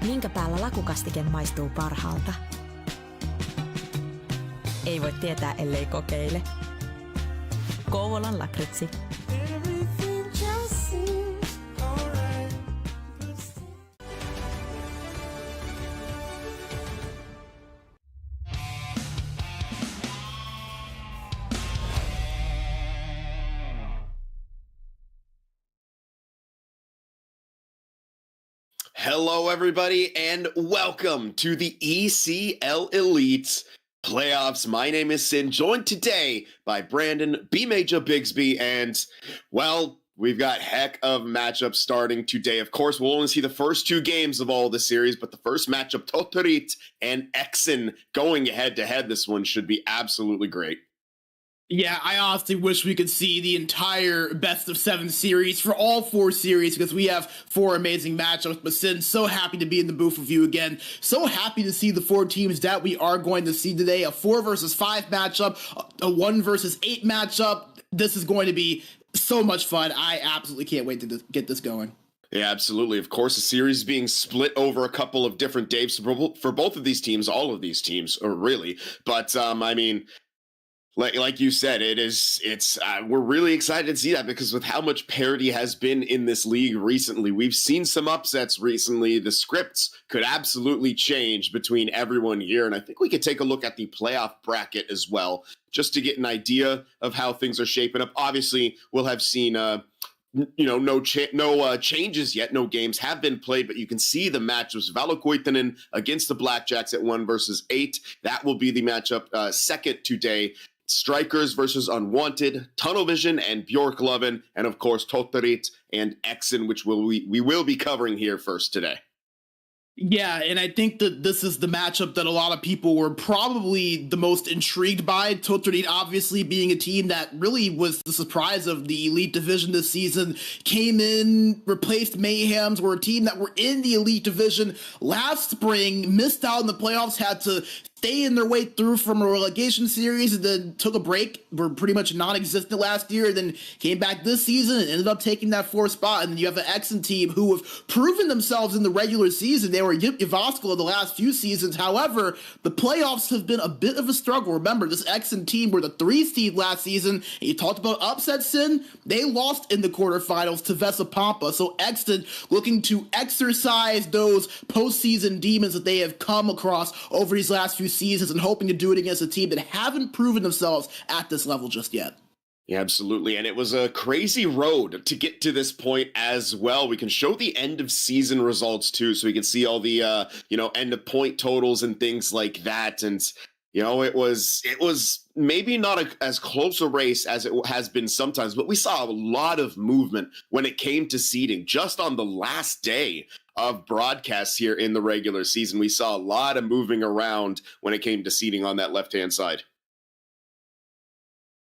Minkä päällä lakukastike maistuu parhaalta? Ei voi tietää, ellei kokeile. Kouvolan lakritsi. Hello, everybody, and welcome to the ECL Elites playoffs. My name is Sin, joined today by Brandon, B Major Bigsby, and, well, we've got heck of matchups starting today. Of course, we'll only see the first two games of all the series, but the first matchup, Tohtorit and EXEN, going head-to-head. This one should be absolutely great. Yeah, I honestly wish we could see the entire best-of-7 series for all 4 series because we have 4 amazing matchups. But Sin, so happy to be in the booth with you again. So happy to see the 4 teams that we are going to see today. A 4 versus 5 matchup, a 1 versus 8 matchup. This is going to be so much fun. I absolutely can't wait to get this going. Yeah, absolutely. Of course, the series being split over a couple of different days for both of these teams, all of these teams, or really. But, I mean... Like you said, we're really excited to see that because with how much parity has been in this league recently, we've seen some upsets recently. The scripts could absolutely change between everyone here, and I think we could take a look at the playoff bracket as well, just to get an idea of how things are shaping up. Obviously, we'll have seen no changes yet. No games have been played, but you can see the matchups. Valokuitunen against the Blackjacks at 1 versus 8. That will be the matchup second today. Strikers versus Unwanted, Tunnel Vision and Bjorklöven, and of course Tohtorit and EXEN, which we will be covering here first today. Yeah, and I think that this is the matchup that a lot of people were probably the most intrigued by. Tohtorit obviously being a team that really was the surprise of the Elite Division this season. Came in, replaced Mayhems, were a team that were in the Elite Division last spring, missed out in the playoffs, had to stay in their way through from a relegation series, and then took a break, were pretty much non-existent last year, and then came back this season and ended up taking that 4th spot. And then you have an EXEN team who have proven themselves in the regular season. They were Yvaskala the last few seasons. However, the playoffs have been a bit of a struggle. Remember, this EXEN team were the 3 seed last season, and you talked about upset, Sin. They lost in the quarterfinals to Vesapampa, so EXEN looking to exercise those postseason demons that they have come across over these last few seasons and hoping to do it against a team that haven't proven themselves at this level just yet. Yeah, absolutely. And it was a crazy road to get to this point as well. We can show the end of season results too, so we can see all the, end of point totals and things like that. And, it was maybe not as close a race as it has been sometimes, but we saw a lot of movement when it came to seeding just on the last day of broadcasts here in the regular season. We saw a lot of moving around when it came to seeding on that left-hand side.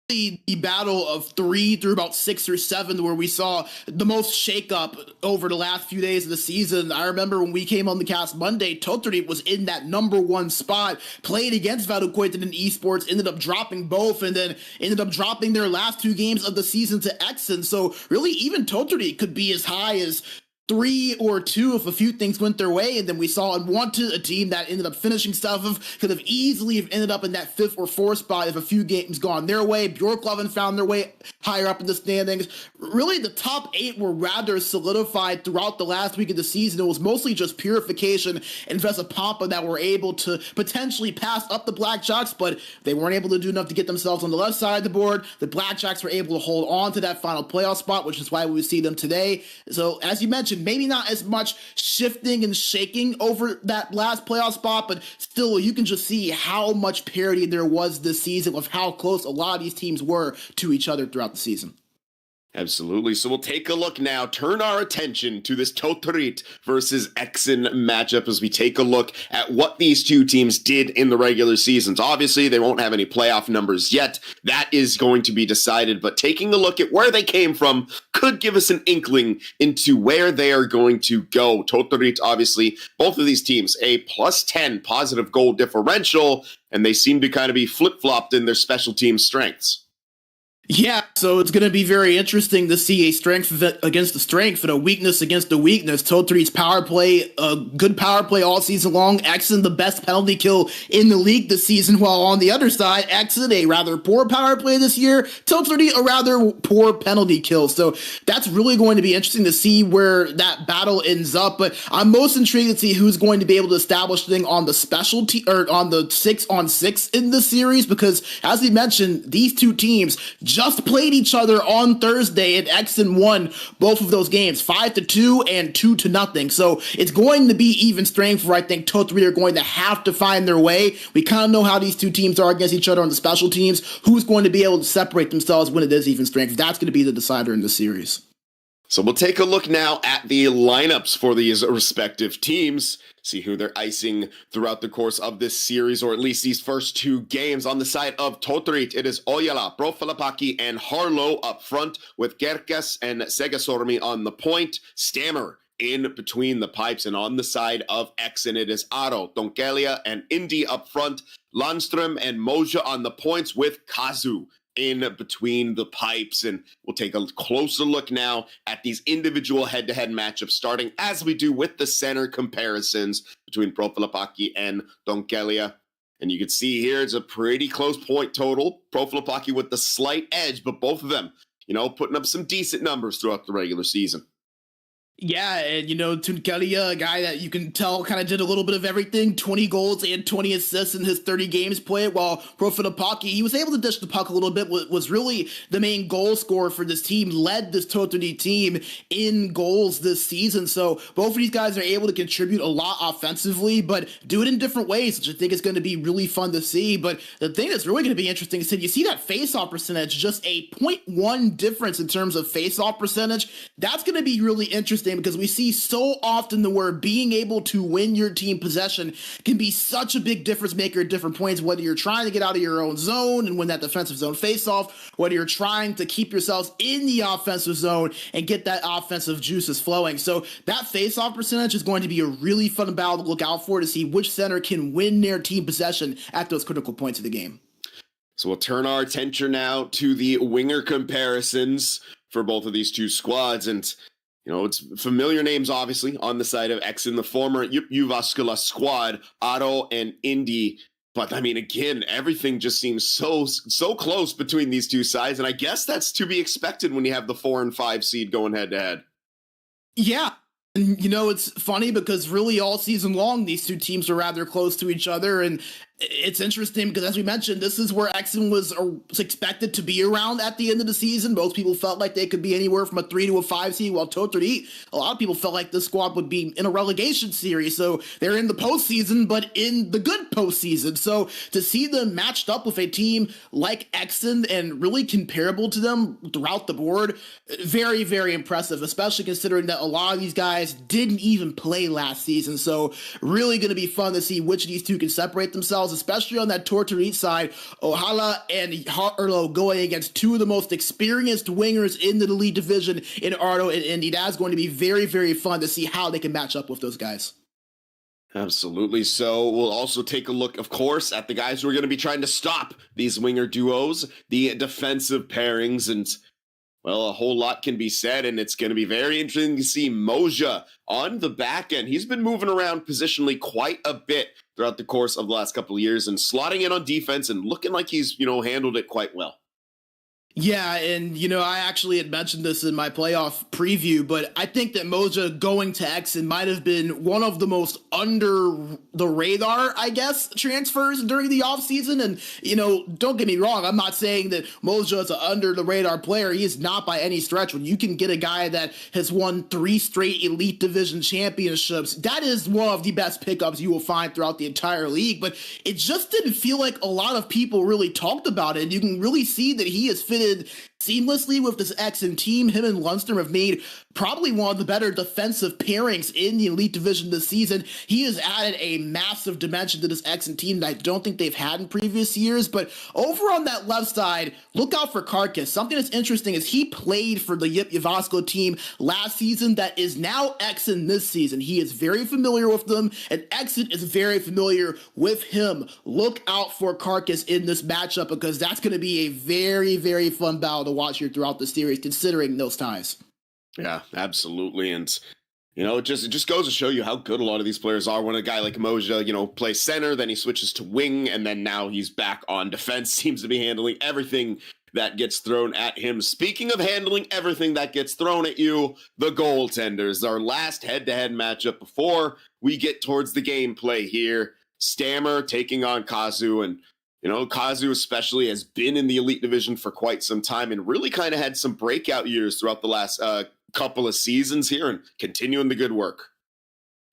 The battle of 3 through about 6 or 7 where we saw the most shakeup over the last few days of the season. I remember when we came on the cast Monday, Tohtorit was in that number 1 spot, played against Valokuitunen in Esports, ended up dropping both, and then ended up dropping their last 2 games of the season to EXEN. So really, even Tohtorit could be as high as 3 or 2 if a few things went their way, and then we saw Unwanted, a team that ended up finishing stuff, could have easily have ended up in that 5th or 4th spot if a few games gone their way. Bjorklöven found their way higher up in the standings. Really, the top 8 were rather solidified throughout the last week of the season. It was mostly just Purification and Vesapampa that were able to potentially pass up the Blackjacks, but they weren't able to do enough to get themselves on the left side of the board. The Blackjacks were able to hold on to that final playoff spot, which is why we see them today. So, as you mentioned, maybe not as much shifting and shaking over that last playoff spot, but still you can just see how much parity there was this season with how close a lot of these teams were to each other throughout the season. Absolutely. So we'll take a look now, turn our attention to this Tohtorit versus EXEN matchup as we take a look at what these two teams did in the regular seasons. Obviously, they won't have any playoff numbers yet. That is going to be decided, but taking a look at where they came from could give us an inkling into where they are going to go. Tohtorit, obviously, both of these teams, a +10 positive goal differential, and they seem to kind of be flip-flopped in their special team strengths. Yeah, so it's going to be very interesting to see a strength against the strength and a weakness against the weakness. Tohtorit's power play, a good power play all season long. EXEN, the best penalty kill in the league this season, while on the other side, EXEN, a rather poor power play this year. Tohtorit, a rather poor penalty kill. So that's really going to be interesting to see where that battle ends up. But I'm most intrigued to see who's going to be able to establish thing on the specialty or on the 6-on-6 in the series, because as we mentioned, these two teams just played each other on Thursday, and EXEN won both of those games 5-2 and 2-0. So it's going to be even strength where I think Tohtorit are going to have to find their way. We kind of know how these two teams are against each other on the special teams. Who's going to be able to separate themselves when it is even strength? That's going to be the decider in the series. So we'll take a look now at the lineups for these respective teams, see who they're icing throughout the course of this series, or at least these first two games. On the side of Tohtorit, it is Ojala, Profilapaki, and Harlow up front, with Kerkes and Segasormi on the point, Stammer in between the pipes. And on the side of EXEN, it is Aro, Donkelia, and Indy up front, Landström and Moja on the points, with Kazu in between the pipes. And we'll take a closer look now at these individual head-to-head matchups, starting as we do with the center comparisons between Profilapaki and Donkelia. And you can see here it's a pretty close point total. Profilapaki with the slight edge, but both of them, putting up some decent numbers throughout the regular season. Yeah, and Tunkelia, a guy that you can tell kind of did a little bit of everything, 20 goals and 20 assists in his 30 games played, while Profilapaki, he was able to dish the puck a little bit, was really the main goal scorer for this team, led this Tohtorit team in goals this season. So both of these guys are able to contribute a lot offensively, but do it in different ways, which I think is going to be really fun to see. But the thing that's really going to be interesting is that you see that face-off percentage, just a 0.1 difference in terms of face-off percentage. That's going to be really interesting, because we see so often where being able to win your team possession can be such a big difference maker at different points, whether you're trying to get out of your own zone and win that defensive zone face-off, whether you're trying to keep yourselves in the offensive zone and get that offensive juices flowing. So that face-off percentage is going to be a really fun battle to look out for, to see which center can win their team possession at those critical points of the game. So we'll turn our attention now to the winger comparisons for both of these two squads. And it's familiar names, obviously, on the side of EXEN, the former Jyväskylä squad, Aro and Indy. But, again, everything just seems so close between these two sides. And I guess that's to be expected when you have the 4 and 5 seed going head-to-head. Yeah. And, it's funny because really all season long, these two teams are rather close to each other. And it's interesting because, as we mentioned, this is where EXEN was expected to be around at the end of the season. Most people felt like they could be anywhere from a 3 to a 5 seed, while Tohtorit, a lot of people felt like this squad would be in a relegation series. So they're in the postseason, but in the good postseason. So to see them matched up with a team like EXEN and really comparable to them throughout the board, very, very impressive, especially considering that a lot of these guys didn't even play last season. So really going to be fun to see which of these two can separate themselves, especially on that Tohtorit side. Ojala and Harlow going against two of the most experienced wingers in the elite division in Aro and Indy. That's going to be very, very fun to see how they can match up with those guys. Absolutely. So we'll also take a look, of course, at the guys who are going to be trying to stop these winger duos, the defensive pairings, and well, a whole lot can be said, and it's going to be very interesting to see Moja on the back end. He's been moving around positionally quite a bit throughout the course of the last couple of years and slotting in on defense and looking like he's, handled it quite well. Yeah, and I actually had mentioned this in my playoff preview, but I think that Moja going to EXEN might have been one of the most under the radar, I guess, transfers during the offseason. And, don't get me wrong, I'm not saying that Moja is an under the radar player. He is not by any stretch. When you can get a guy that has won 3 straight elite division championships, that is one of the best pickups you will find throughout the entire league. But it just didn't feel like a lot of people really talked about it. You can really see that he has fitted seamlessly with this EXEN team. Him and Lundstrom have made probably one of the better defensive pairings in the Elite Division this season. He has added a massive dimension to this EXEN team that I don't think they've had in previous years. But over on that left side, look out for Carcass. Something that's interesting is he played for the Yip Yavasko team last season that is now EXEN this season. He is very familiar with them, and EXEN is very familiar with him. Look out for Carcass in this matchup, because that's going to be a very, very fun battle to watch here throughout the series, considering those ties. Yeah, absolutely. And, it just goes to show you how good a lot of these players are. When a guy like Moja, plays center, then he switches to wing, and then now he's back on defense, seems to be handling everything that gets thrown at him. Speaking of handling everything that gets thrown at you, the goaltenders, our last head-to-head matchup before we get towards the gameplay here. Stammer taking on Kazu, and Kazu especially has been in the Elite Division for quite some time and really kind of had some breakout years throughout the last couple of seasons here, and continuing the good work.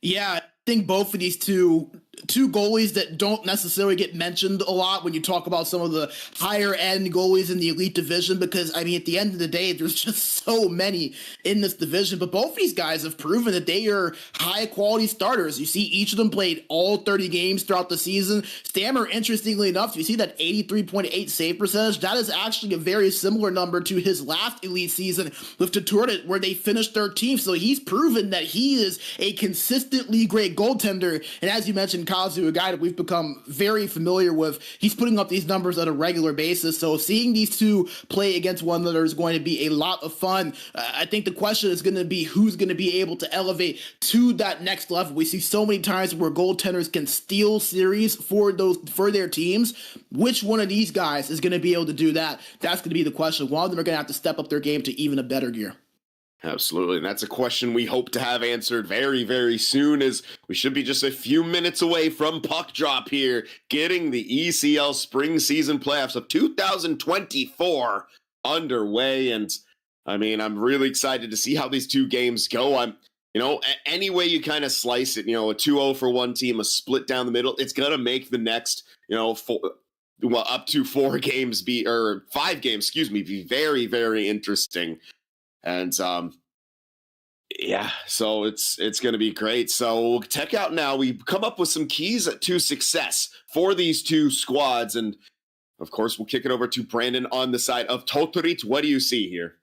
Yeah, I think both of these two goalies that don't necessarily get mentioned a lot when you talk about some of the higher end goalies in the Elite Division, because at the end of the day, there's just so many in this division. But both these guys have proven that they are high quality starters. You see each of them played all 30 games throughout the season. Stammer, interestingly enough, you see that 83.8 save percentage. That is actually a very similar number to his last Elite season with Tohtorit, where they finished 13th. So he's proven that he is a consistently great goaltender. And as you mentioned, Kazu, a guy that we've become very familiar with, he's putting up these numbers on a regular basis. So seeing these two play against one another is going to be a lot of fun. I think the question is going to be who's going to be able to elevate to that next level. We see so many times where goaltenders can steal series for their teams. Which one of these guys is going to be able to do that? That's going to be the question. One of them are going to have to step up their game to even a better gear. Absolutely. And that's a question we hope to have answered very, very soon, as we should be just a few minutes away from puck drop here, getting the ECL spring season playoffs of 2024 underway. And I'm really excited to see how these two games go. Any way you kind of slice it, a 2-0 for one team, a split down the middle, it's going to make the next, up to 5 games, be very, very interesting. And so it's going to be great. So check out now. We come up with some keys to success for these two squads, and of course we'll kick it over to Brandon on the side of Tohtorit. What do you see here?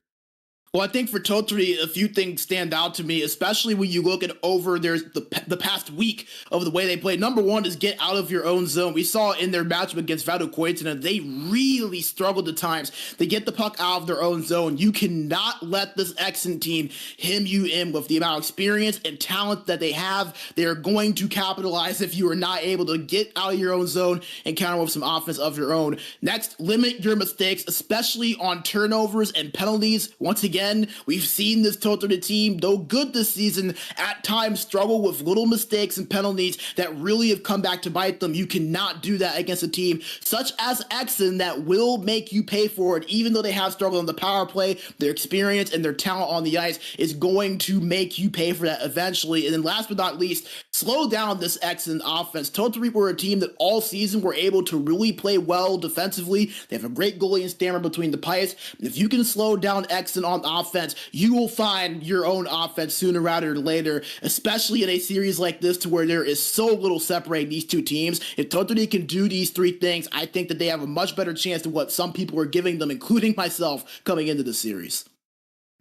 Well, I think for Tohtorit, a few things stand out to me, especially when you look at the past week of the way they played. Number one is get out of your own zone. We saw in their matchup against Valokuitunen, they really struggled at times. They get the puck out of their own zone. You cannot let this EXEN team hem you in with the amount of experience and talent that they have. They're going to capitalize if you are not able to get out of your own zone and counter with some offense of your own. Next, limit your mistakes, especially on turnovers and penalties. Once again, we've seen this Tohtorit team, though good this season, at times struggle with little mistakes and penalties that really have come back to bite them. You cannot do that against a team such as EXEN that will make you pay for it. Even though they have struggled on the power play, their experience and their talent on the ice is going to make you pay for that eventually. And then last but not least, slow down this EXEN offense. Tohtorit were a team that all season were able to really play well defensively. They have a great goalie and Stammer between the pipes. If you can slow down EXEN on offense, you will find your own offense sooner rather than later, especially in a series like this to where there is so little separating these two teams. If Tohtorit can do these three things, I think that they have a much better chance than what some people are giving them, including myself, coming into the series.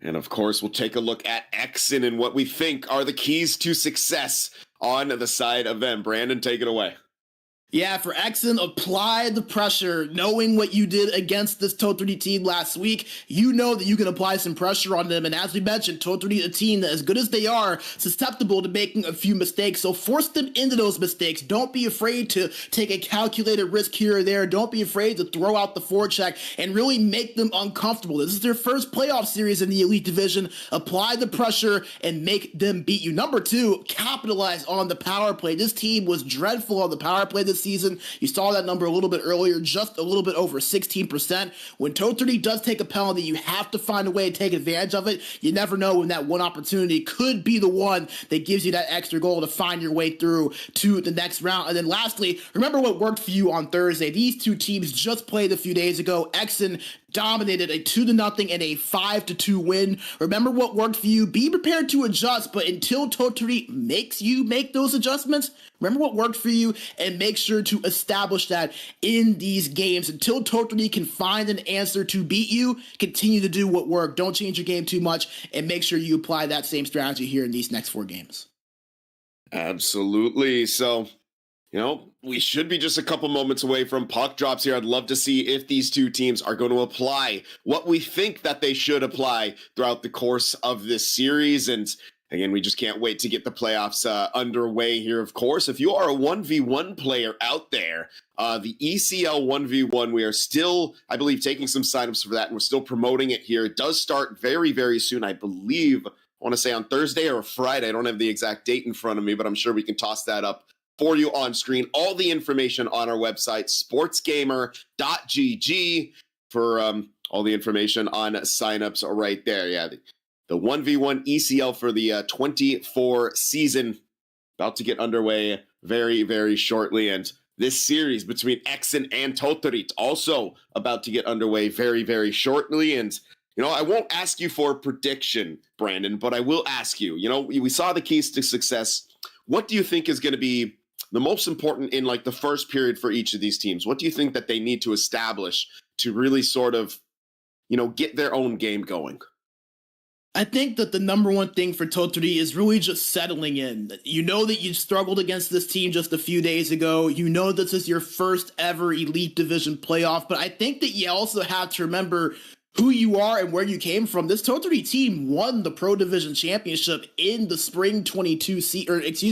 And of course, we'll take a look at EXEN and what we think are the keys to success on the side of them. Brandon, take it away. Yeah, for EXEN, apply the pressure. Knowing what you did against this Tohtorit team last week, you know that you can apply some pressure on them. And as we mentioned, Tohtorit, a team that, as good as they are, susceptible to making a few mistakes. So force them into those mistakes. Don't be afraid to take a calculated risk here or there. Don't be afraid to throw out the forecheck and really make them uncomfortable. This is their first playoff series in the Elite Division. Apply the pressure and make them beat you. Number two, capitalize on the power play. This team was dreadful on the power play this season. You saw that number a little bit earlier, just a little bit over 16%. When Tohtorit does take a penalty, you have to find a way to take advantage of it. You never know when that one opportunity could be the one that gives you that extra goal to find your way through to the next round. And then lastly, remember what worked for you on Thursday. These two teams just played a few days ago. EXEN dominated a 2-0 and a 5-2 win. Remember what worked for you. Be prepared to adjust, but until Tohtorit makes you make those adjustments, remember what worked for you and make sure to establish that in these games. Until Tohtorit can find an answer to beat you, continue to do what worked. Don't change your game too much and make sure you apply that same strategy here in these next 4 games. Absolutely. So, we should be just a couple moments away from puck drops here. I'd love to see if these two teams are going to apply what we think that they should apply throughout the course of this series. And again, we just can't wait to get the playoffs underway here, of course. If you are a 1v1 player out there, the ECL 1v1, we are still, I believe, taking some signups for that, and we're still promoting it here. It does start very, very soon, I believe. I want to say on Thursday or Friday. I don't have the exact date in front of me, but I'm sure we can toss that up for you on screen. All the information on our website, sportsgamer.gg, for all the information on signups right there. Yeah, the 1v1 ECL for the 24 season about to get underway very, very shortly. And this series between EXEN and Tohtorit also about to get underway very, very shortly. And I won't ask you for a prediction, Brandon, but I will ask you, we saw the keys to success. What do you think is going to be the most important in the first period for each of these teams? What do you think that they need to establish to really sort of, get their own game going? I think that the number one thing for Tohtorit is really just settling in. You know that you struggled against this team just a few days ago. You know this is your first ever Elite Division playoff, but I think that you also have to remember who you are and where you came from. This Tohtorit team won the Pro Division Championship in the spring 22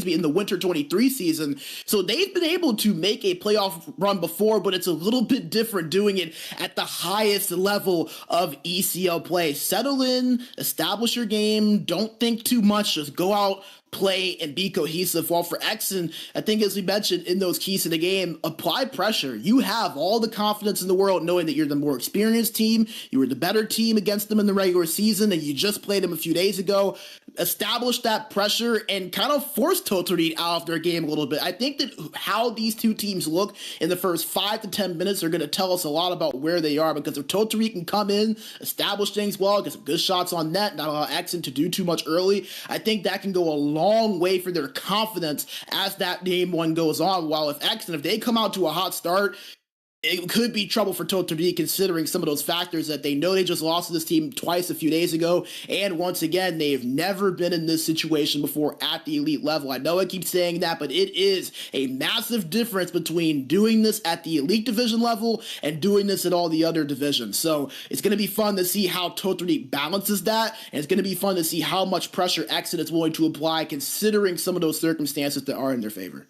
in the winter 23 season. So they've been able to make a playoff run before, but it's a little bit different doing it at the highest level of ECL play. Settle in, establish your game, don't think too much, just go out, play, and be cohesive. While for EXEN, I think as we mentioned in those keys to the game, apply pressure. You have all the confidence in the world knowing that you're the more experienced team, you were the better team against them in the regular season, and you just played them a few days ago. Establish that pressure and kind of force Tohtorit out of their game a little bit. I think that how these two teams look in the first 5 to 10 minutes are going to tell us a lot about where they are, because if Tohtorit can come in, establish things well, get some good shots on net, not allow EXEN to do too much early, I think that can go a long way for their confidence as that game one goes on. While if EXEN, if they come out to a hot start, it could be trouble for Tohtorit, considering some of those factors that they know they just lost to this team twice a few days ago. And once again, they've never been in this situation before at the elite level. I know I keep saying that, but it is a massive difference between doing this at the elite division level and doing this at all the other divisions. So it's going to be fun to see how Tohtorit balances that. And it's going to be fun to see how much pressure EXEN is willing to apply, considering some of those circumstances that are in their favor.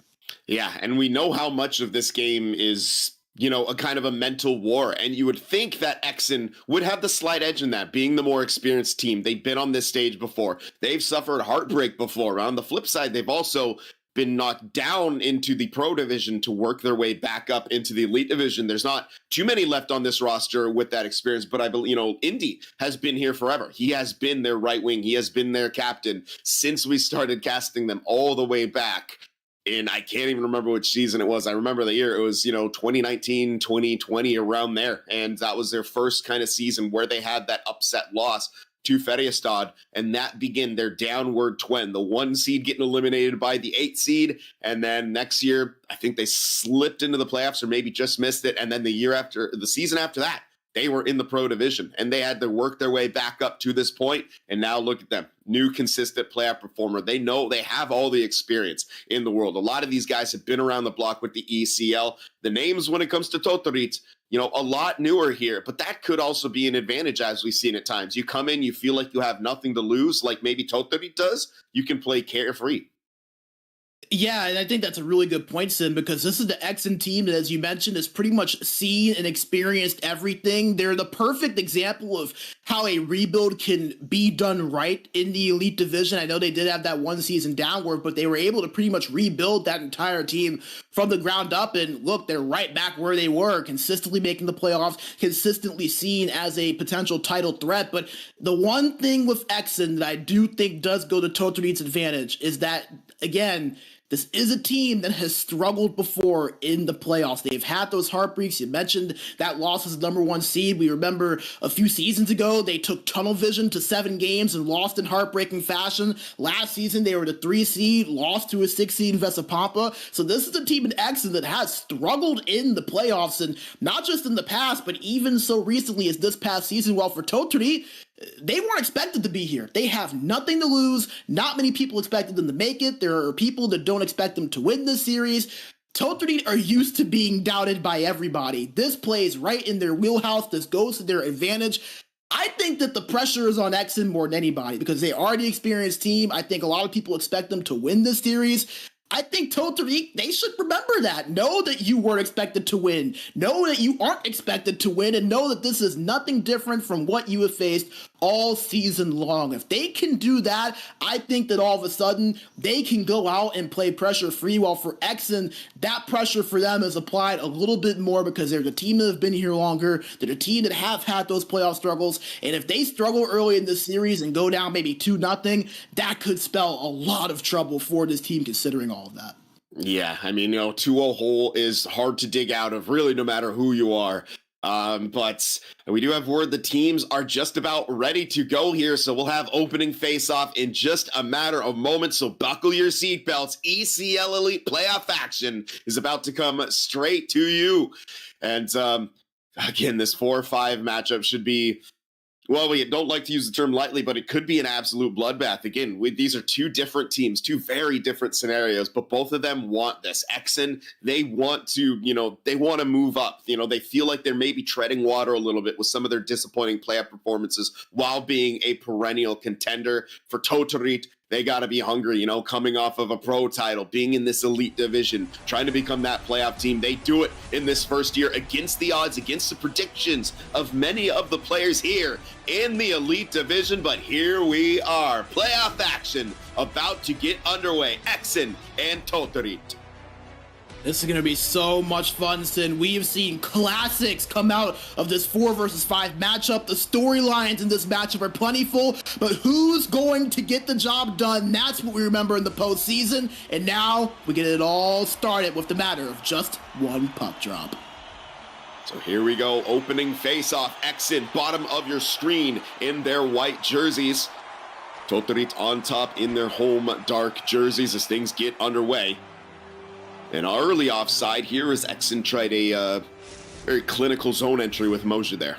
Yeah, and we know how much of this game is a kind of a mental war. And you would think that EXEN would have the slight edge in that, being the more experienced team. They've been on this stage before. They've suffered heartbreak before. On the flip side, they've also been knocked down into the Pro Division to work their way back up into the Elite Division. There's not too many left on this roster with that experience, but I believe, Indy has been here forever. He has been their right wing. He has been their captain since we started casting them all the way back. And I can't even remember which season it was. I remember the year. It was, 2019, 2020, around there. And that was their first kind of season where they had that upset loss to Färjestad. And that began their downward trend. The 1 seed getting eliminated by the 8 seed. And then next year, I think they slipped into the playoffs or maybe just missed it. And then the season after that, they were in the Pro Division, and they had to work their way back up to this point. And now look at them, new consistent playoff performer. They know they have all the experience in the world. A lot of these guys have been around the block with the ECL. The names when it comes to Tohtorit, a lot newer here, but that could also be an advantage as we've seen at times. You come in, you feel like you have nothing to lose, like maybe Tohtorit does. You can play carefree. Yeah, and I think that's a really good point, Sim, because this is the EXEN team that, as you mentioned, has pretty much seen and experienced everything. They're the perfect example of how a rebuild can be done right in the Elite Division. I know they did have that one season downward, but they were able to pretty much rebuild that entire team from the ground up. And look, they're right back where they were, consistently making the playoffs, consistently seen as a potential title threat. But the one thing with EXEN that I do think does go to Tohtorit's advantage is that, again, this is a team that has struggled before in the playoffs. They've had those heartbreaks. You mentioned that loss as the number 1 seed. We remember a few seasons ago, they took tunnel vision to 7 games and lost in heartbreaking fashion. Last season, they were the 3 seed, lost to a 6 seed in Vesapampa. So this is a team in EXEN that has struggled in the playoffs, and not just in the past, but even so recently as this past season. Well, for Tohtorit, they weren't expected to be here. They have nothing to lose. Not many people expected them to make it. There are people that don't expect them to win this series. Tohtorit are used to being doubted by everybody. This plays right in their wheelhouse. This goes to their advantage. I think that the pressure is on EXEN more than anybody because they already experienced team. I think a lot of people expect them to win this series. I think Tohtorit, they should remember that. Know that you weren't expected to win. Know that you aren't expected to win, and know that this is nothing different from what you have faced all season long. If they can do that, I think that all of a sudden they can go out and play pressure free. While for EXEN, that pressure for them is applied a little bit more because they're the team that have been here longer. They're the team that have had those playoff struggles. And if they struggle early in this series and go down maybe 2-0, that could spell a lot of trouble for this team considering all of that. Yeah, I mean, 2-0 hole is hard to dig out of, really, no matter who you are. But we do have word the teams are just about ready to go here, so we'll have opening face-off in just a matter of moments, so buckle your seatbelts. ECL Elite Playoff action is about to come straight to you. And again, this 4-5 matchup should be, well, we don't like to use the term lightly, but it could be an absolute bloodbath. Again, these are 2 different teams, 2 very different scenarios, but both of them want this. EXEN, they want to, they want to move up. They feel like they're maybe treading water a little bit with some of their disappointing playoff performances while being a perennial contender. For Tohtorit, they got to be hungry, coming off of a pro title, being in this elite division, trying to become that playoff team. They do it in this first year against the odds, against the predictions of many of the players here in the elite division. But here we are, playoff action about to get underway. EXEN and Tohtorit. This is going to be so much fun, Sin. We have seen classics come out of this 4 versus 5 matchup. The storylines in this matchup are plentiful, but who's going to get the job done? That's what we remember in the postseason. And now we get it all started with the matter of just 1 puck drop. So here we go, opening face-off. EXEN, bottom of your screen in their white jerseys. Tohtorit on top in their home dark jerseys as things get underway. And our early offside here is EXEN tried a very clinical zone entry with Moja there.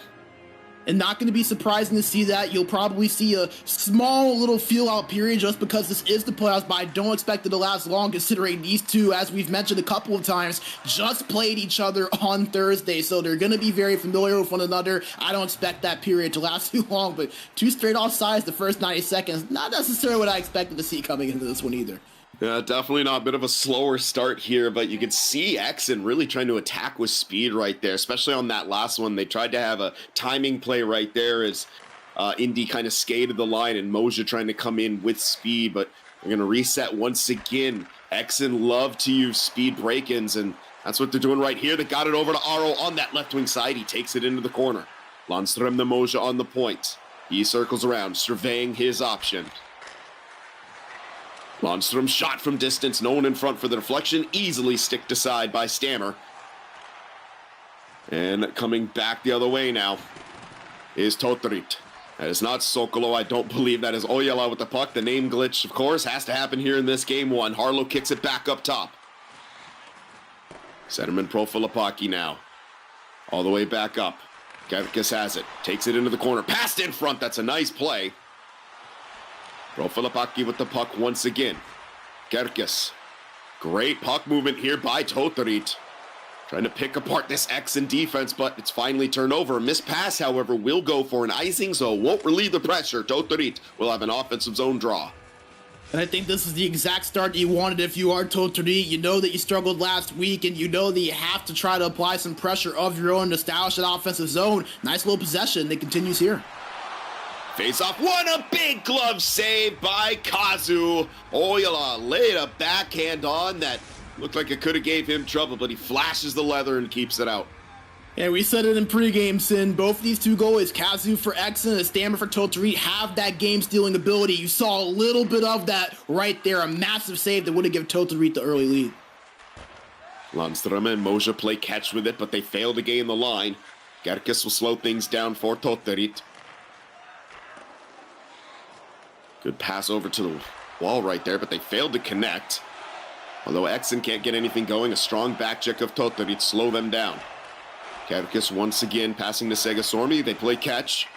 And not going to be surprising to see that. You'll probably see a small little feel-out period just because this is the playoffs, but I don't expect it to last long considering these two, as we've mentioned a couple of times, just played each other on Thursday. So they're going to be very familiar with one another. I don't expect that period to last too long, but 2 straight offsides the first 90 seconds, not necessarily what I expected to see coming into this one either. Yeah, definitely not. A bit of a slower start here, but you could see EXEN really trying to attack with speed right there, especially on that last one. They tried to have a timing play right there as Indy kind of skated the line and Moja trying to come in with speed, but they're going to reset once again. EXEN love to use speed break-ins, and that's what they're doing right here. They got it over to Aro on that left wing side. He takes it into the corner. Landström the Moja on the point. He circles around, surveying his option. Landström shot from distance, no one in front for the deflection, easily sticked aside by Stammer. And coming back the other way now is Tohtorit. That is not Sokolo, I don't believe that is Oyala with the puck. The name glitch, of course, has to happen here in this game 1. Harlow kicks it back up top. Centerman Profilipaki now. All the way back up. Kerkis has it, takes it into the corner, passed in front, that's a nice play. Profilipaki with the puck once again. Kerkis. Great puck movement here by Tohtorit. Trying to pick apart this EXEN defense, but it's finally turned over. A missed pass, however, will go for an icing, so won't relieve the pressure. Tohtorit will have an offensive zone draw. And I think this is the exact start you wanted if you are Tohtorit. You know that you struggled last week, and you know that you have to try to apply some pressure of your own to establish an offensive zone. Nice little possession that continues here. Face off, what a big glove save by Kazu. Oyala laid a backhand on that looked like it could have gave him trouble, but he flashes the leather and keeps it out. And we said it in pregame, Sin. Both of these two goalies, Kazu for EXEN and Stammer for Tohtorit, have that game-stealing ability. You saw a little bit of that right there. A massive save that would have given Tohtorit the early lead. Landström and Moja play catch with it, but they fail to gain the line. Gerkes will slow things down for Tohtorit. Good pass over to the wall right there, but they failed to connect. Although EXEN can't get anything going, a strong back check of Tohtorit slow them down. Gerkes once again passing to Segasormi. They play catch.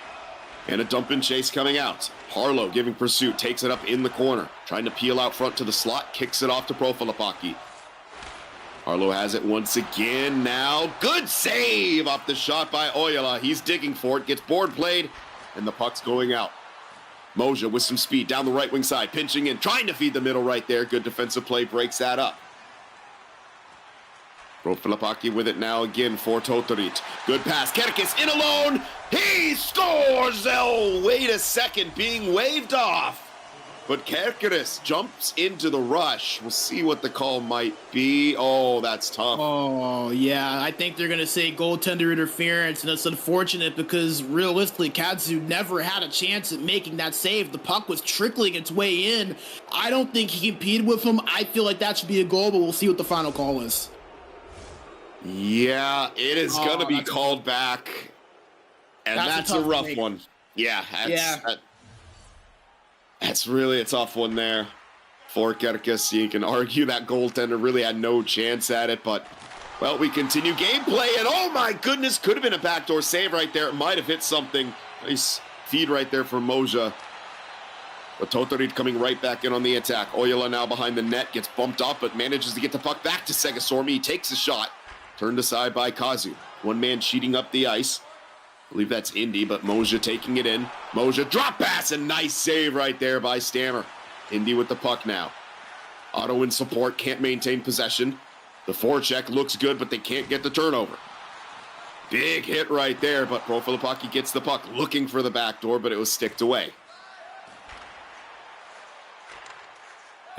And a dump and chase coming out. Harlow giving pursuit, takes it up in the corner. Trying to peel out front to the slot, kicks it off to Profilipaki. Harlow has it once again now. Good save off the shot by Oyola. He's digging for it, gets board played, and the puck's going out. Moja with some speed down the right wing side, pinching in, trying to feed the middle right there. Good defensive play, breaks that up. Profilipaki with it now again for Tohtorit. Good pass, Gerkes in alone. He scores! Oh, wait a second, being waved off. But Gerkes jumps into the rush. We'll see what the call might be. Oh, that's tough. Oh, yeah. I think they're going to say goaltender interference, and it's unfortunate because realistically, Kazu never had a chance at making that save. The puck was trickling its way in. I don't think he competed with him. I feel like that should be a goal, but we'll see what the final call is. Yeah, it is going to be called back. And that's a rough one. Yeah, that's really a tough one there for Gerkes. You can argue that goaltender really had no chance at it, but, well, we continue gameplay, and oh my goodness, could have been a backdoor save right there. It might have hit something. Nice feed right there for Moja. But Tohtorit coming right back in on the attack. Oyola now behind the net, gets bumped up, but manages to get the puck back to Segasormi. He takes a shot, turned aside by Kazu. One man cheating up the ice. I believe that's Indy, but Moja taking it in. Moja drop pass, and nice save right there by Stammer. Indy with the puck now. Otto in support, can't maintain possession. The forecheck looks good, but they can't get the turnover. Big hit right there, but Profilipaki gets the puck, looking for the back door, but it was sticked away.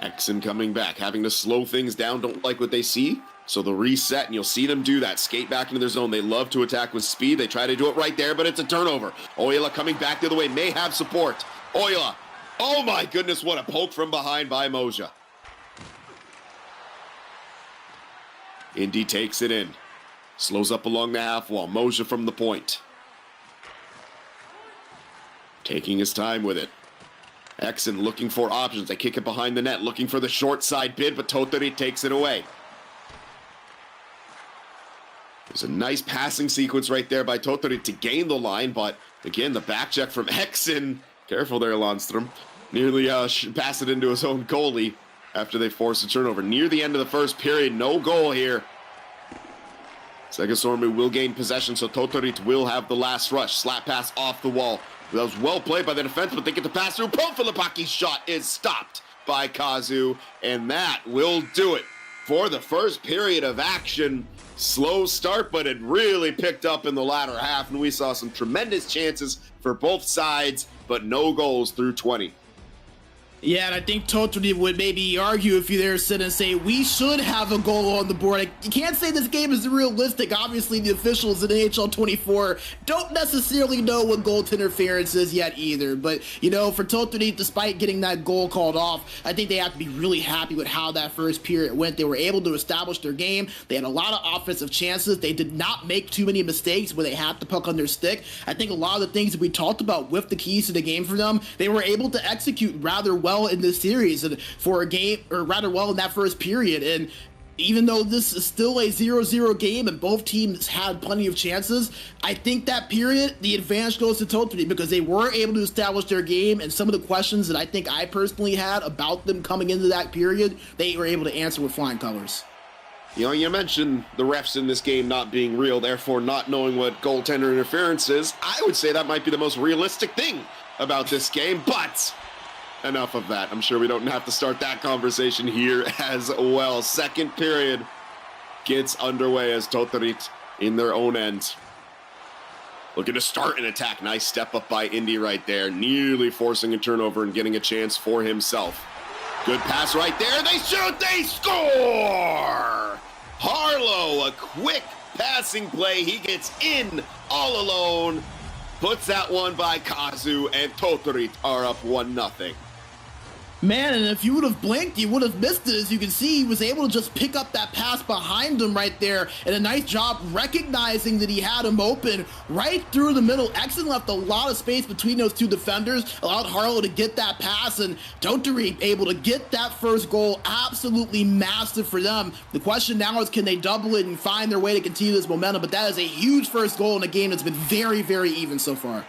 EXEN coming back, having to slow things down, don't like what they see. So the reset, and you'll see them do that. Skate back into their zone. They love to attack with speed. They try to do it right there, but it's a turnover. Oyola coming back the other way, may have support. Oyola, oh my goodness, what a poke from behind by Moja. Indy takes it in. Slows up along the half wall. Moja from the point. Taking his time with it. EXEN looking for options. They kick it behind the net, looking for the short side bid, but Tohtorit takes it away. There's a nice passing sequence right there by Tohtorit to gain the line, but again, the back check from EXEN. Careful there, Landström. Nearly passed it into his own goalie after they forced a turnover. Near the end of the first period, no goal here. Segasormi will gain possession, so Tohtorit will have the last rush. Slap pass off the wall. That was well played by the defense, but they get the pass through. Profilipaki's shot is stopped by Kazu, and that will do it for the first period of action. Slow start, but it really picked up in the latter half, and we saw some tremendous chances for both sides, but no goals through 20. Yeah, and I think Tohtorit would maybe argue if you there sit and say, we should have a goal on the board. You can't say this game is realistic. Obviously, the officials in NHL 24 don't necessarily know what goal interference is yet either. But, you know, for Tohtorit, despite getting that goal called off, I think they have to be really happy with how that first period went. They were able to establish their game. They had a lot of offensive chances. They did not make too many mistakes where they had the puck on their stick. I think a lot of the things that we talked about with the keys to the game for them, they were able to execute rather well in this series and for a game, or rather well in that first period. And even though this is still a 0-0 game and both teams had plenty of chances, I think that period, the advantage goes to Tohtorit because they were able to establish their game, and some of the questions that I think I personally had about them coming into that period, they were able to answer with flying colors. You know, you mentioned the refs in this game not being real, therefore not knowing what goaltender interference is. I would say that might be the most realistic thing about this game, but enough of that. I'm sure we don't have to start that conversation here as well. Second period gets underway as Tohtorit in their own end. Looking to start an attack. Nice step up by Indy right there. Nearly forcing a turnover and getting a chance for himself. Good pass right there. They shoot. They score! Harlow, a quick passing play. He gets in all alone, puts that one by Kazu, and Tohtorit are up 1-0. Man, and if you would have blinked, you would have missed it. As you can see, he was able to just pick up that pass behind him right there, and a nice job recognizing that he had him open right through the middle. EXEN left a lot of space between those two defenders, allowed Harlow to get that pass, and Tohtorit able to get that first goal. Absolutely massive for them. The question now is, can they double it and find their way to continue this momentum? But that is a huge first goal in a game that's been very, very even so far.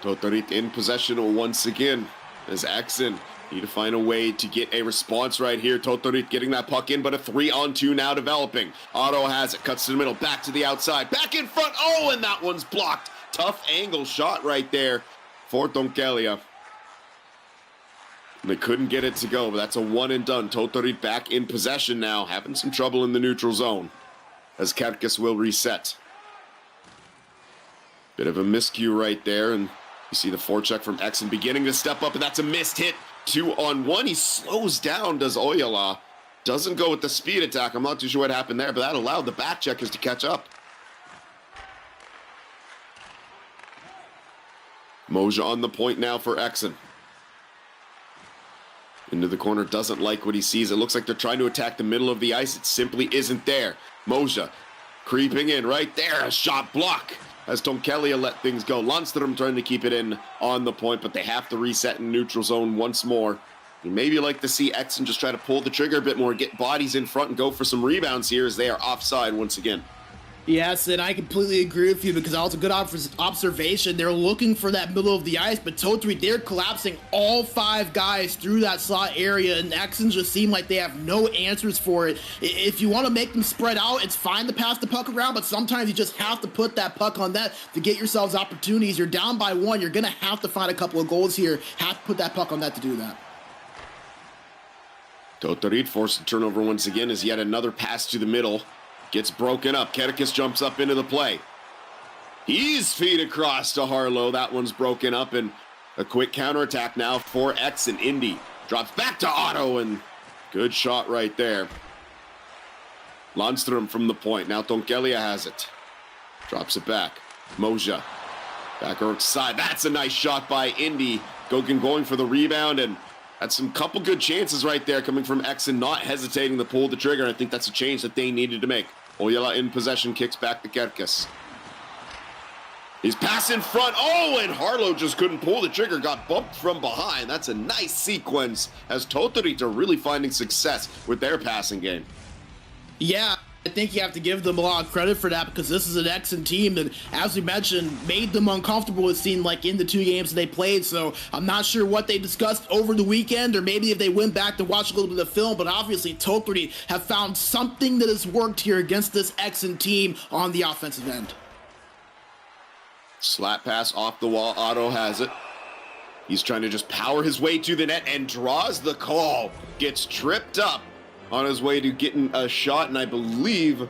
Tohtorit in possession once again. As EXEN need to find a way to get a response right here. Tohtorit getting that puck in, but a 3-on-2 now developing. Otto has it, cuts to the middle, back to the outside, back in front. Oh, and that one's blocked. Tough angle shot right there for Donkelia. They couldn't get it to go, but that's a one and done. Tohtorit back in possession now, having some trouble in the neutral zone as Kerkes will reset. Bit of a miscue right there, and you see the forecheck from EXEN beginning to step up, and that's a missed hit. 2-on-1. He slows down, does Oyala. Doesn't go with the speed attack. I'm not too sure what happened there, but that allowed the back checkers to catch up. Moja on the point now for EXEN. Into the corner, doesn't like what he sees. It looks like they're trying to attack the middle of the ice. It simply isn't there. Moja creeping in right there. A shot block as Donkelia let things go. Lundstrom trying to keep it in on the point, but they have to reset in neutral zone once more. You maybe like to see EXEN just try to pull the trigger a bit more, get bodies in front, and go for some rebounds here as they are offside once again. Yes, and I completely agree with you because that was a good observation. They're looking for that middle of the ice, but Tohtorit, they're collapsing all 5 guys through that slot area, and EXEN just seem like they have no answers for it. If you want to make them spread out, it's fine to pass the puck around, but sometimes you just have to put that puck on net to get yourselves opportunities. You're down by 1. You're going to have to find a couple of goals here. Have to put that puck on net to do that. Tohtorit forced a turnover once again as yet another pass to the middle. Gets broken up. Kerkes jumps up into the play. He's feed across to Harlow. That one's broken up, and a quick counterattack now for EXEN. Indy drops back to Otto, and good shot right there. Lundstrom from the point. Now Donkelia has it. Drops it back. Moja. Back outside. That's a nice shot by Indy. Gogan going for the rebound, and that's some couple good chances right there coming from EXEN, not hesitating to pull the trigger. I think that's a change that they needed to make. Oyala in possession, kicks back to Kerkes. He's pass in front. Oh, and Harlow just couldn't pull the trigger, got bumped from behind. That's a nice sequence as Tohtorit are really finding success with their passing game. Yeah, I think you have to give them a lot of credit for that because this is an EXEN team that, as we mentioned, made them uncomfortable, it seemed like, in the 2 games they played. So I'm not sure what they discussed over the weekend, or maybe if they went back to watch a little bit of film, but obviously Tohtorit have found something that has worked here against this EXEN team on the offensive end. Slap pass off the wall. Otto has it. He's trying to just power his way to the net and draws the call. Gets tripped up on his way to getting a shot, and I believe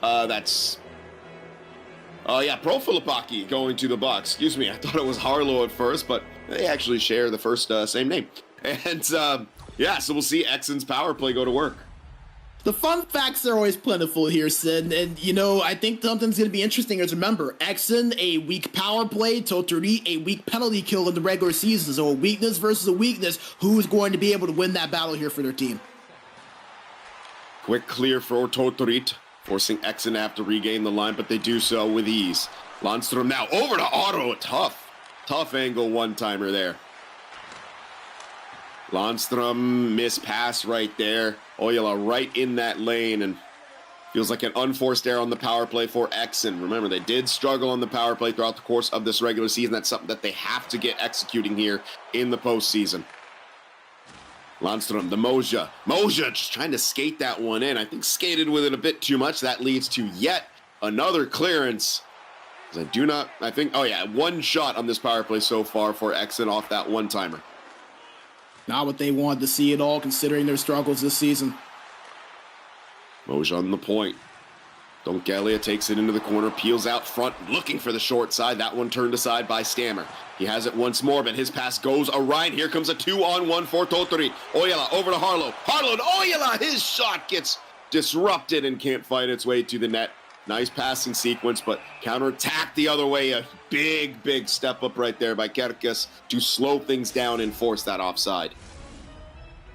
that's... Oh yeah, Pro Filipaki going to the box. Excuse me, I thought it was Harlow at first, but they actually share the first same name. And yeah, so we'll see EXEN's power play go to work. The fun facts are always plentiful here, Sid, and you know, I think something's going to be interesting is, remember, EXEN, a weak power play, Tohtorit, a weak penalty kill in the regular season, so a weakness versus a weakness. Who's going to be able to win that battle here for their team? Quick clear for Tohtorit, forcing EXEN to have to regain the line, but they do so with ease. Lundstrom now over to Otto. Tough angle one-timer there. Lundstrom miss pass right there. Oyala right in that lane, and feels like an unforced error on the power play for EXEN. Remember, they did struggle on the power play throughout the course of this regular season. That's something that they have to get executing here in the postseason. Lundstrom, the Moja just trying to skate that one in. I think skated with it a bit too much. That leads to yet another clearance. Oh yeah, one shot on this power play so far for EXEN off that one-timer. Not what they wanted to see at all, considering their struggles this season. Moja on the point. Donkelia takes it into the corner, peels out front, looking for the short side. That one turned aside by Stammer. He has it once more, but his pass goes awry. Here comes a 2-on-1 for Tohtorit. Oyala over to Harlow. Harlow to Oyala. His shot gets disrupted and can't fight its way to the net. Nice passing sequence, but counterattack the other way. A big step up right there by Kerkes to slow things down and force that offside.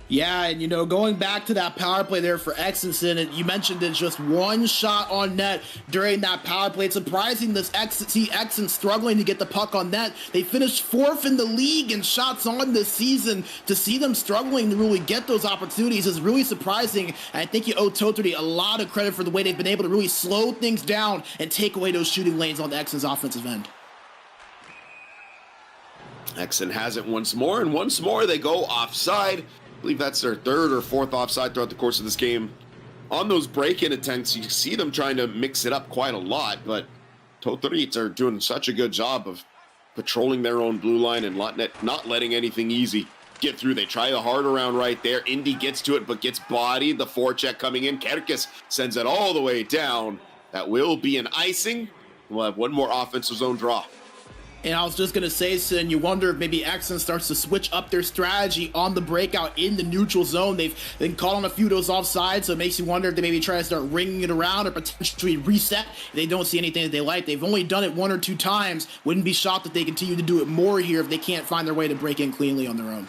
Yeah, and going back to that power play there for EXEN, and you mentioned it's just one shot on net during that power play. It's surprising to see EXEN struggling to get the puck on net. They finished 4th in the league in shots on this season. To see them struggling to really get those opportunities is really surprising. And I think you owe Tohtorit a lot of credit for the way they've been able to really slow things down and take away those shooting lanes on the EXEN's offensive end. EXEN has it once more, and once more they go offside. I believe that's their 3rd or 4th offside throughout the course of this game. On those break-in attempts, you see them trying to mix it up quite a lot, but Tohtorit are doing such a good job of patrolling their own blue line and not letting anything easy get through. They try the hard around right there. Indy gets to it, but gets bodied. The forecheck coming in. Kerkes sends it all the way down. That will be an icing. We'll have one more offensive zone draw. And I was just going to say, Sin, you wonder if maybe EXEN starts to switch up their strategy on the breakout in the neutral zone. They've been caught on a few of those offsides, so it makes you wonder if they maybe try to start ringing it around or potentially reset. If they don't see anything that they like. They've only done it 1 or 2 times. Wouldn't be shocked if they continue to do it more here if they can't find their way to break in cleanly on their own.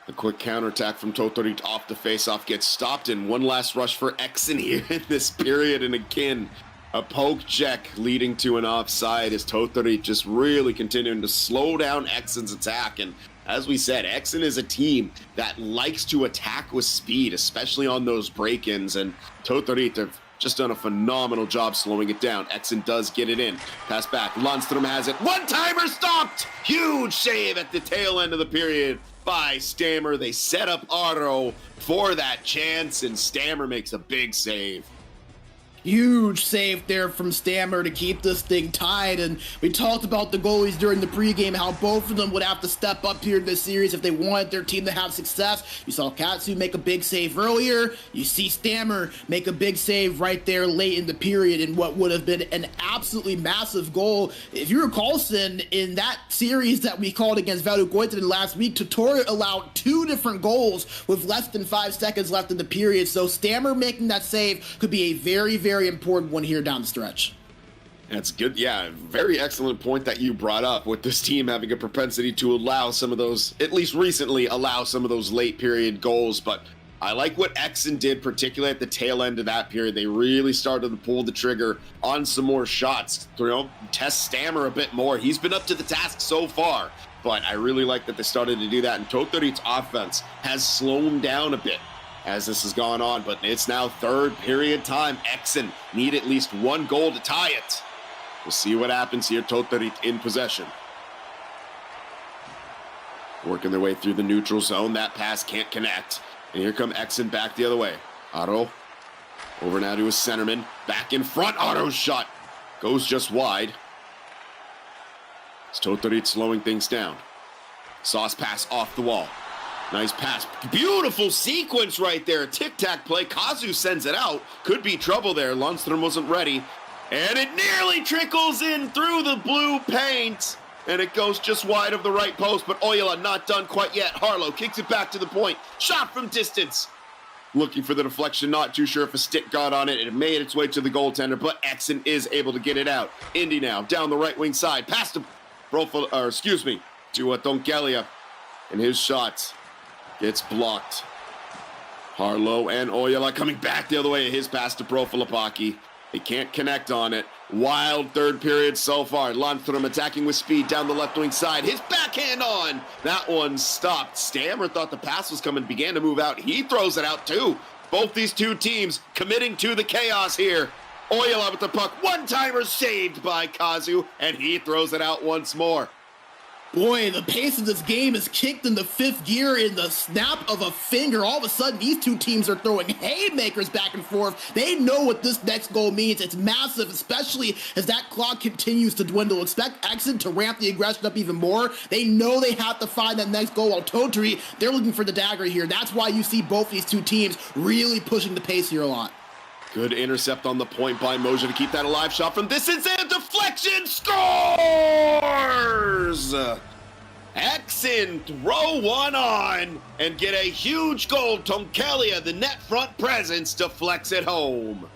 A quick counterattack from Tohtorit off the faceoff gets stopped, and one last rush for EXEN here in this period, and again, a poke check leading to an offside as Tohtorit just really continuing to slow down EXEN's attack. And as we said, EXEN is a team that likes to attack with speed, especially on those break-ins, and Tohtorit have just done a phenomenal job slowing it down. EXEN does get it in. Pass back. Lundstrom has it. One-timer stopped! Huge save at the tail end of the period by Stammer. They set up Otto for that chance, and Stammer makes a big save. Huge save there from Stammer to keep this thing tied, and we talked about the goalies during the pregame, how both of them would have to step up here in this series if they wanted their team to have success. You saw Katsu make a big save earlier. You see Stammer make a big save right there late in the period in what would have been an absolutely massive goal. If you recall, Sin, in that series that we called against Valokuitunen last week, Tohtorit allowed 2 different goals with less than 5 seconds left in the period, so Stammer making that save could be a very important one here down the stretch. That's good. Yeah, very excellent point that you brought up with this team having a propensity to allow some of those, at least recently, allow some of those late period goals. But I like what EXEN did, particularly at the tail end of that period. They really started to pull the trigger on some more shots, test Stammer a bit more. He's been up to the task so far, but I really like that they started to do that. And Tohtorit's offense has slowed down a bit as this has gone on, but it's now 3rd period time. EXEN need at least 1 goal to tie it. We'll see what happens here. Tohtorit in possession. Working their way through the neutral zone. That pass can't connect. And here come EXEN back the other way. Otto over now to his centerman. Back in front. Otto's shot goes just wide. It's Tohtorit slowing things down. Sauce pass off the wall. Nice pass. Beautiful sequence right there. Tic-tac play. Kazu sends it out. Could be trouble there. Lundstrom wasn't ready. And it nearly trickles in through the blue paint. And it goes just wide of the right post. But Oyola not done quite yet. Harlow kicks it back to the point. Shot from distance. Looking for the deflection. Not too sure if a stick got on it. It made its way to the goaltender. But EXEN is able to get it out. Indy now down the right wing side. Past to Donkelia. And his shots. It's blocked. Harlow and Oyola coming back the other way. His pass to Profilipaki. They can't connect on it. Wild 3rd period so far. Lundstrom attacking with speed down the left wing side. His backhand on. That one stopped. Stammer thought the pass was coming, began to move out. He throws it out too. Both these 2 teams committing to the chaos here. Oyola with the puck. One-timer saved by Kazu, and he throws it out once more. Boy, the pace of this game is kicked into 5th gear in the snap of a finger. All of a sudden, these 2 teams are throwing haymakers back and forth. They know what this next goal means. It's massive, especially as that clock continues to dwindle. Expect EXEN to ramp the aggression up even more. They know they have to find that next goal, while Tohtorit, they're looking for the dagger here. That's why you see both these 2 teams really pushing the pace here a lot. Good intercept on the point by Moja to keep that alive. Shot from distance and deflection. Scores! EXEN throw one on and get a huge goal. Tonkelia, the net front presence, to flex it home.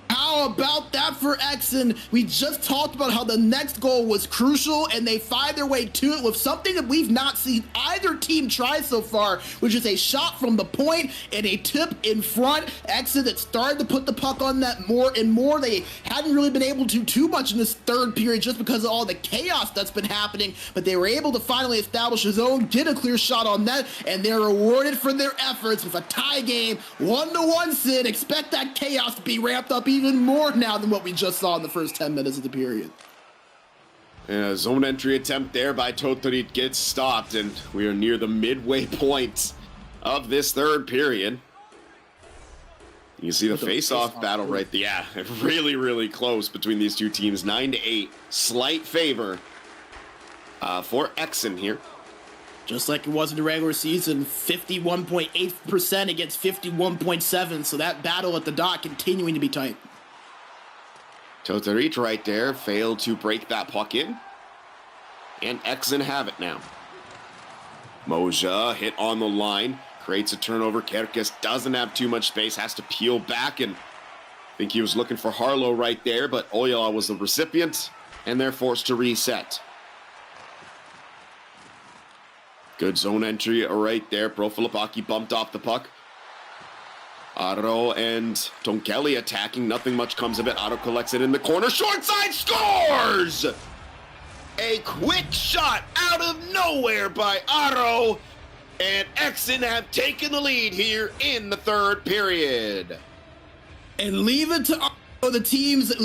How about that for EXEN? We just talked about how the next goal was crucial, and they find their way to it with something that we've not seen either team try so far, which is a shot from the point and a tip in front. EXEN that started to put the puck on that more and more. They hadn't really been able to too much in this third period just because of all the chaos that's been happening, but they were able to finally establish a zone, get a clear shot on net, and they're rewarded for their efforts with a tie game. 1-1, Sid. Expect that chaos to be ramped up even more now than what we just saw in the first 10 minutes of the period. And a zone entry attempt there by Tohtorit gets stopped, and we are near the midway point of this third period. You see the face-off battle right there. Yeah, really, really close between these two teams. 9-8, slight favor for EXEN here. Just like it was in the regular season, 51.8% against 51.7%, so that battle at the dot continuing to be tight. Tohtorit right there failed to break that puck in. And EXEN have it now. Moja hit on the line, creates a turnover. Kerkis doesn't have too much space, has to peel back, and I think he was looking for Harlow right there, but Oyala was the recipient, and they're forced to reset. Good zone entry right there. Profilipaki bumped off the puck. Aro and Tonkeli attacking. Nothing much comes of it. Aro collects it in the corner. Short side, scores! A quick shot out of nowhere by Aro. And EXEN have taken the lead here in the third period. And leave it to the team's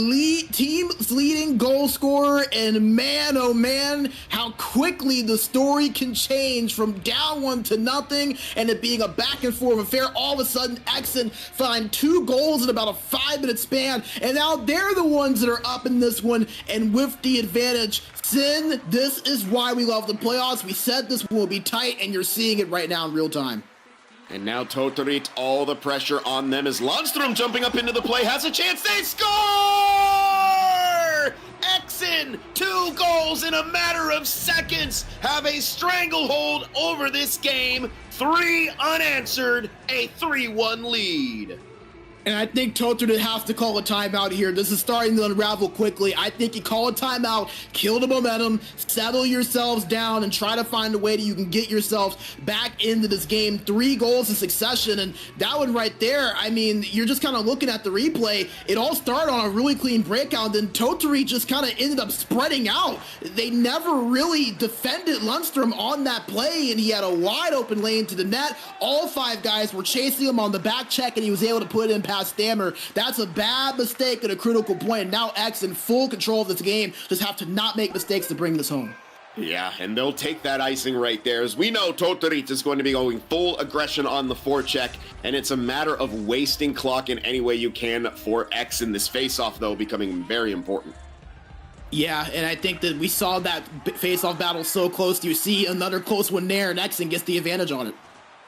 leading goal scorer, and man, oh man, how quickly the story can change from down 1-0 and it being a back and forth affair. All of a sudden, EXEN find 2 goals in about a 5-minute span, and now they're the ones that are up in this one and with the advantage. Sin, this is why we love the playoffs. We said this will be tight, and you're seeing it right now in real time. And now Tohtorit, all the pressure on them as Lundstrom jumping up into the play, has a chance, they score! EXEN, 2 goals in a matter of seconds, have a stranglehold over this game, 3 unanswered, a 3-1 lead. And I think Tohtorit has to call a timeout here. This is starting to unravel quickly. I think you call a timeout, kill the momentum, settle yourselves down, and try to find a way that you can get yourselves back into this game. 3 goals in succession, and that one right there, I mean, you're just kind of looking at the replay. It all started on a really clean breakout, and then Tohtorit just kind of ended up spreading out. They never really defended Lundstrom on that play, and he had a wide open lane to the net. All 5 guys were chasing him on the back check, and he was able to put it in past Stammer. That's a bad mistake at a critical point. Now EXEN in full control of this game. Just have to not make mistakes to bring this home. Yeah, and they'll take that icing right there. As we know, Tohtorit is going to be going full aggression on the forecheck, and it's a matter of wasting clock in any way you can for EXEN. This face-off, though, becoming very important. Yeah, and I think that we saw that face-off battle so close. You see another close one there, and EXEN gets the advantage on it.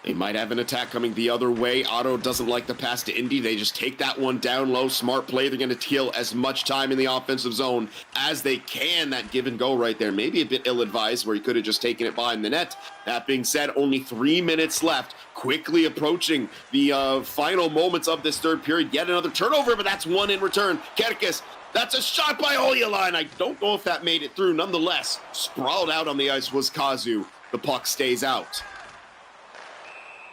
They might have an attack coming the other way. Otto doesn't like the pass to Indy. They just take that one down low. Smart play. They're going to kill as much time in the offensive zone as they can. That give and go right there. Maybe a bit ill-advised where he could have just taken it behind the net. That being said, only 3 minutes left. Quickly approaching the final moments of this third period. Yet another turnover, but that's one in return. Kerkis, that's a shot by Oyala, and I don't know if that made it through. Nonetheless, sprawled out on the ice was Kazu. The puck stays out.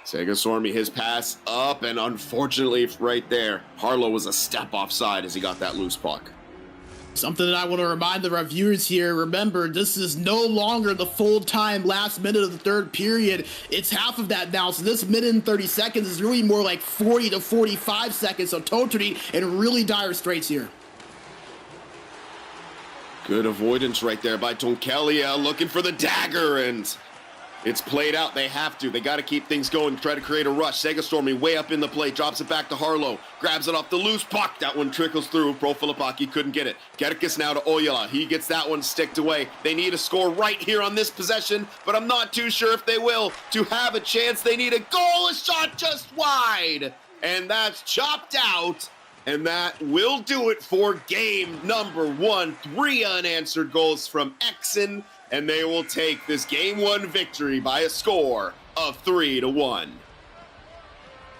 Sega Sormi, his pass up, and unfortunately right there, Harlow was a step offside as he got that loose puck. Something that I want to remind our viewers here, remember, this is no longer the full-time last minute of the third period. It's half of that now, so this minute and 30 seconds is really more like 40 to 45 seconds, so Tohtorit in really dire straits here. Good avoidance right there by Tonkelia, looking for the dagger, and it's played out. They have to. They got to keep things going, try to create a rush. Sega Stormy way up in the play, drops it back to Harlow, grabs it off the loose puck. That one trickles through. Profilipaki couldn't get it. Kerkis now to Oyala. He gets that one sticked away. They need a score right here on this possession, but I'm not too sure if they will. To have a chance, they need a goal, a shot just wide. And that's chopped out. And that will do it for game number 1. 3 unanswered goals from EXEN. and they will take this Game 1 victory by a score of 3-1.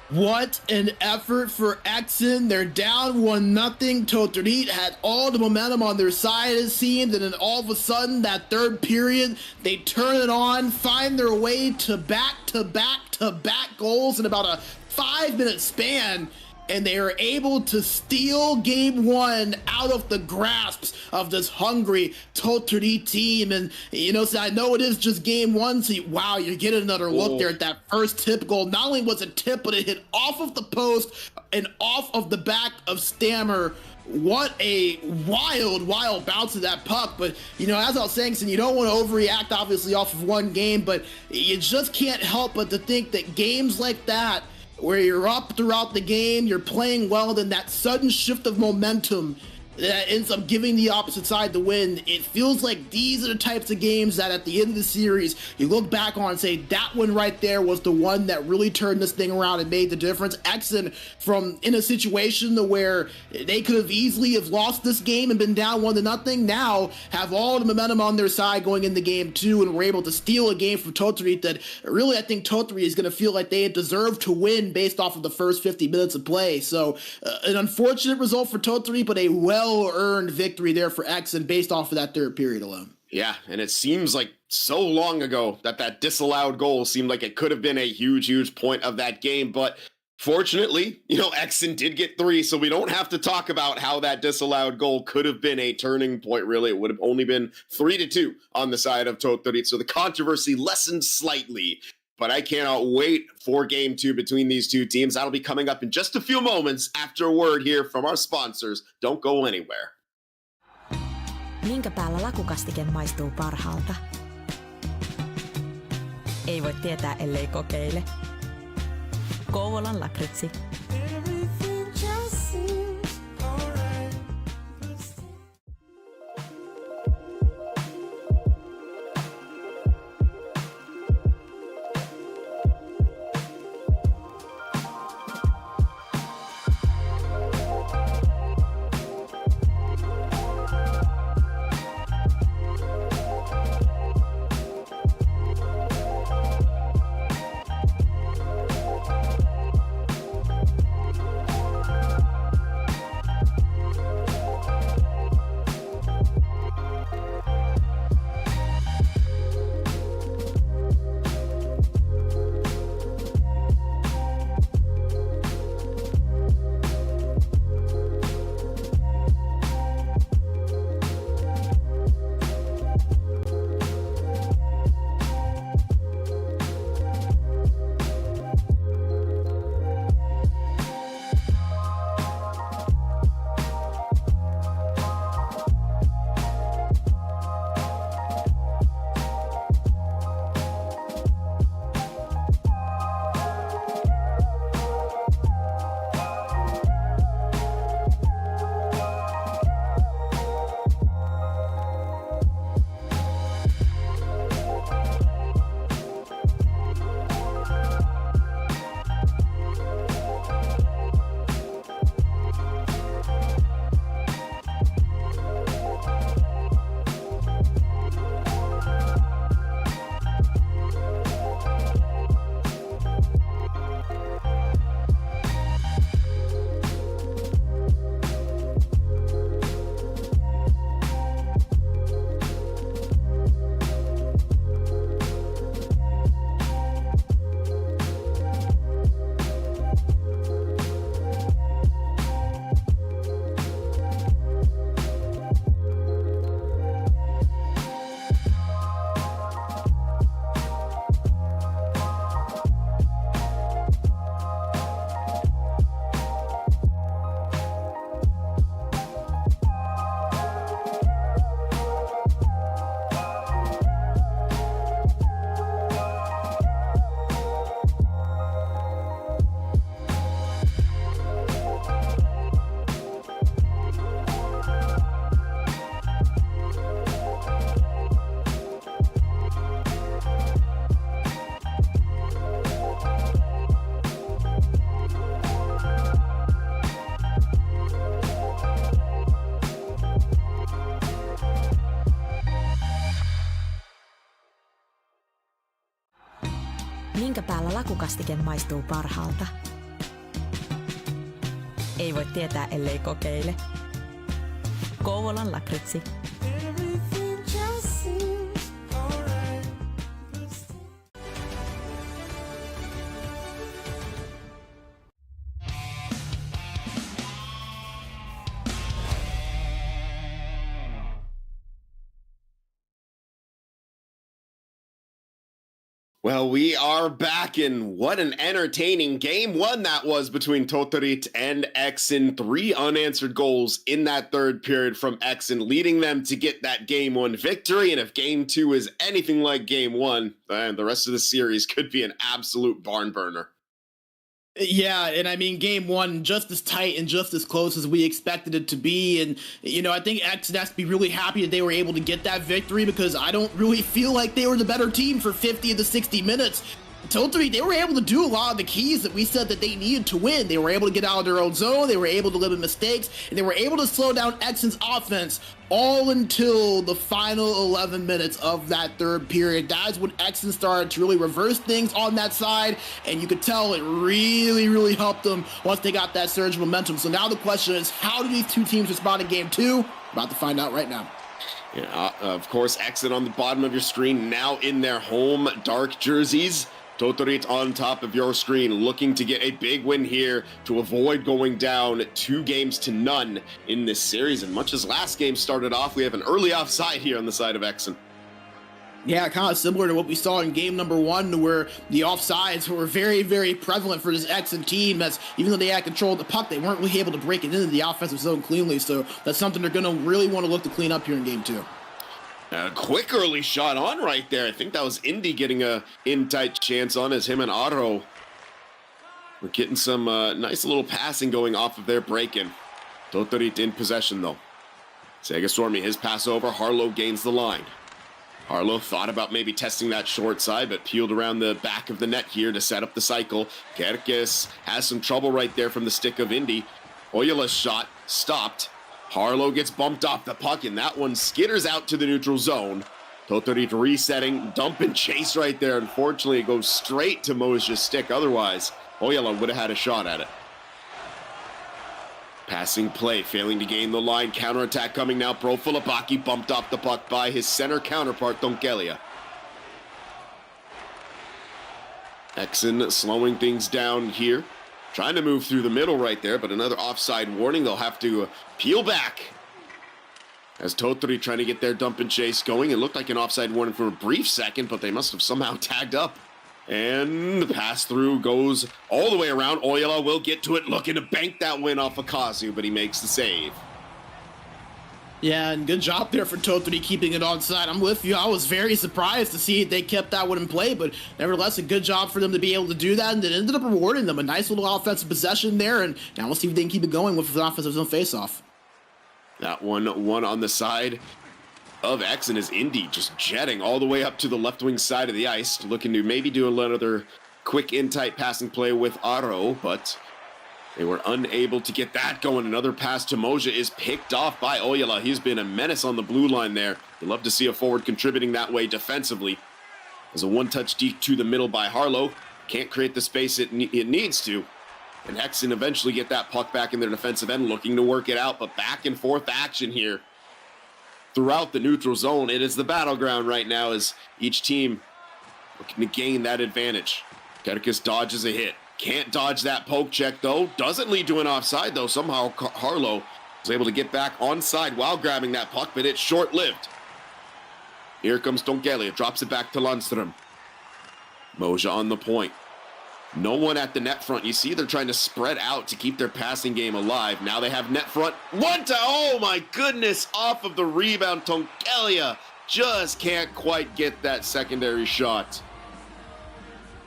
What an effort for EXEN. They're down 1-0. Tohtorit had all the momentum on their side, it seemed, and then all of a sudden, that third period, they turn it on, find their way to back-to-back-to-back goals in about a 5-minute span, and they are able to steal Game 1 out of the grasps of this hungry Tohtorit team. And, you know, so I know it is just Game 1, so wow, you're getting another look there at that first tip goal. Not only was it tip, but it hit off of the post and off of the back of Stammer. What a wild bounce of that puck. But, you know, as I was saying, so you don't want to overreact, obviously, off of one game, but you just can't help but to think that games like that, where you're up throughout the game, you're playing well, then that sudden shift of momentum that ends up giving the opposite side the win. It feels like these are the types of games that at the end of the series, you look back on and say, that one right there was the one that really turned this thing around and made the difference. EXEN, from in a situation where they could have easily have lost this game and been down 1-0, now have all the momentum on their side going into Game 2, and were able to steal a game from Tohtorit that really I think Tohtorit is going to feel like they deserve to win based off of the first 50 minutes of play. So an unfortunate result for Tohtorit, but a well-earned victory there for EXEN based off of that third period alone. Yeah, and it seems like so long ago that disallowed goal seemed like it could have been a huge point of that game, but fortunately, you know, EXEN did get 3, so we don't have to talk about how that disallowed goal could have been a turning point, really. It would have only been 3-2 on the side of Tohtorit, so the controversy lessened slightly. But I cannot wait for Game 2 between these two teams. That'll be coming up in just a few moments after a word here from our sponsors. Don't go anywhere. Minkä päällä lakukastike maistuu parhaalta? Ei voi tietää, ellei kokeile. Kouvolan lakritsi. Minkä päällä lakukastike maistuu parhaalta? Ei voi tietää, ellei kokeile. Kouvolan lakritsi. Well, we are back, and what an entertaining game one that was between Tohtorit and EXEN. 3 unanswered goals in that third period from EXEN, leading them to get that game 1 victory. And if game 2 is anything like game 1, then the rest of the series could be an absolute barn burner. Yeah, and I mean, game 1 just as tight and just as close as we expected it to be. And, you know, I think EXEN has to be really happy that they were able to get that victory, because I don't really feel like they were the better team for 50 of the 60 minutes. Tohtorit, they were able to do a lot of the keys that we said that they needed to win. They were able to get out of their own zone, they were able to limit mistakes, and they were able to slow down EXEN's offense all until the final 11 minutes of that third period. That's when EXEN started to really reverse things on that side, and you could tell it really helped them once they got that surge of momentum. So now the question is, how do these two teams respond in game 2? About to find out right now. Yeah, of course, EXEN on the bottom of your screen, now in their home dark jerseys. Tohtorit on top of your screen, looking to get a big win here to avoid going down 2-0 in this series. And much as last game started off, we have an early offside here on the side of EXEN. Yeah, kind of similar to what we saw in game number 1, where the offsides were very prevalent for this EXEN team, as even though they had control of the puck, they weren't really able to break it into the offensive zone cleanly. So that's something they're going to really want to look to clean up here in game 2. A quick early shot on right there. I think that was Indy getting a in-tight chance on, as him and Otto were getting some nice little passing going off of their break-in. Tohtorit in possession, though. Sega Stormy, his pass over. Harlow gains the line. Harlow thought about maybe testing that short side, but peeled around the back of the net here to set up the cycle. Kerkis has some trouble right there from the stick of Indy. Oyala's shot stopped. Harlow gets bumped off the puck, and that one skitters out to the neutral zone. Tohtorit resetting, dump and chase right there. Unfortunately, it goes straight to Moj's stick. Otherwise, Oyala would have had a shot at it. Passing play, failing to gain the line. Counterattack coming now. Pro Filipaki bumped off the puck by his center counterpart, Donkelia. EXEN slowing things down here. Trying to move through the middle right there, but another offside warning. They'll have to peel back. As Tohtorit trying to get their dump and chase going. It looked like an offside warning for a brief second, but they must have somehow tagged up. And the pass through goes all the way around. Oyala will get to it, looking to bank that win off of Kazu, but he makes the save. Yeah, and good job there for Tohtorit keeping it onside. I'm with you. I was very surprised to see they kept that one in play, but nevertheless, a good job for them to be able to do that, and it ended up rewarding them. A nice little offensive possession there, and now we'll see if they can keep it going with the offensive zone face-off. That one on the side of EXEN is Indy, just jetting all the way up to the left wing side of the ice, looking to maybe do another quick in-tight passing play with Aro, but they were unable to get that going. Another pass to Moja is picked off by Oyala. He's been a menace on the blue line there. You'd love to see a forward contributing that way defensively. There's a one-touch deep to the middle by Harlow. Can't create the space it needs to. And EXEN eventually get that puck back in their defensive end, looking to work it out, but back and forth action here throughout the neutral zone. It is the battleground right now as each team looking to gain that advantage. Kerkis dodges a hit. Can't dodge that poke check, though. Doesn't lead to an offside, though. Somehow Harlow was able to get back onside while grabbing that puck, but it's short-lived. Here comes Donkelia. Drops it back to Lundström. Moja on the point. No one at the net front. You see they're trying to spread out to keep their passing game alive. Now they have net front. Oh my goodness! Off of the rebound, Donkelia just can't quite get that secondary shot.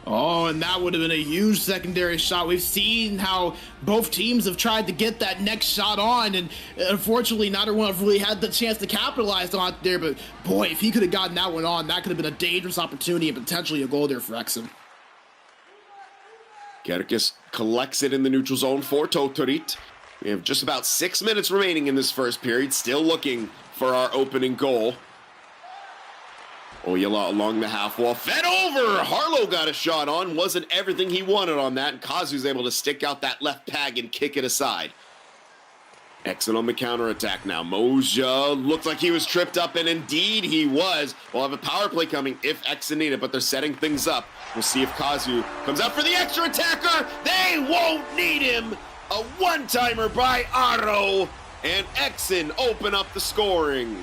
Oh, and that would have been a huge secondary shot. We've seen how both teams have tried to get that next shot on, and unfortunately, neither one have really had the chance to capitalize on it there. But boy, if he could have gotten that one on, that could have been a dangerous opportunity and potentially a goal there for EXEN. Kerkis collects it in the neutral zone for Tohtorit. We have just about 6 minutes remaining in this first period. Still looking for our opening goal. Oyala along the half wall, fed over! Harlow got a shot on, wasn't everything he wanted on that, and Kazu's able to stick out that left peg and kick it aside. EXEN on the counterattack now. Moja looked like he was tripped up, and indeed he was. We'll have a power play coming if EXEN need it, but they're setting things up. We'll see if Kazu comes out for the extra attacker. They won't need him. A one-timer by Otto, and EXEN open up the scoring.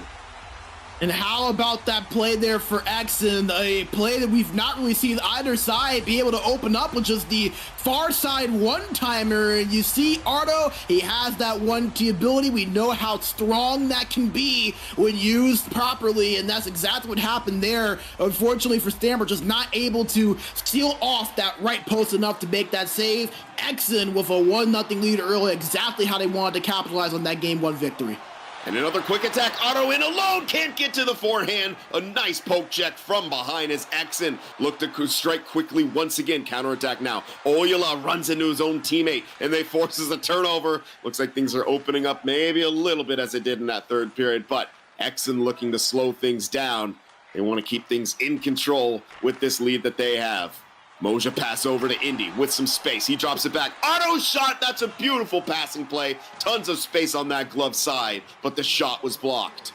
And how about that play there for EXEN? A play that we've not really seen either side be able to open up with just the far side one-timer. And you see Ardo, he has that 1T ability. We know how strong that can be when used properly, and that's exactly what happened there. Unfortunately for Stammer, just not able to seal off that right post enough to make that save. EXEN with a 1-0 lead early, exactly how they wanted to capitalize on that game 1 victory. And another quick attack, Otto in alone, can't get to the forehand. A nice poke check from behind as EXEN looked to strike quickly once again. Counterattack now. Oyala runs into his own teammate, and they forces a turnover. Looks like things are opening up maybe a little bit as it did in that third period, but EXEN looking to slow things down. They want to keep things in control with this lead that they have. Moja pass over to Indy with some space. He drops it back. Otto shot. That's a beautiful passing play. Tons of space on that glove side, but the shot was blocked.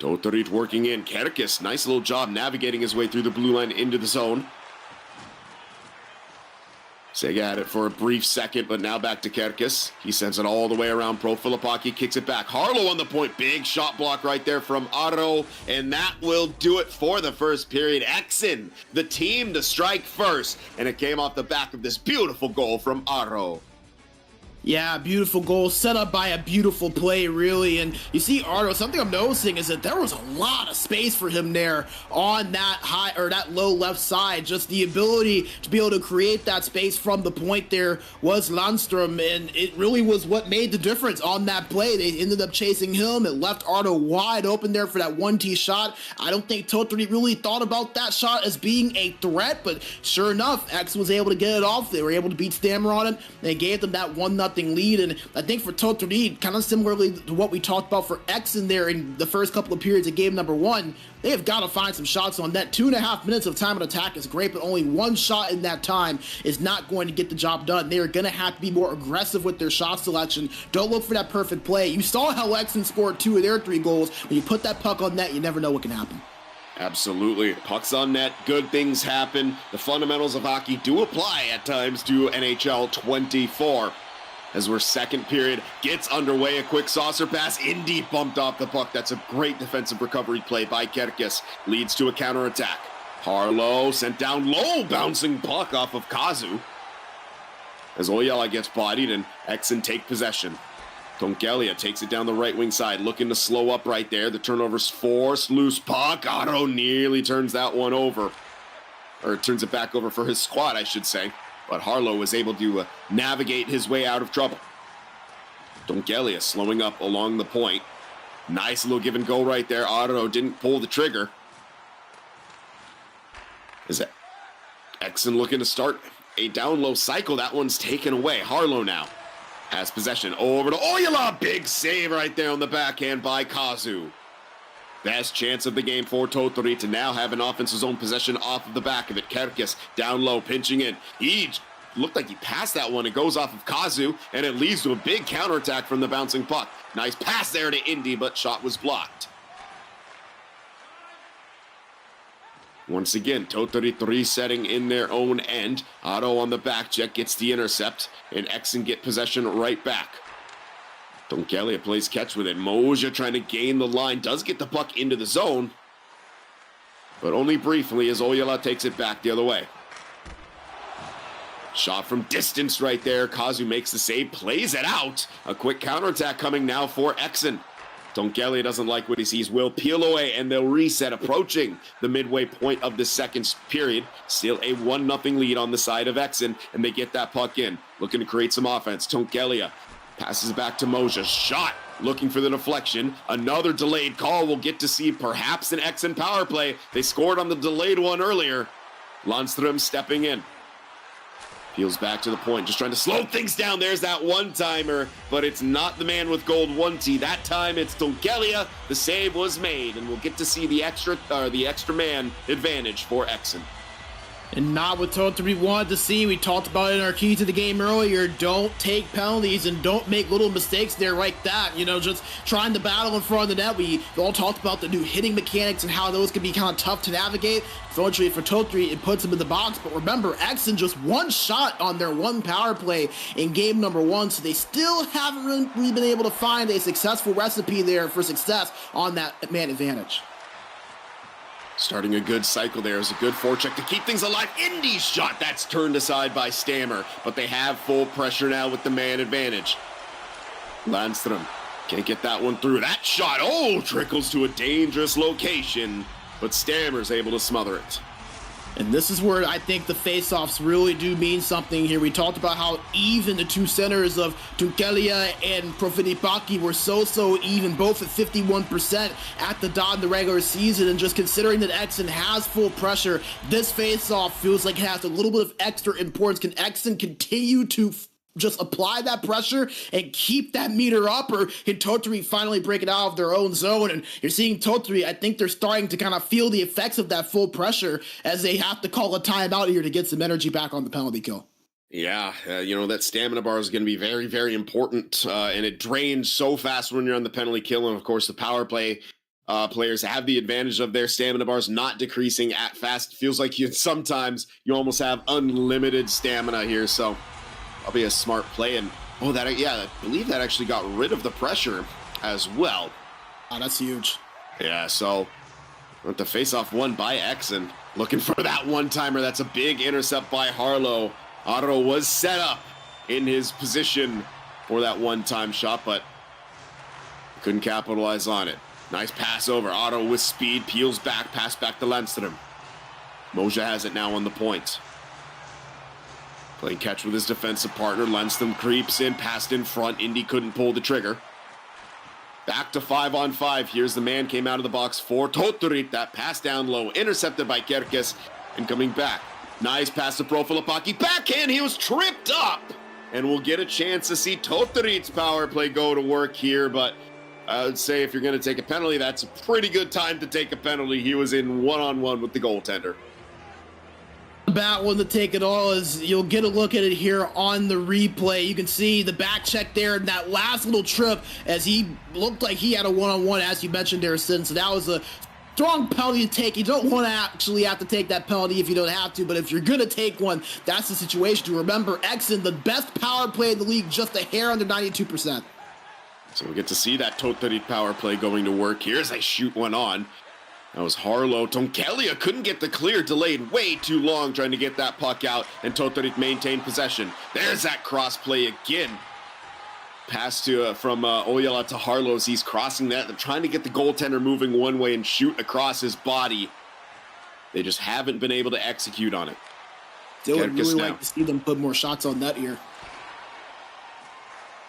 Tohtorit working in. Kerkis, nice little job navigating his way through the blue line into the zone. Sega had it for a brief second, but now back to Kerkis. He sends it all the way around. Pro Filipaki kicks it back. Harlow on the point. Big shot block right there from Otto, and that will do it for the first period. EXEN, the team to strike first, and it came off the back of this beautiful goal from Otto. Yeah, beautiful goal set up by a beautiful play, really. And you see Ardo, something I'm noticing is that there was a lot of space for him there on that high or that low left side. Just the ability to be able to create that space from the point there was Landstrom, and it really was what made the difference on that play. They ended up chasing him. It left Ardo wide open there for that 1T shot. I don't think Tohtorit really thought about that shot as being a threat, but sure enough, X was able to get it off. They were able to beat Stammer on it. They gave them that 1-0 lead, and I think for Tohtorit, kind of similarly to what we talked about for EXEN there in the first couple of periods of game number 1, they have got to find some shots on net. 2.5 minutes of time of attack is great, but only one shot in that time is not going to get the job done. They are going to have to be more aggressive with their shot selection. Don't look for that perfect play. You saw how EXEN scored 2 of their 3 goals. When you put that puck on net, you never know what can happen. Absolutely. Pucks on net, good things happen. The fundamentals of hockey do apply at times to NHL 24. As we're second period gets underway, a quick saucer pass. Indy bumped off the puck. That's a great defensive recovery play by Kerkis. Leads to a counterattack. Harlow sent down low, bouncing puck off of Kazu. As Oyala gets bodied and EXEN take possession. Tonkelia takes it down the right wing side, looking to slow up right there. The turnover's forced, loose puck. Otto nearly turns that one over. Or turns it back over for his squad, I should say. But Harlow was able to navigate his way out of trouble. Tonkelia slowing up along the point. Nice little give and go right there. Otto didn't pull the trigger. Is that EXEN looking to start a down low cycle? That one's taken away. Harlow now has possession over to Oyala. Big save right there on the backhand by Kazu. Best chance of the game for Tohtorit to now have an offensive zone possession off of the back of it. Kerkis down low, pinching in. He looked like he passed that one. It goes off of Kazu, and it leads to a big counterattack from the bouncing puck. Nice pass there to Indy, but shot was blocked. Once again, Tohtorit resetting in their own end. Otto on the back check gets the intercept, and EXEN get possession right back. Tonkelia plays catch with it. Moja trying to gain the line. Does get the puck into the zone. But only briefly as Oyala takes it back the other way. Shot from distance right there. Kazu makes the save. Plays it out. A quick counterattack coming now for EXEN. Tonkelia doesn't like what he sees. Will peel away and they'll reset. Approaching the midway point of the second period. Still a 1-0 lead on the side of EXEN. And they get that puck in. Looking to create some offense. Tonkelia passes back to Moja. Shot. Looking for the deflection. Another delayed call. We'll get to see perhaps an EXEN power play. They scored on the delayed one earlier. Landstrom stepping in. Peels back to the point, just trying to slow things down. There's that one-timer, but it's not the man with gold 1T. That time it's Tohtorit. The save was made, and we'll get to see the extra man advantage for EXEN. And not what Tohtorit wanted to see. We talked about it in our key to the game earlier. Don't take penalties and don't make little mistakes there like that. You know, just trying to battle in front of the net. We all talked about the new hitting mechanics and how those can be kind of tough to navigate. Fortunately for Tohtorit, it puts him in the box. But remember, EXEN just one shot on their one power play in game number 1. So they still haven't really been able to find a successful recipe there for success on that man advantage. Starting a good cycle there is a good forecheck to keep things alive. Indy's shot, that's turned aside by Stammer, but they have full pressure now with the man advantage. Landstrom can't get that one through. That shot, trickles to a dangerous location, but Stammer's able to smother it. And this is where I think the face-offs really do mean something here. We talked about how even the two centers of Tohtorit and Profitipaki were so even, both at 51% at the dot in the regular season. And just considering that EXEN has full pressure, this face-off feels like it has a little bit of extra importance. Can EXEN continue to just apply that pressure and keep that meter up, or can Tohtorit finally break it out of their own zone? And you're seeing Tohtorit, I think they're starting to kind of feel the effects of that full pressure as they have to call a timeout here to get some energy back on the penalty kill. Yeah, that stamina bar is going to be very, very important, and it drains so fast when you're on the penalty kill. And of course, the power play players have the advantage of their stamina bars not decreasing at fast. It feels like sometimes you almost have unlimited stamina here, so probably a smart play. And I believe that actually got rid of the pressure as well. Oh, that's huge. Yeah, so with the face-off won by EXEN, looking for that one-timer. That's a big intercept by Harlow. Otto was set up in his position for that one-time shot, but couldn't capitalize on it. Nice pass over. Otto with speed, peels back, pass back to Landstrom. Moja has it now on the point. Playing catch with his defensive partner. Landstrom creeps in, passed in front. Indy couldn't pull the trigger. Back to 5-on-5. Here's the man came out of the box for Tohtorit. That pass down low, intercepted by Kerkes, and coming back. Nice pass to Profilipaki. Backhand, he was tripped up! And we'll get a chance to see Tohtorit's power play go to work here, but I would say if you're going to take a penalty, that's a pretty good time to take a penalty. He was in one-on-one with the goaltender. About one to take it all is you'll get a look at it here on the replay. You can see the back check there and that last little trip as he looked like he had a one-on-one, as you mentioned there, Sin. So that was a strong penalty to take. You don't want to actually have to take that penalty if you don't have to, but if you're going to take one, that's the situation to remember. EXEN, the best power play in the league, just a hair under 92%. So we get to see that Tohtorit power play going to work here as they shoot one on. That was Harlow. Tohtorit couldn't get the clear, delayed way too long trying to get that puck out, and Tohtorit maintained possession. There's that cross play again. Pass to from Oyala to Harlow as he's crossing that. They're trying to get the goaltender moving one way and shoot across his body. They just haven't been able to execute on it. Still would really like to see them put more shots on net here.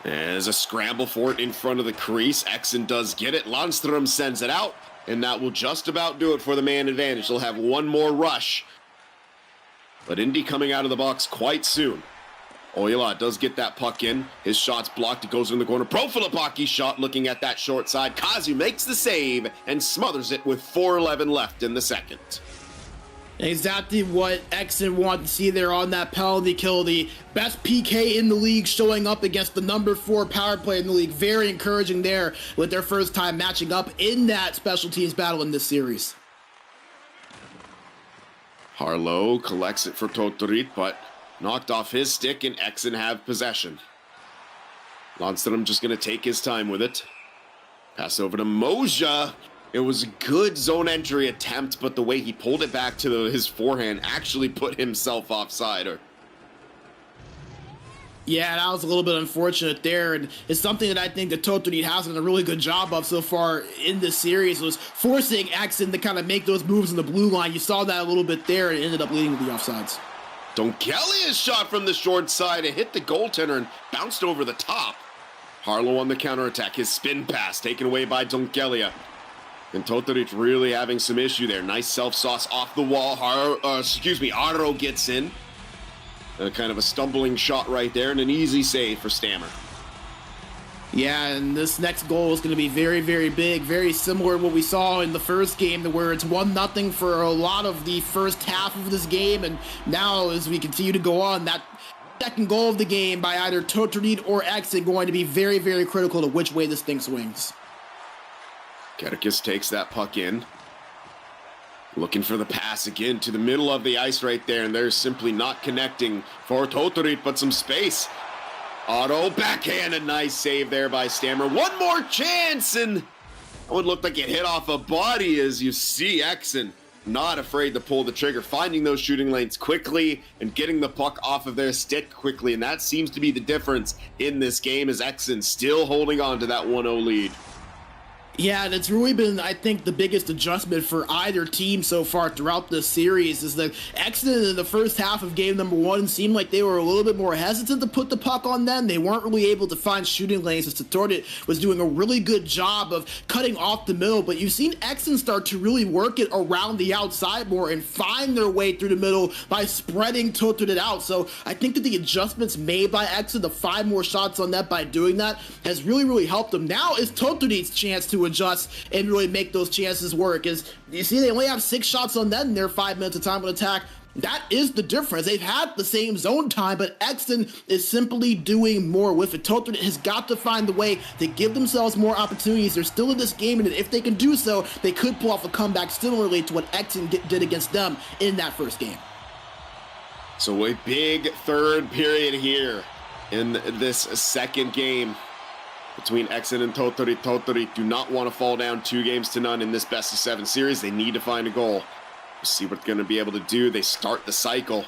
There's a scramble for it in front of the crease. EXEN does get it. Landstrom sends it out, and that will just about do it for the man advantage. They'll have one more rush. But Indy coming out of the box quite soon. Oyala does get that puck in. His shot's blocked. It goes in the corner. Profilipaki's shot looking at that short side. Kazu makes the save and smothers it with 4:11 left in the second. Exactly what EXEN wanted to see there on that penalty kill. The best PK in the league showing up against the number 4 power play in the league. Very encouraging there with their first time matching up in that special teams battle in this series. Harlow collects it for Tohtorit, but knocked off his stick, and EXEN have possession. Landstrom just going to take his time with it. Pass over to Moja. It was a good zone entry attempt, but the way he pulled it back to his forehand actually put himself offside. Yeah, that was a little bit unfortunate there, and it's something that I think that Tohtorit has done a really good job of so far in this series, was forcing EXEN to kind of make those moves in the blue line. You saw that a little bit there, and it ended up leading to the offsides. Donkelia's shot from the short side. It hit the goaltender and bounced over the top. Harlow on the counterattack. His spin pass taken away by Donkelia. And Tohtorit really having some issue there. Nice self-sauce off the wall. Aro gets in. kind of a stumbling shot right there and an easy save for Stammer. Yeah, and this next goal is going to be very, very big, very similar to what we saw in the first game, where it's 1-0 for a lot of the first half of this game, and now as we continue to go on, that second goal of the game by either Tohtorit or EXEN going to be very, very critical to which way this thing swings. Kerkis takes that puck in. Looking for the pass again to the middle of the ice right there, and they're simply not connecting for Tohtorit, but some space. Otto backhand, a nice save there by Stammer. One more chance, and that one looked like it hit off a body as you see EXEN not afraid to pull the trigger, finding those shooting lanes quickly and getting the puck off of their stick quickly, and that seems to be the difference in this game as EXEN still holding on to that 1-0 lead. Yeah, and it's really been, I think, the biggest adjustment for either team so far throughout this series is that EXEN in the first half of game number 1 seemed like they were a little bit more hesitant to put the puck on them. They weren't really able to find shooting lanes as Tohtorit was doing a really good job of cutting off the middle, but you've seen EXEN start to really work it around the outside more and find their way through the middle by spreading Tohtorit out. So I think that the adjustments made by EXEN to find more shots on net by doing that has really, really helped them. Now is Tohtorit's chance to adjust and really make those chances work. As you see, they only have 6 shots on net in their 5 minutes of time on attack. That is the difference. They've had the same zone time, but EXEN is simply doing more with it. Tohtorit has got to find the way to give themselves more opportunities. They're still in this game, and if they can do so, they could pull off a comeback similarly to what EXEN did against them in that first game. So a big third period here in this second game between EXEN and Tohtorit. Tohtorit do not want to fall down 2-0 in this best-of-7 series. They need to find a goal. We'll see what they're going to be able to do. They start the cycle.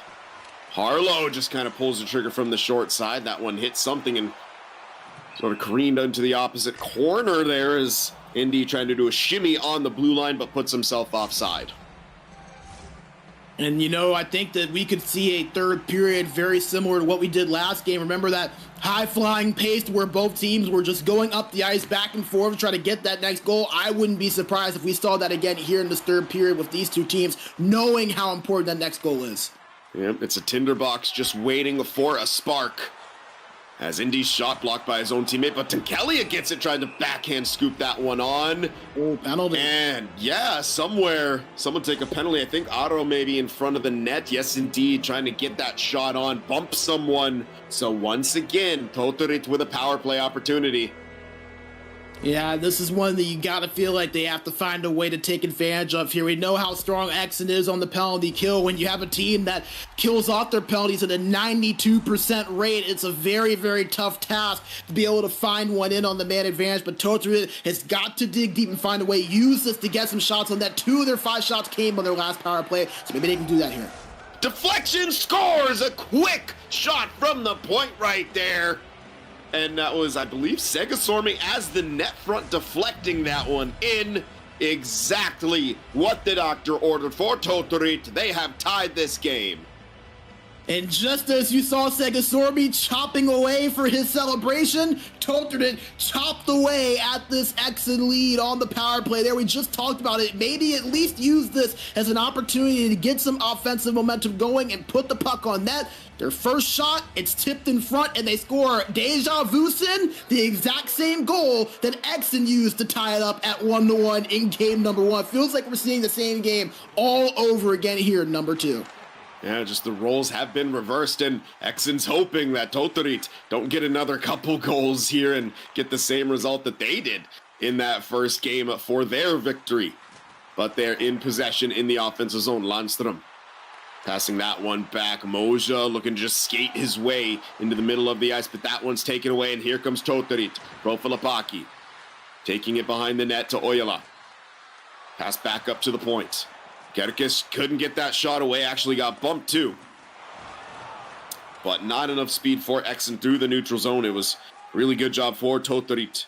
Harlow just kind of pulls the trigger from the short side. That one hit something and sort of careened into the opposite corner there as Indy trying to do a shimmy on the blue line but puts himself offside. And, you know, I think that we could see a third period very similar to what we did last game. Remember that high-flying pace where both teams were just going up the ice back and forth to try to get that next goal? I wouldn't be surprised if we saw that again here in this third period with these two teams knowing how important that next goal is. Yep, it's a tinderbox just waiting for a spark. As Indy's shot blocked by his own teammate, but Tekelia gets it, trying to backhand scoop that one on. Oh, penalty. And yeah, someone take a penalty. I think Otto maybe in front of the net. Yes, indeed, trying to get that shot on, bump someone. So once again, Tohtorit with a power play opportunity. Yeah, this is one that you gotta feel like they have to find a way to take advantage of here. We know how strong EXEN is on the penalty kill. When you have a team that kills off their penalties at a 92% rate, it's a very, very tough task to be able to find one in on the man advantage. But Tohtorit has got to dig deep and find a way, use this to get some shots on that. 2 of their 5 shots came on their last power play, so maybe they can do that here. Deflection scores! A quick shot from the point right there. And that was, I believe, Segasormi as the net front deflecting that one in. Exactly what the doctor ordered for Tohtorit. They have tied this game. And just as you saw Segasormi chopping away for his celebration, Tohtorit chopped away at this EXEN lead on the power play there. We just talked about it. Maybe at least use this as an opportunity to get some offensive momentum going and put the puck on net. Their first shot, it's tipped in front, and they score Deja Vusin, the exact same goal that EXEN used to tie it up at 1-1 in game number 1. Feels like we're seeing the same game all over again here in number 2. Yeah, just the roles have been reversed, and EXEN's hoping that Tohtorit don't get another couple goals here and get the same result that they did in that first game for their victory. But they're in possession in the offensive zone. Landstrom passing that one back. Moja looking to just skate his way into the middle of the ice, but that one's taken away, and here comes Tohtorit. Profilapaki taking it behind the net to Oyala. Pass back up to the point. Kerkis couldn't get that shot away, actually got bumped too. But not enough speed for EXEN through the neutral zone. It was a really good job for Tohtorit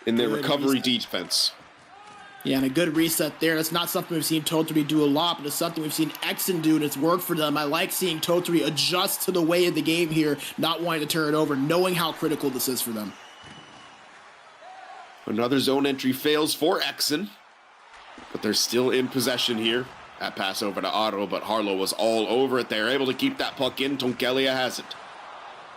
in their recovery defense. Yeah, and a good reset there. That's not something we've seen Tohtorit do a lot, but it's something we've seen EXEN do, and it's worked for them. I like seeing Tohtorit adjust to the way of the game here, not wanting to turn it over, knowing how critical this is for them. Another zone entry fails for EXEN, but they're still in possession here. That pass over to Otto, but Harlow was all over it. They're able to keep that puck in. Tonkelia hasn't.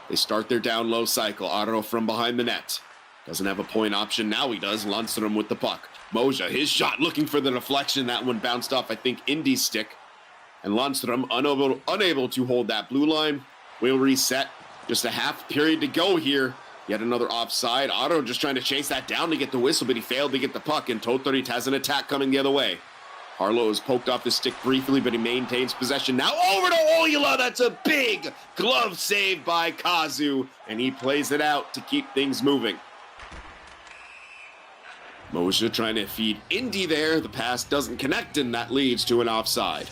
They start their down low cycle. Otto from behind the net. Doesn't have a point option. Now he does. Lundström with the puck. Moja, his shot looking for the deflection. That one bounced off, I think, Indy's stick. And Lundström unable to hold that blue line. We'll reset. Just a half period to go here. Yet another offside. Otto just trying to chase that down to get the whistle, but he failed to get the puck. And Tohtorit has an attack coming the other way. Harlow is poked off the stick briefly, but he maintains possession. Now over to Oila. That's a big glove save by Kazu. And he plays it out to keep things moving. Moja trying to feed Indy there. The pass doesn't connect, and that leads to an offside.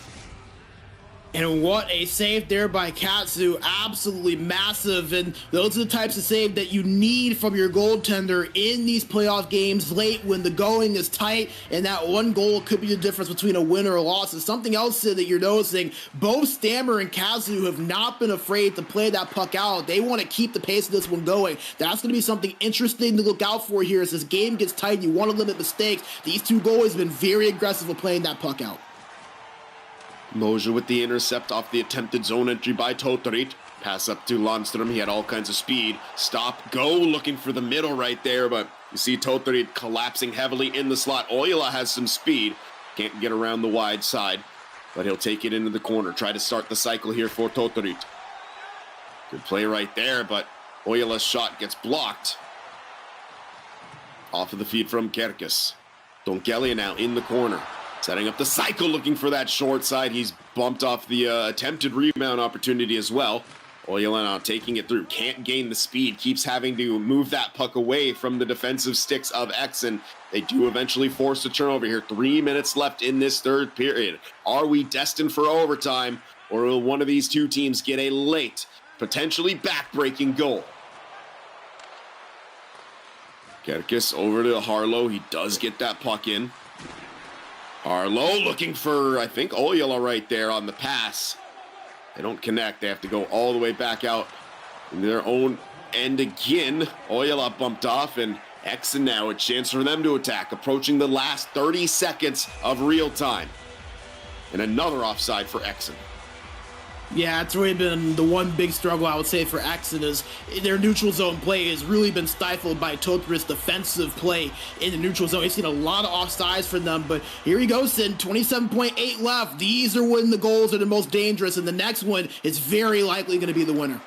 And what a save there by Katsu. Absolutely massive. And those are the types of save that you need from your goaltender in these playoff games late when the going is tight. And that one goal could be the difference between a win or a loss. And something else that you're noticing, both Stammer and Katsu have not been afraid to play that puck out. They want to keep the pace of this one going. That's going to be something interesting to look out for here as this game gets tight. You want to limit mistakes. These two goalies have been very aggressive with playing that puck out. Moja with the intercept off the attempted zone entry by Tohtorit. Pass up to Lundström. He had all kinds of speed. Stop, go, looking for the middle right there, but you see Tohtorit collapsing heavily in the slot. Oila has some speed. Can't get around the wide side, but he'll take it into the corner. Try to start the cycle here for Tohtorit. Good play right there, but Oila's shot gets blocked. Off of the feed from Kerkes. Tonkelia now in the corner. Setting up the cycle, looking for that short side. He's bumped off the attempted rebound opportunity as well. Oila now taking it through. Can't gain the speed. Keeps having to move that puck away from the defensive sticks of EXEN. They do eventually force a turnover here. 3 minutes left in this third period. Are we destined for overtime, or will one of these two teams get a late, potentially back-breaking goal? Kerkes over to Harlow. He does get that puck in. Harlow looking for, I think, Oila right there on the pass. They don't connect. They have to go all the way back out in their own end again. Oila bumped off, and EXEN now a chance for them to attack, approaching the last 30 seconds of real time. And another offside for EXEN. Yeah, it's really been the one big struggle, I would say, for EXEN is their neutral zone play has really been stifled by Tohtorit's defensive play in the neutral zone. We've seen a lot of offsides from them, but here he goes, Sin, 27.8 left. These are when the goals are the most dangerous, and the next one is very likely going to be the winner.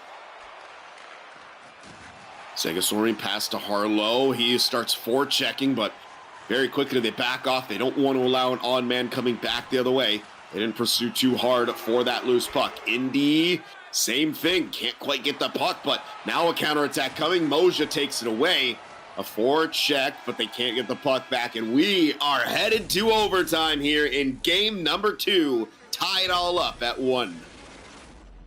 Segasorin pass to Harlow. He starts forechecking, but very quickly they back off. They don't want to allow an odd man coming back the other way. They didn't pursue too hard for that loose puck. Indy, same thing. Can't quite get the puck, but now a counterattack coming. Moja takes it away. A forward check, but they can't get the puck back. And we are headed to overtime here in game number 2. Tied all up at 1.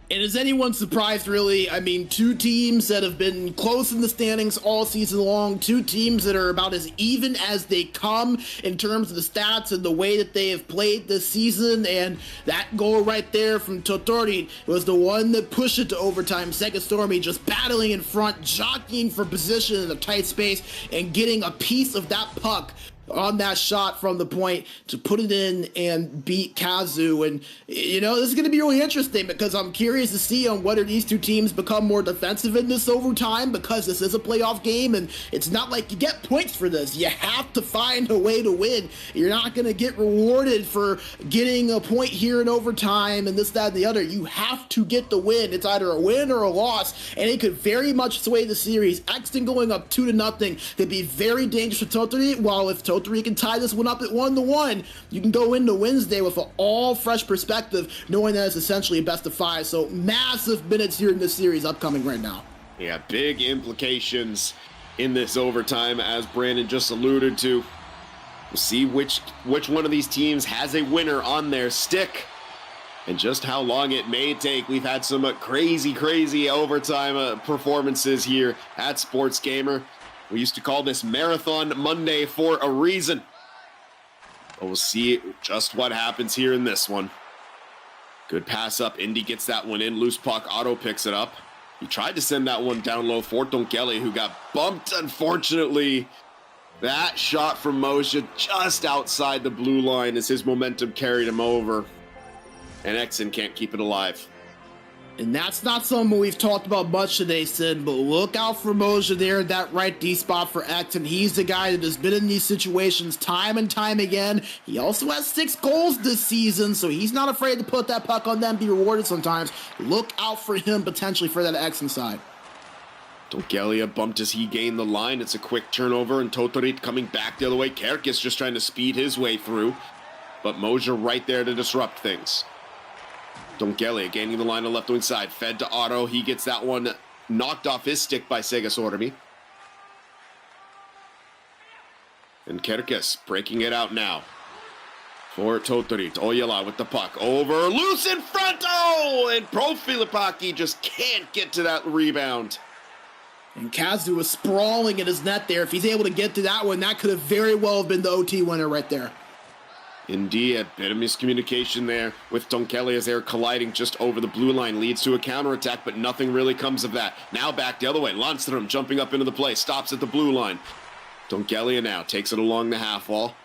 And is anyone surprised, really? I mean, two teams that have been close in the standings all season long, two teams that are about as even as they come in terms of the stats and the way that they have played this season, and that goal right there from Tohtorit was the one that pushed it to overtime. Sega Stormy just battling in front, jockeying for position in a tight space, and getting a piece of that puck on that shot from the point to put it in and beat Kazu. And, you know, this is going to be really interesting because I'm curious to see on whether these two teams become more defensive in this overtime, because this is a playoff game and it's not like you get points for this. You have to find a way to win. You're not going to get rewarded for getting a point here in overtime and this, that, and the other. You have to get the win. It's either a win or a loss, and it could very much sway the series. EXEN going up 2-0 could be very dangerous for Tohtorit, while if Tohtorit can tie this one up at 1-1, you can go into Wednesday with an all fresh perspective, knowing that it's essentially a best of 5. So massive minutes here in this series upcoming right now. Yeah, big implications in this overtime, as Brandon just alluded to. We'll see which one of these teams has a winner on their stick and just how long it may take. We've had some crazy overtime performances here at SportsGamer. We used to call this Marathon Monday for a reason. But we'll see just what happens here in this one. Good pass up. Indy gets that one in. Loose puck. Otto picks it up. He tried to send that one down low for Tonkelia, who got bumped, unfortunately. That shot from Moja just outside the blue line as his momentum carried him over. And EXEN can't keep it alive. And that's not something we've talked about much today, Sid, but look out for Moja there, that right D spot for EXEN. He's the guy that has been in these situations time and time again. He also has 6 goals this season, so he's not afraid to put that puck on them, be rewarded sometimes. Look out for him potentially for that EXEN side. Tohtorit bumped as he gained the line. It's a quick turnover, and Tohtorit coming back the other way. Kerkis just trying to speed his way through, but Moja right there to disrupt things. Tohtorit gaining the line on the left wing side. Fed to Otto. He gets that one knocked off his stick by Sega Sormi. And Kerkis breaking it out now. For Tohtorit. Oyala with the puck. Over. Loose in front. Oh! And Profilipaki just can't get to that rebound. And Kazu was sprawling in his net there. If he's able to get to that one, that could have very well been the OT winner right there. Indeed, a bit of miscommunication there with Tohtorit as they're colliding just over the blue line. Leads to a counterattack, but nothing really comes of that. Now back the other way. Lundstrom jumping up into the play. Stops at the blue line. Tohtorit now takes it along the half wall.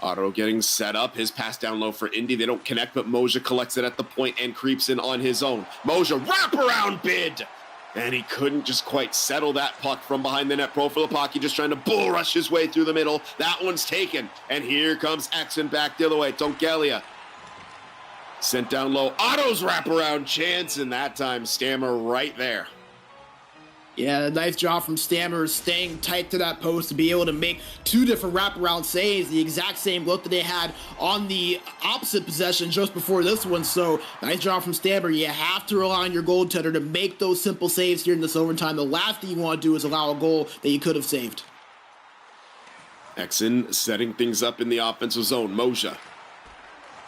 Otto getting set up. His pass down low for Indy. They don't connect, but Moja collects it at the point and creeps in on his own. Moja wraparound bid! And he couldn't just quite settle that puck from behind the net. Profilipaki just trying to bull rush his way through the middle. That one's taken. And here comes EXEN back the other way. Tohtorit sent down low. Otto's wraparound chance, and that time Stammer right there. Yeah, a nice job from Stammer staying tight to that post to be able to make 2 different wraparound saves, the exact same look that they had on the opposite possession just before this one. So nice job from Stammer. You have to rely on your goaltender to make those simple saves here in this overtime. The last thing you want to do is allow a goal that you could have saved. EXEN setting things up in the offensive zone. Moja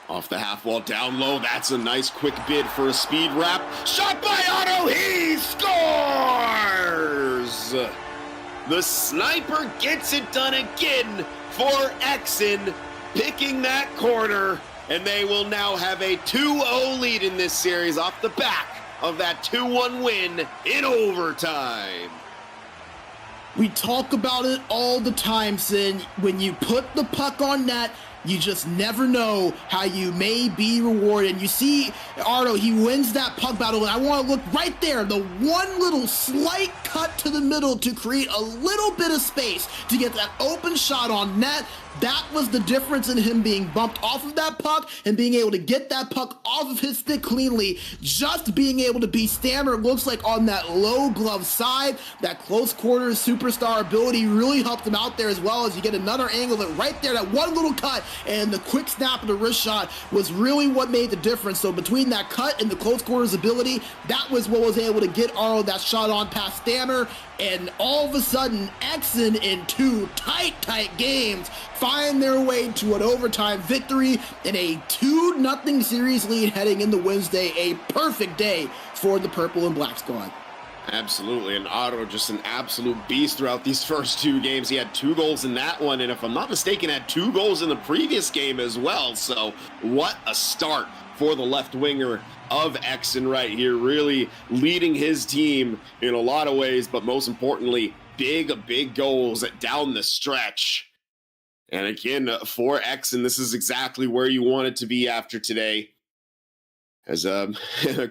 off the half wall, down low. That's a nice quick bid for a speed wrap. Shot by Otto. He scores! The sniper gets it done again for EXEN, picking that corner, and they will now have a 2-0 lead in this series off the back of that 2-1 win in overtime. We talk about it all the time, Sin. When you put the puck on net, you just never know how you may be rewarded. And you see Otto, he wins that puck battle, and I want to look right there, the one little slight cut to the middle to create a little bit of space to get that open shot on net. That was the difference in him being bumped off of that puck and being able to get that puck off of his stick cleanly. Just being able to be Stammer, looks like on that low glove side, that close quarters superstar ability really helped him out there, as well as you get another angle that right there, that one little cut and the quick snap of the wrist shot was really what made the difference. So between that cut and the close quarters ability, that was what was able to get Arlo that shot on past Stammer. And all of a sudden, EXEN in 2 tight games find their way to an overtime victory in a 2-0 series lead heading into Wednesday. A perfect day for the Purple and Black squad. Absolutely, and Otto just an absolute beast throughout these first 2 games. He had 2 goals in that one, and if I'm not mistaken, had 2 goals in the previous game as well. So what a start for the left winger of EXEN right here, really leading his team in a lot of ways, but most importantly, big goals down the stretch. And again, for EXEN, this is exactly where you want it to be after today. As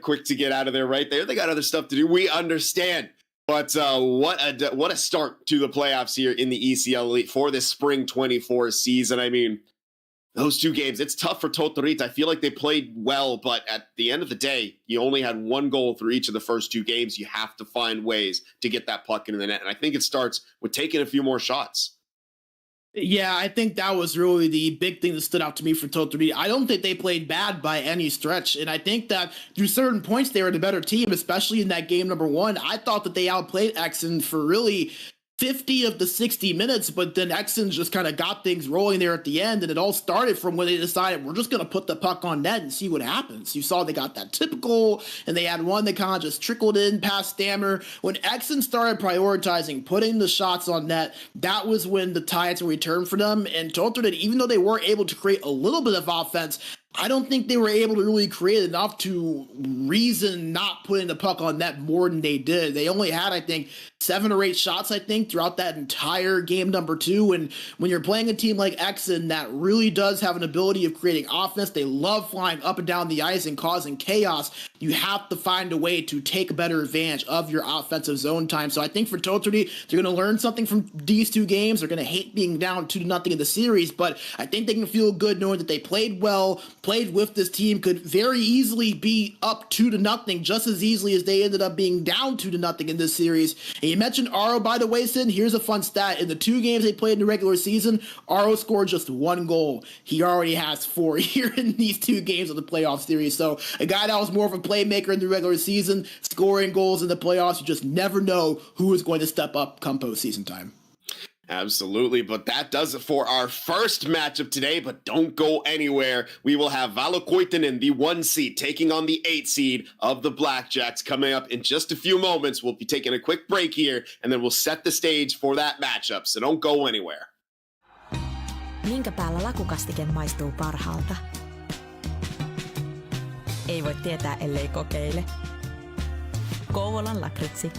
quick to get out of there right there. They got other stuff to do. We understand. But what a start to the playoffs here in the ECL Elite for this spring 24 season. I mean, those 2 games, it's tough for Tohtorit. I feel like they played well, but at the end of the day, you only had 1 goal through each of the first 2 games. You have to find ways to get that puck into the net. And I think it starts with taking a few more shots. Yeah, I think that was really the big thing that stood out to me for Tohtorit. I don't think they played bad by any stretch, and I think that through certain points they were the better team, especially in that game number 1. I thought that they outplayed EXEN for really 50 of the 60 minutes, but then EXEN just kind of got things rolling there at the end, and it all started from when they decided we're just going to put the puck on net and see what happens. You saw they got that typical, and they had one that kind of just trickled in past Stammer. When EXEN started prioritizing putting the shots on net, that was when the tides returned for them, and Tohtorit, even though they were able to create a little bit of offense, I don't think they were able to really create enough to reason not putting the puck on net more than they did. They only had, I think, 7 or 8 shots, I think, throughout that entire game number 2. And when you're playing a team like EXEN that really does have an ability of creating offense, they love flying up and down the ice and causing chaos, you have to find a way to take a better advantage of your offensive zone time. So I think for Tohtorit, they're going to learn something from these 2 games. They're going to hate being down 2-0 in the series, but I think they can feel good knowing that they played well, played with this team, could very easily be up 2-0 just as easily as they ended up being down 2-0 in this series. And you mentioned Aro, by the way, Sid. Here's a fun stat. In the 2 games they played in the regular season, Aro scored just 1 goal. He already has 4 here in these 2 games of the playoff series. So a guy that was more of a playmaker in the regular season, scoring goals in the playoffs, you just never know who is going to step up come postseason time. Absolutely, but that does it for our first matchup today, but don't go anywhere. We will have Valokuitunen, the 1 seed, taking on the 8 seed of the Blackjacks coming up in just a few moments. We'll be taking a quick break here, and then we'll set the stage for that matchup, so don't go anywhere. Minkä päällä lakukastike maistuu parhaalta? Ei voi tietää, ellei kokeile. Kouvolan lakritsi.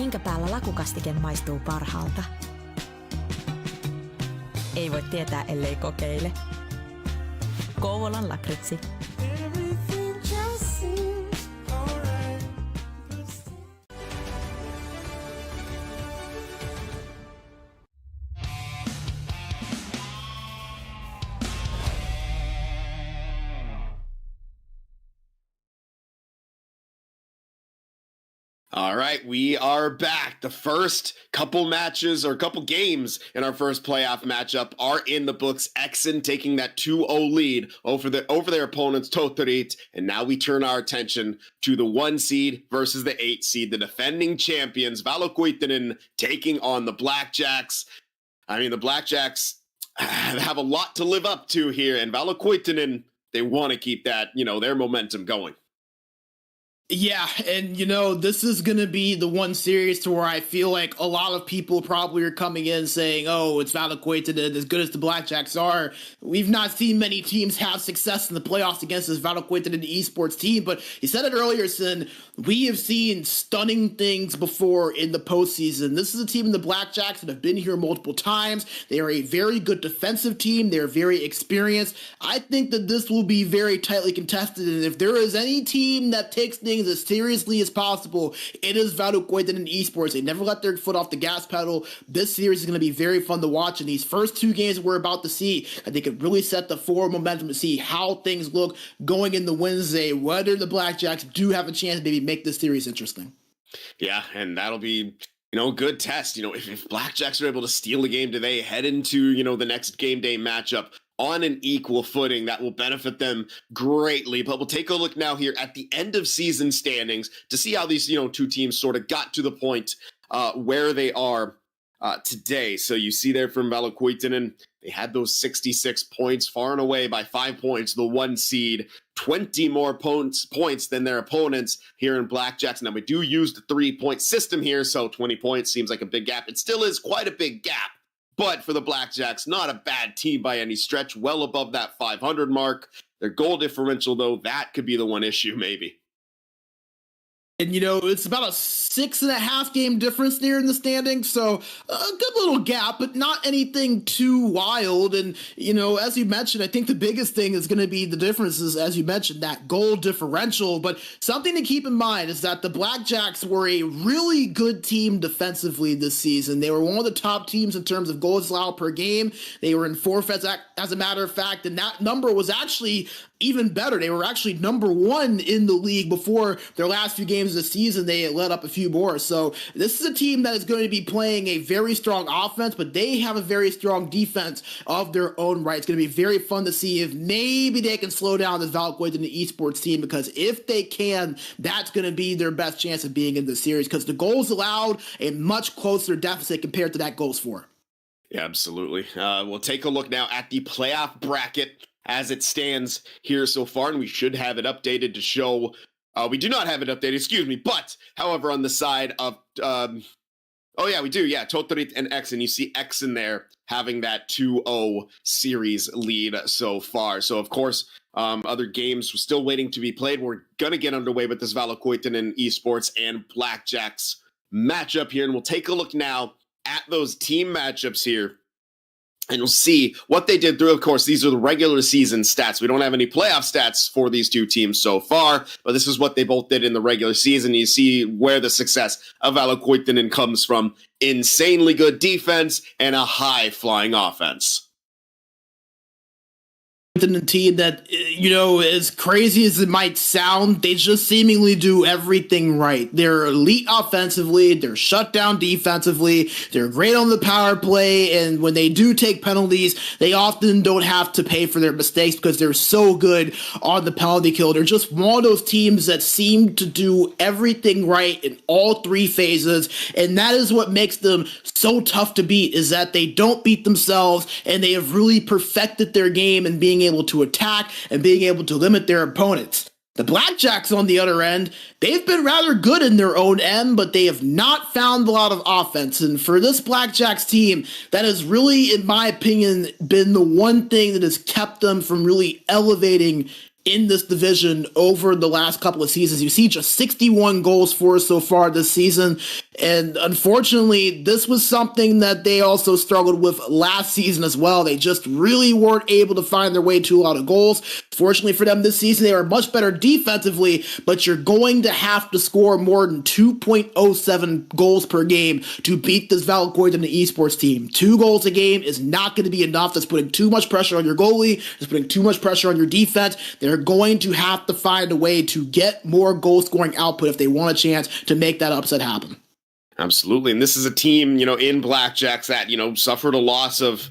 Minkä päällä lakukastike maistuu parhaalta? Ei voi tietää, ellei kokeile. Kouvolan lakritsi. All right, we are back. The first couple matches or couple games in our first playoff matchup are in the books. EXEN taking that 2-0 lead over their opponents, Tohtorit. And now we turn our attention to the 1 seed versus the 8 seed, the defending champions, Valokuitunen taking on the Blackjacks. I mean, the Blackjacks have a lot to live up to here, and Valokuitunen, they want to keep that, their momentum going. Yeah, and this is going to be the one series to where I feel like a lot of people probably are coming in saying, oh, it's Valokuitunen, as good as the Blackjacks are. We've not seen many teams have success in the playoffs against this Valokuitunen Esports team, but you said it earlier, Sin, we have seen stunning things before in the postseason. This is a team in the Blackjacks that have been here multiple times. They are a very good defensive team. They're very experienced. I think that this will be very tightly contested, and if there is any team that takes things as seriously as possible, it is Valokuitunen Esports. They never let their foot off the gas pedal. This series is going to be very fun to watch, and these first 2 games we're about to see, I think it really set the forward momentum to see how things look going into Wednesday, whether the Blackjacks do have a chance to maybe make this series interesting. Yeah, and that'll be a good test. If Blackjacks are able to steal the game, do they head into the next game day matchup on an equal footing? That will benefit them greatly. But we'll take a look now here at the end of season standings to see how these 2 teams sort of got to the point where they are today. So you see there from Valokuitunen, they had those 66 points, far and away by 5 points, the 1 seed, 20 more points than their opponents here in Blackjacks. Now we do use the 3-point system here, so 20 points seems like a big gap. It still is quite a big gap. But for the Blackjacks, not a bad team by any stretch, well above that 500 mark. Their goal differential, though, that could be the one issue, maybe. And, it's about a 6.5 game difference there in the standings. So a good little gap, but not anything too wild. And, as you mentioned, I think the biggest thing is going to be the differences, as you mentioned, that goal differential. But something to keep in mind is that the Blackjacks were a really good team defensively this season. They were one of the top teams in terms of goals allowed per game. They were in forfeits, as a matter of fact, and that number was actually even better. They were actually number 1 in the league before their last few games of the season. They let up a few more. So this is a team that is going to be playing a very strong offense, but they have a very strong defense of their own right. It's going to be very fun to see if maybe they can slow down this Valokuitunen Esports team, because if they can, that's going to be their best chance of being in the series, because the goals allowed a much closer deficit compared to that goals for. Yeah, absolutely. We'll take a look now at the playoff bracket as it stands here so far, and we should have it updated to show. We do not have it updated, but however, on the side of we do, Tohtorit and EXEN. You see EXEN there having that 2-0 series lead so far. So of course, other games we're still waiting to be played. We're gonna get underway with this Valokuitunen Esports and Blackjacks matchup here, and we'll take a look now at those team matchups here. And you'll see what they did through. Of course, these are the regular season stats. We don't have any playoff stats for these 2 teams so far, but this is what they both did in the regular season. You see where the success of Valokuitunen comes from. Insanely good defense and a high-flying offense. A team that, as crazy as it might sound, they just seemingly do everything right. They're elite offensively, they're shut down defensively, they're great on the power play, and when they do take penalties, they often don't have to pay for their mistakes because they're so good on the penalty kill. They're just one of those teams that seem to do everything right in all 3 phases, and that is what makes them so tough to beat, is that they don't beat themselves, and they have really perfected their game and being able to attack and being able to limit their opponents. The Blackjacks, on the other end, they've been rather good in their own end, but they have not found a lot of offense. And for this Blackjacks team, that has really, in my opinion, been the one thing that has kept them from really elevating in this division over the last couple of seasons. You see just 61 goals for us so far this season. And unfortunately, this was something that they also struggled with last season as well. They just really weren't able to find their way to a lot of goals. Fortunately for them this season, they are much better defensively, but you're going to have to score more than 2.07 goals per game to beat this Valokuitunen Esports team. 2 goals a game is not going to be enough. That's putting too much pressure on your goalie. It's putting too much pressure on your defense. They're going to have to find a way to get more goal scoring output if they want a chance to make that upset happen. Absolutely. And this is a team, in Blackjacks that, suffered a loss of,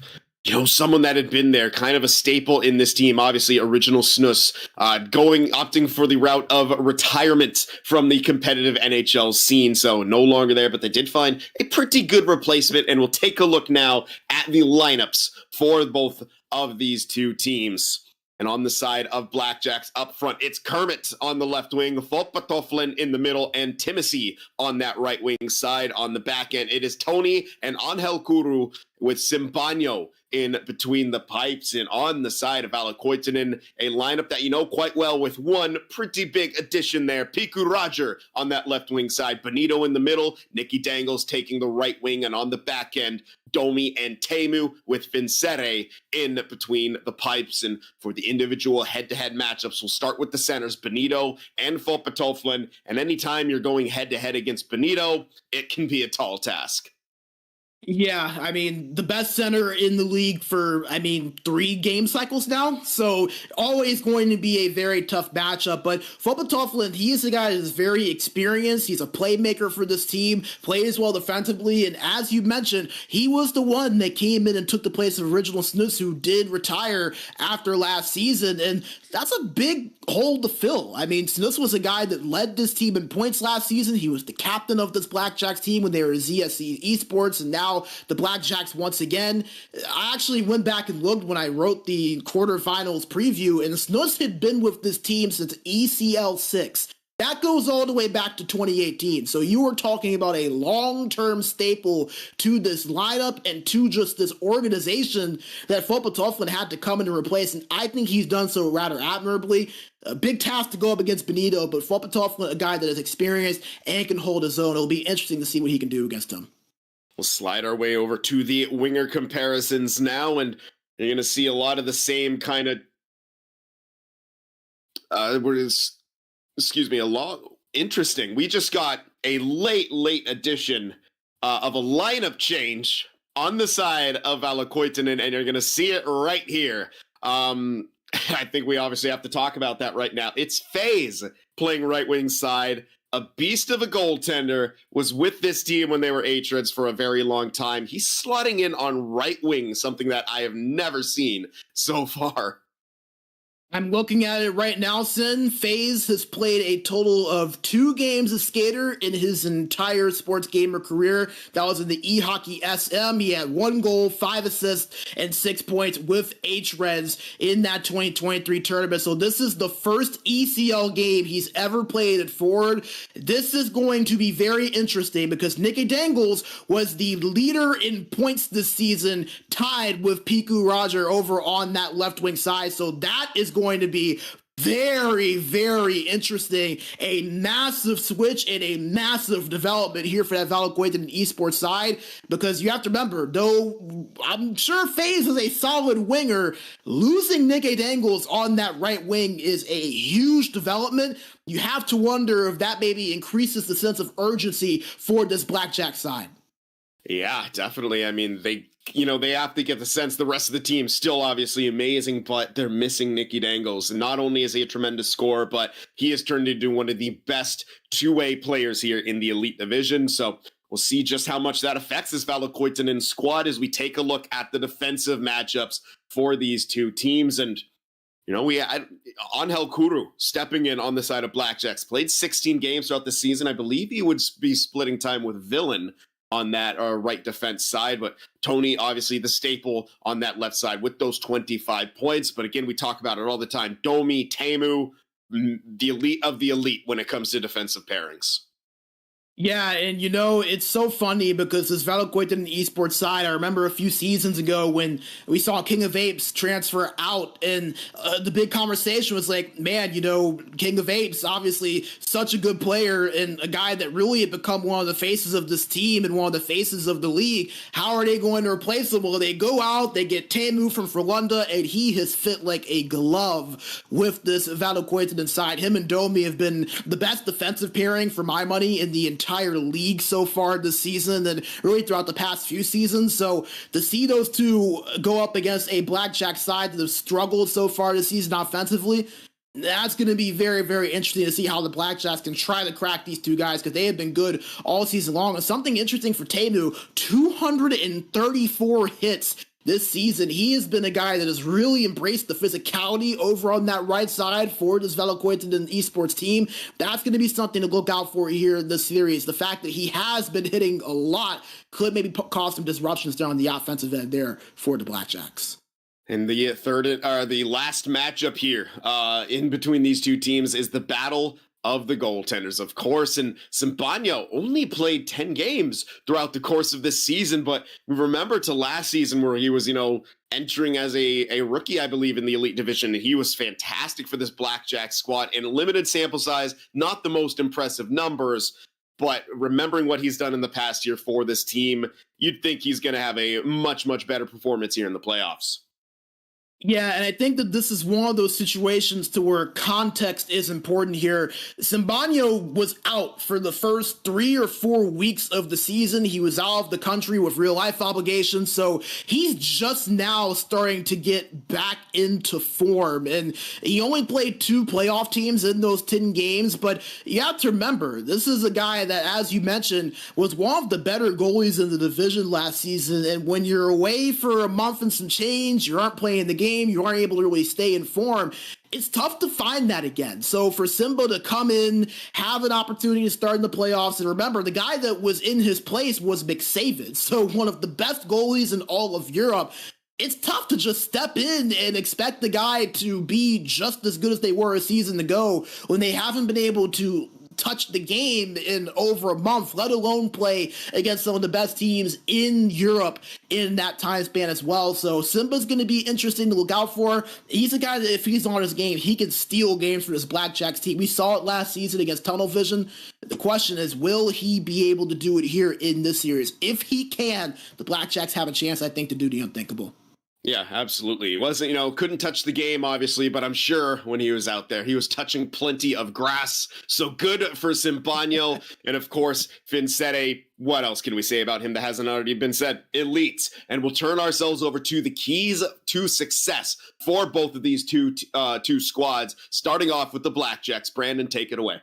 someone that had been there, kind of a staple in this team. Obviously, original Snus, opting for the route of retirement from the competitive NHL scene. So no longer there, but they did find a pretty good replacement. And we'll take a look now at the lineups for both of these two teams. And on the side of Blackjacks up front, it's Kermit on the left wing, Fopatoflin in the middle, and Timothy on that right wing side. On the back end, it is Tony and Angel Kuru with Simbanyo in between the pipes. And on the side of Valokuitunen, a lineup that you know quite well with one pretty big addition there. Piku Roger on that left wing side, Benito in the middle, Nicky Dangles taking the right wing, and on the back end, Domi and Teemu with Vincere in between the pipes. And for the individual head-to-head matchups, we'll start with the centers, Benito and Fopatoflin. And anytime you're going head-to-head against Benito, it can be a tall task. Yeah, I mean, the best center in the league for, 3 game cycles now. So always going to be a very tough matchup. But Fopatoflin, he is a guy that is very experienced. He's a playmaker for this team, plays well defensively. And as you mentioned, he was the one that came in and took the place of original Snus, who did retire after last season. And that's a big hole to fill. Snus was a guy that led this team in points last season. He was the captain of this Blackjacks team when they were ZSC Esports, and now the Blackjacks once again. I actually went back and looked when I wrote the quarterfinals preview, and Snus had been with this team since ECL 6. That goes all the way back to 2018. So you were talking about a long-term staple to this lineup and to just this organization that Fopatoflin had to come in and replace. And I think he's done so rather admirably. A big task to go up against Benito, but Fopatoflin, a guy that is experienced and can hold his own. It'll be interesting to see what he can do against him. We'll slide our way over to the winger comparisons now, and you're going to see a lot of the same kind of a lot interesting. We just got a late addition of a lineup change on the side of Valokuitunen, and you're going to see it right here. I think we obviously have to talk about that right now. It's FaZe playing right wing side. A beast of a goaltender, was with this team when they were H-Reds for a very long time. He's slotting in on right wing, something that I have never seen so far. I'm looking at it right now, Sin. FaZe has played a total of 2 games as skater in his entire SportsGamer career. That was in the eHockey SM. He had 1 goal, 5 assists, and 6 points with H-Reds in that 2023 tournament. So this is the first ECL game he's ever played at forward. This is going to be very interesting because Nicky Dangles was the leader in points this season, tied with Piku Roger over on that left wing side. So that is going to be very, very interesting. A massive switch and a massive development here for that Valokuitunen Esports side, because you have to remember, though I'm sure FaZe is a solid winger, losing Nicky Dangles on that right wing is a huge development. You have to wonder if that maybe increases the sense of urgency for this Blackjack side. Yeah, definitely. They have to get the sense the rest of the team still obviously amazing, but they're missing Nicky Dangles. And not only is he a tremendous scorer, but he has turned into one of the best two-way players here in the Elite Division. So we'll see just how much that affects this Valokuitunen squad as we take a look at the defensive matchups for these two teams. And we had Angel Kuru stepping in on the side of Blackjacks, played 16 games throughout the season. I believe he would be splitting time with Villain on that right defense side, but Tony, obviously the staple on that left side with those 25 points. But again, we talk about it all the time. Domi, Teemu, the elite of the elite when it comes to defensive pairings. Yeah, and it's so funny because this Valokuitunen esports side, I remember a few seasons ago when we saw King of Apes transfer out, and the big conversation was like, man, King of Apes, obviously such a good player and a guy that really had become one of the faces of this team and one of the faces of the league. How are they going to replace him? Well, they go out, they get Teemu from Frölunda, and he has fit like a glove with this Valokuitunen side. Him and Domi have been the best defensive pairing for my money in the entire league so far this season and really throughout the past few seasons. So to see those two go up against a Blackjack side that have struggled so far this season offensively, that's going to be very, very interesting to see how the Blackjacks can try to crack these two guys because they have been good all season long. And something interesting for Teemu, 234 hits this season. He has been a guy that has really embraced the physicality over on that right side for this Valokuitunen esports team. That's going to be something to look out for here in this series. The fact that he has been hitting a lot could maybe cause some disruptions down the offensive end there for the Blackjacks. And the the last matchup here in between these two teams is the battle of the goaltenders, of course. And Simbano only played 10 games throughout the course of this season, but we remember to last season where he was, entering as a rookie, I believe, in the Elite Division. He was fantastic for this Blackjack squad in a limited sample size, not the most impressive numbers, but remembering what he's done in the past year for this team, you'd think he's going to have a much, much better performance here in the playoffs. Yeah, and I think that this is one of those situations to where context is important here. Simbano was out for the first 3 or 4 weeks of the season. He was out of the country with real life obligations, so he's just now starting to get back into form. And he only played 2 playoff teams in those 10 games, but you have to remember, this is a guy that, as you mentioned, was one of the better goalies in the division last season. And when you're away for a month and some change, you aren't playing the game, you aren't able to really stay in form, it's tough to find that again. So for Simba to come in, have an opportunity to start in the playoffs, and remember, the guy that was in his place was McSavid, so one of the best goalies in all of Europe. It's tough to just step in and expect the guy to be just as good as they were a season ago when they haven't been able to touch the game in over a month, let alone play against some of the best teams in Europe in that time span as well. So Simba's going to be interesting to look out for. He's a guy that if he's on his game, he can steal games for this Blackjacks team. We saw it last season against Tunnel Vision. The question is, will he be able to do it here in this series? If he can, the Blackjacks have a chance, I think, to do the unthinkable. Yeah, absolutely. He wasn't, couldn't touch the game, obviously, but I'm sure when he was out there, he was touching plenty of grass. So good for Simbano. And of course, Vincere, what else can we say about him that hasn't already been said? Elite. And we'll turn ourselves over to the keys to success for both of these two squads, starting off with the Blackjacks. Brandon, take it away.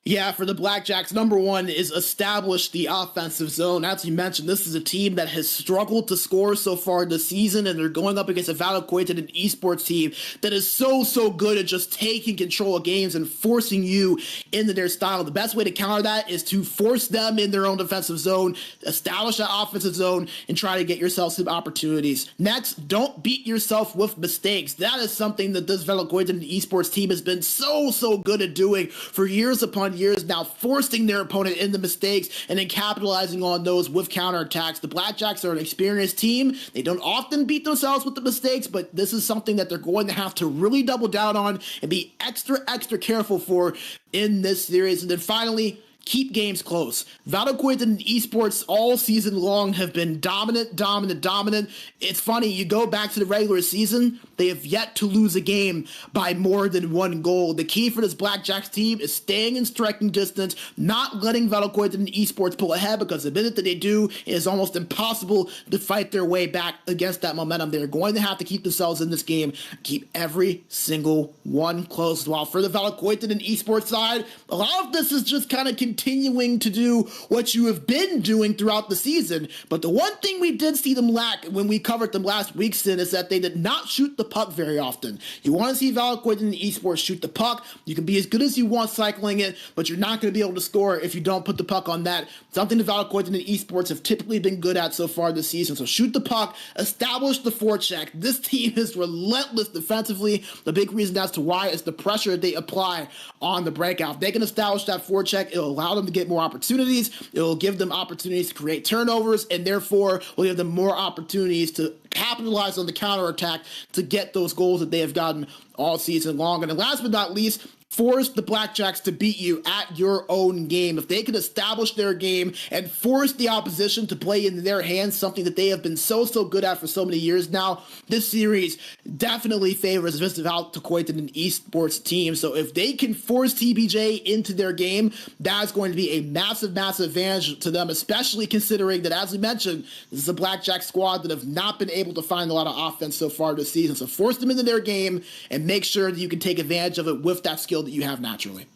Yeah, for the Blackjacks, number one is establish the offensive zone. As you mentioned, this is a team that has struggled to score so far this season, and they're going up against a Valokuitunen esports team that is so good at just taking control of games and forcing you into their style. The best way to counter that is to force them in their own defensive zone, establish that offensive zone, and try to get yourself some opportunities. Next, don't beat yourself with mistakes. That is something that this Valokuitunen esports team has been so good at doing for years upon years now, forcing their opponent into mistakes and then capitalizing on those with counterattacks. The Blackjacks are an experienced team. They don't often beat themselves with the mistakes, but this is something that they're going to have to really double down on and be extra careful for in this series. And then finally, keep games close. Valokuitunen esports all season long have been dominant. It's funny, you go back to the regular season, they have yet to lose a game by more than 1 goal. The key for this Blackjacks team is staying in striking distance, not letting Valokuitunen esports pull ahead, because the minute that they do, it is almost impossible to fight their way back against that momentum. They're going to have to keep themselves in this game, keep every single one close. While for the Valokuitunen esports side, a lot of this is just kind of continuing to do what you have been doing throughout the season. But the one thing we did see them lack when we covered them last week, Sin, is that they did not shoot the puck very often. You want to see Valokuitunen esports shoot the puck. You can be as good as you want cycling it, but you're not going to be able to score if you don't put the puck on that. Something the Valokuitunen esports have typically been good at so far this season. So shoot the puck, establish the forecheck. This team is relentless defensively. The big reason as to why is the pressure they apply on the breakout. If they can establish that forecheck, it'll allow allow them to get more opportunities. It will give them opportunities to create turnovers, and therefore will give them more opportunities to capitalize on the counterattack to get those goals that they have gotten all season long. And last but not least, force the Blackjacks to beat you at your own game. If they can establish their game and force the opposition to play into their hands, something that they have been so good at for so many years now, this series definitely favors this Valokuitunen and Esports team. So if they can force TBJ into their game, that's going to be a massive advantage to them, especially considering that, as we mentioned, this is a Blackjack squad that have not been able to find a lot of offense so far this season. So force them into their game and make sure that you can take advantage of it with that skill that you have naturally.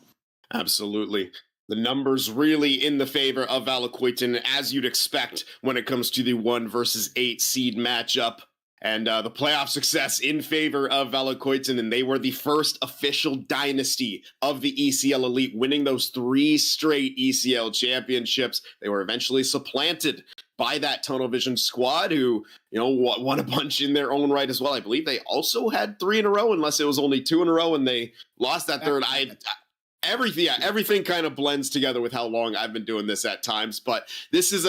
Absolutely. The numbers really in the favor of Valokuitunen, as you'd expect when it comes to the 1 versus 8 seed matchup. And the playoff success in favor of Valokuitunen. They were the first official dynasty of the ECL Elite, winning those 3 straight ECL championships. They were eventually supplanted by that Tunnel Vision squad, who, won a bunch in their own right as well. I believe they also had 3 in a row, unless it was only 2 in a row, and they lost that third. Everything kind of blends together with how long I've been doing this at times. But this is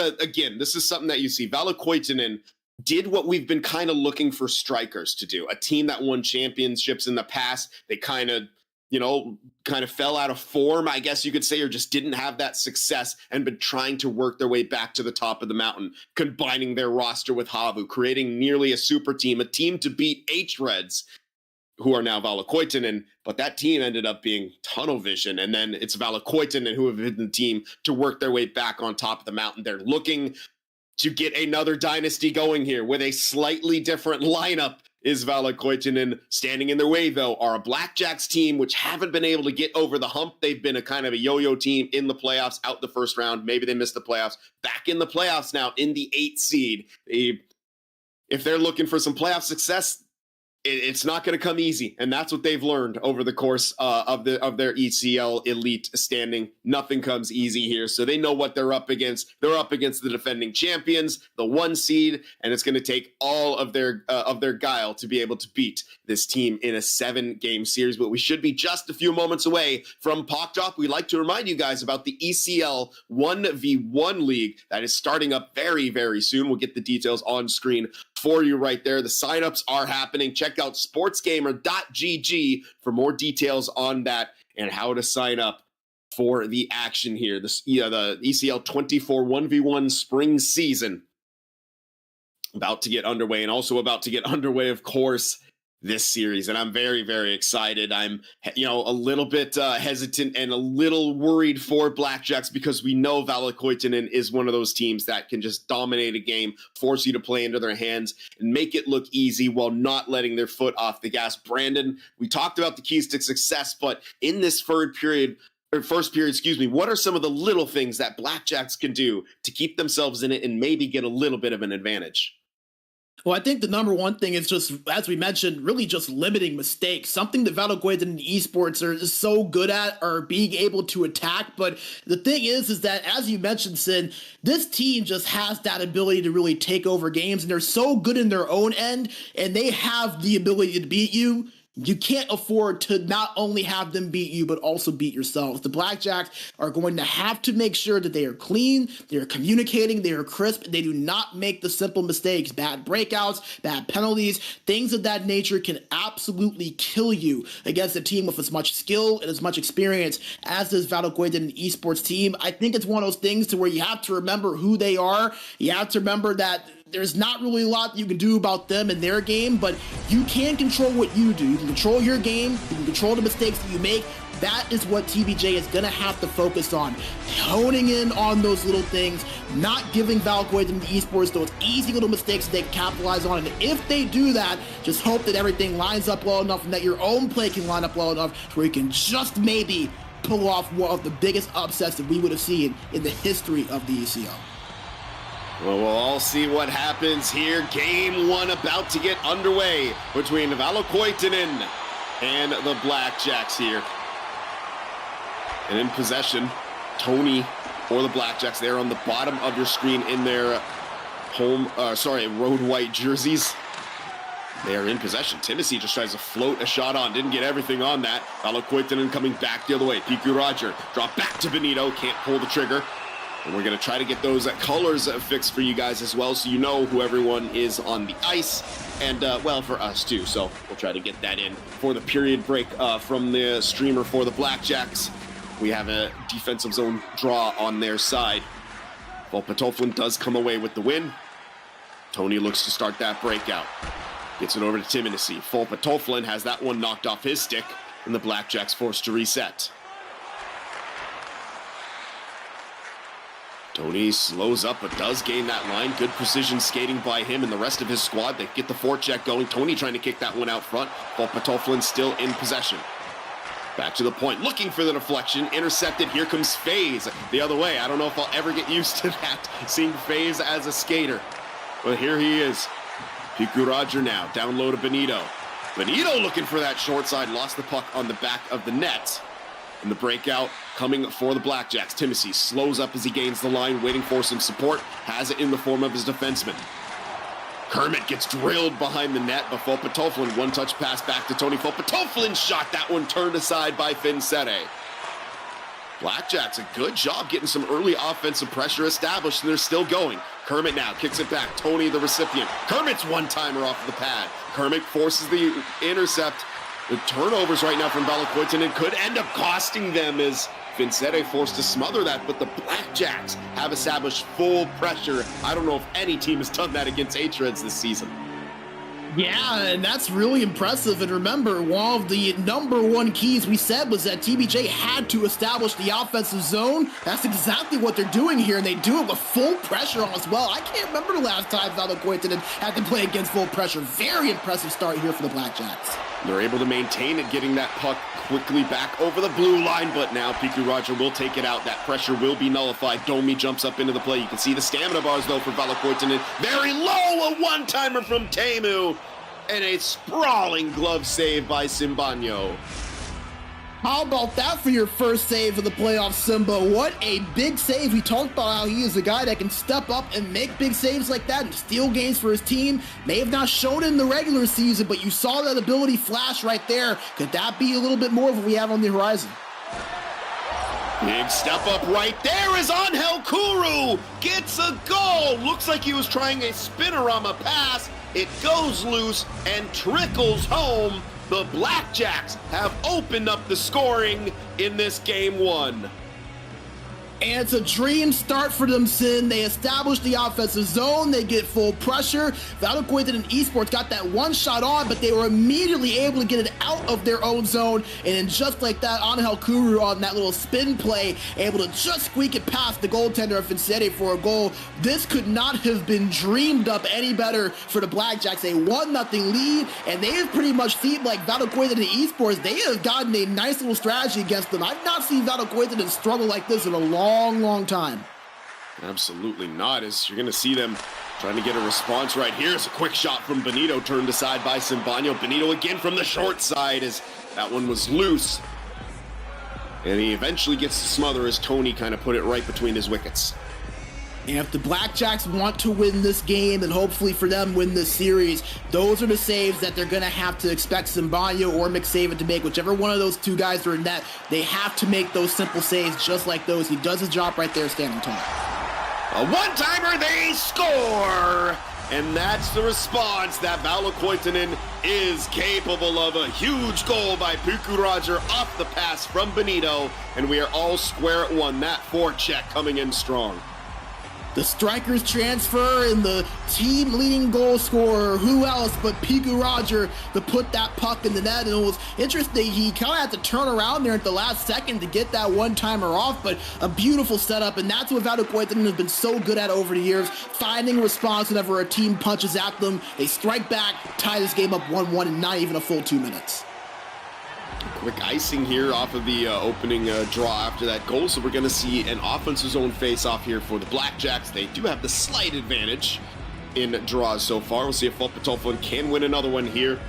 something that you see. Valokuitunen did what we've been kind of looking for strikers to do. A team that won championships in the past. They kind of fell out of form, I guess you could say, or just didn't have that success and been trying to work their way back to the top of the mountain, combining their roster with Havu, creating nearly a super team, a team to beat H-Reds, who are now Valokuitunen, but that team ended up being Tunnel Vision, and then it's Valokuitunen who have been the team to work their way back on top of the mountain. They're looking to get another dynasty going here with a slightly different lineup. Is Valokuitunen. Standing in their way, though, are a Blackjacks team which haven't been able to get over the hump. They've been a kind of a yo-yo team in the playoffs, out the first round. Maybe they missed the playoffs. Back in the playoffs now, in the 8th seed. If they're looking for some playoff success, it's not going to come easy, and that's what they've learned over the course of their ECL Elite standing. Nothing comes easy here, so they know what they're up against. They're up against the defending champions, the 1 seed, and it's going to take all of their guile to be able to beat this team in a 7-game series. But we should be just a few moments away from Puck Drop. We'd like to remind you guys about the ECL 1v1 League that is starting up very, very soon. We'll get the details on screen for you right there. The signups are happening. Check out sportsgamer.gg for more details on that and how to sign up for the action here. The ECL 24 1v1 spring season about to get underway, and also about to get underway, of course, this series. And I'm very, very excited. I'm, a little bit hesitant and a little worried for Blackjacks, because we know Valokuitunen is one of those teams that can just dominate a game, force you to play into their hands, and make it look easy while not letting their foot off the gas. Brandon, we talked about the keys to success, but in this first period, what are some of the little things that Blackjacks can do to keep themselves in it and maybe get a little bit of an advantage? Well, I think the number one thing is just, as we mentioned, really just limiting mistakes. Something that Valokuitunen and Esports are so good at, are being able to attack. But the thing is that, as you mentioned, Sin, this team just has that ability to really take over games, and they're so good in their own end, and they have the ability to beat you. You can't afford to not only have them beat you, but also beat yourselves. The Blackjacks are going to have to make sure that they are clean, they are communicating, they are crisp, they do not make the simple mistakes. Bad breakouts, bad penalties, things of that nature can absolutely kill you against a team with as much skill and as much experience as this Valokuitunen Esports team. I think it's one of those things to where you have to remember who they are. You have to remember that there's not really a lot you can do about them and their game, but you can control what you do. You can control your game, you can control the mistakes that you make. That is what TBJ is going to have to focus on. Honing in on those little things, not giving Valokuitunen Esports those easy little mistakes that they can capitalize on. And if they do that, just hope that everything lines up well enough and that your own play can line up well enough where you can just maybe pull off one of the biggest upsets that we would have seen in the history of the ECL. Well, we'll all see what happens here. Game 1 about to get underway between Valokuitunen and the Blackjacks here. And in possession, Tony or the Blackjacks there on the bottom of your screen in their road white jerseys. They are in possession. Timothy just tries to float a shot on. Didn't get everything on that. Valokuitunen coming back the other way. Piku Roger drop back to Benito. Can't pull the trigger. And we're going to try to get those colors fixed for you guys as well, so you know who everyone is on the ice. And, well, for us too. So we'll try to get that in for the period break from the streamer for the Blackjacks. We have a defensive zone draw on their side. Volpatoflin does come away with the win. Tony looks to start that breakout. Gets it over to Timothy. Volpatoflin has that one knocked off his stick, and the Blackjacks forced to reset. Tony slows up, but does gain that line. Good precision skating by him and the rest of his squad. They get the forecheck going. Tony trying to kick that one out front. Volpatoflin still in possession. Back to the point, looking for the deflection. Intercepted. Here comes FaZe the other way. I don't know if I'll ever get used to that, seeing FaZe as a skater. But here he is. Piku Roger now, down low to Benito. Benito looking for that short side, lost the puck on the back of the net. And the breakout coming for the Blackjacks. Timothy slows up as he gains the line, waiting for some support. Has it in the form of his defenseman. Kermit gets drilled behind the net, but Volpatoflin, one-touch pass back to Tony. Volpatoflin shot that one turned aside by Finsete. Blackjacks, a good job getting some early offensive pressure established, and they're still going. Kermit now kicks it back. Tony, the recipient. Kermit's one-timer off the pad. Kermit forces the intercept. The turnovers right now from Valokuitunen could end up costing them as Finsete forced to smother that, but the Blackjacks have established full pressure. I don't know if any team has done that against H-Reds this season. Yeah, and that's really impressive. And remember, one of the number one keys we said was that TBJ had to establish the offensive zone. That's exactly what they're doing here, and they do it with full pressure on as well. I can't remember the last time Valokuitunen had to play against full pressure. Very impressive start here for the Blackjacks. They're able to maintain it, getting that puck quickly back over the blue line, but now Piku Roger will take it out. That pressure will be nullified. Domi jumps up into the play. You can see the stamina bars, though, for Valokuitunen. Very low, a one-timer from Teemu, and a sprawling glove save by Simbano. How about that for your first save of the playoffs, Simba? What a big save. We talked about how he is a guy that can step up and make big saves like that and steal games for his team. May have not shown it in the regular season, but you saw that ability flash right there. Could that be a little bit more of what we have on the horizon? Big step up right there is Angel Kuru. Gets a goal. Looks like he was trying a spinorama pass. It goes loose and trickles home. The Blackjacks have opened up the scoring in this game one. And it's a dream start for them, Sin. They establish the offensive zone. They get full pressure. Valokuitunen and Esports got that one shot on, but they were immediately able to get it out of their own zone. And then just like that, Angel Kuru on that little spin play, able to just squeak it past the goaltender of Finsete for a goal. This could not have been dreamed up any better for the Blackjacks. A 1-0 lead, and they have pretty much seen, like Valokuitunen and Esports, they have gotten a nice little strategy against them. I've not seen Valokuitunen struggle like this in a long time. Absolutely not, as you're going to see them trying to get a response right here. It's a quick shot from Benito, turned aside by Simbano. Benito again from the short side as that one was loose. And he eventually gets to smother as Tony kind of put it right between his wickets. And if the Blackjacks want to win this game and hopefully for them win this series, those are the saves that they're going to have to expect Simbano or McSaven to make. Whichever one of those two guys are in net, they have to make those simple saves just like those. He does his job right there standing tall. A one-timer, they score! And that's the response that Valokuitunen is capable of. A huge goal by Piku Roger off the pass from Benito. And we are all square at one. That forecheck coming in strong. The strikers transfer and the team leading goal scorer, who else but Piku Roger, to put that puck in the net. And it was interesting, he kind of had to turn around there at the last second to get that one-timer off, but a beautiful setup, and that's what Valokuitunen has been so good at over the years, finding a response whenever a team punches at them. They strike back, tie this game up 1-1 in not even a full 2 minutes. Quick icing here off of the opening draw after that goal, so we're going to see an offensive zone face-off here for the Blackjacks. They do have the slight advantage in draws so far. We'll see if Volpatoflin can win another one here.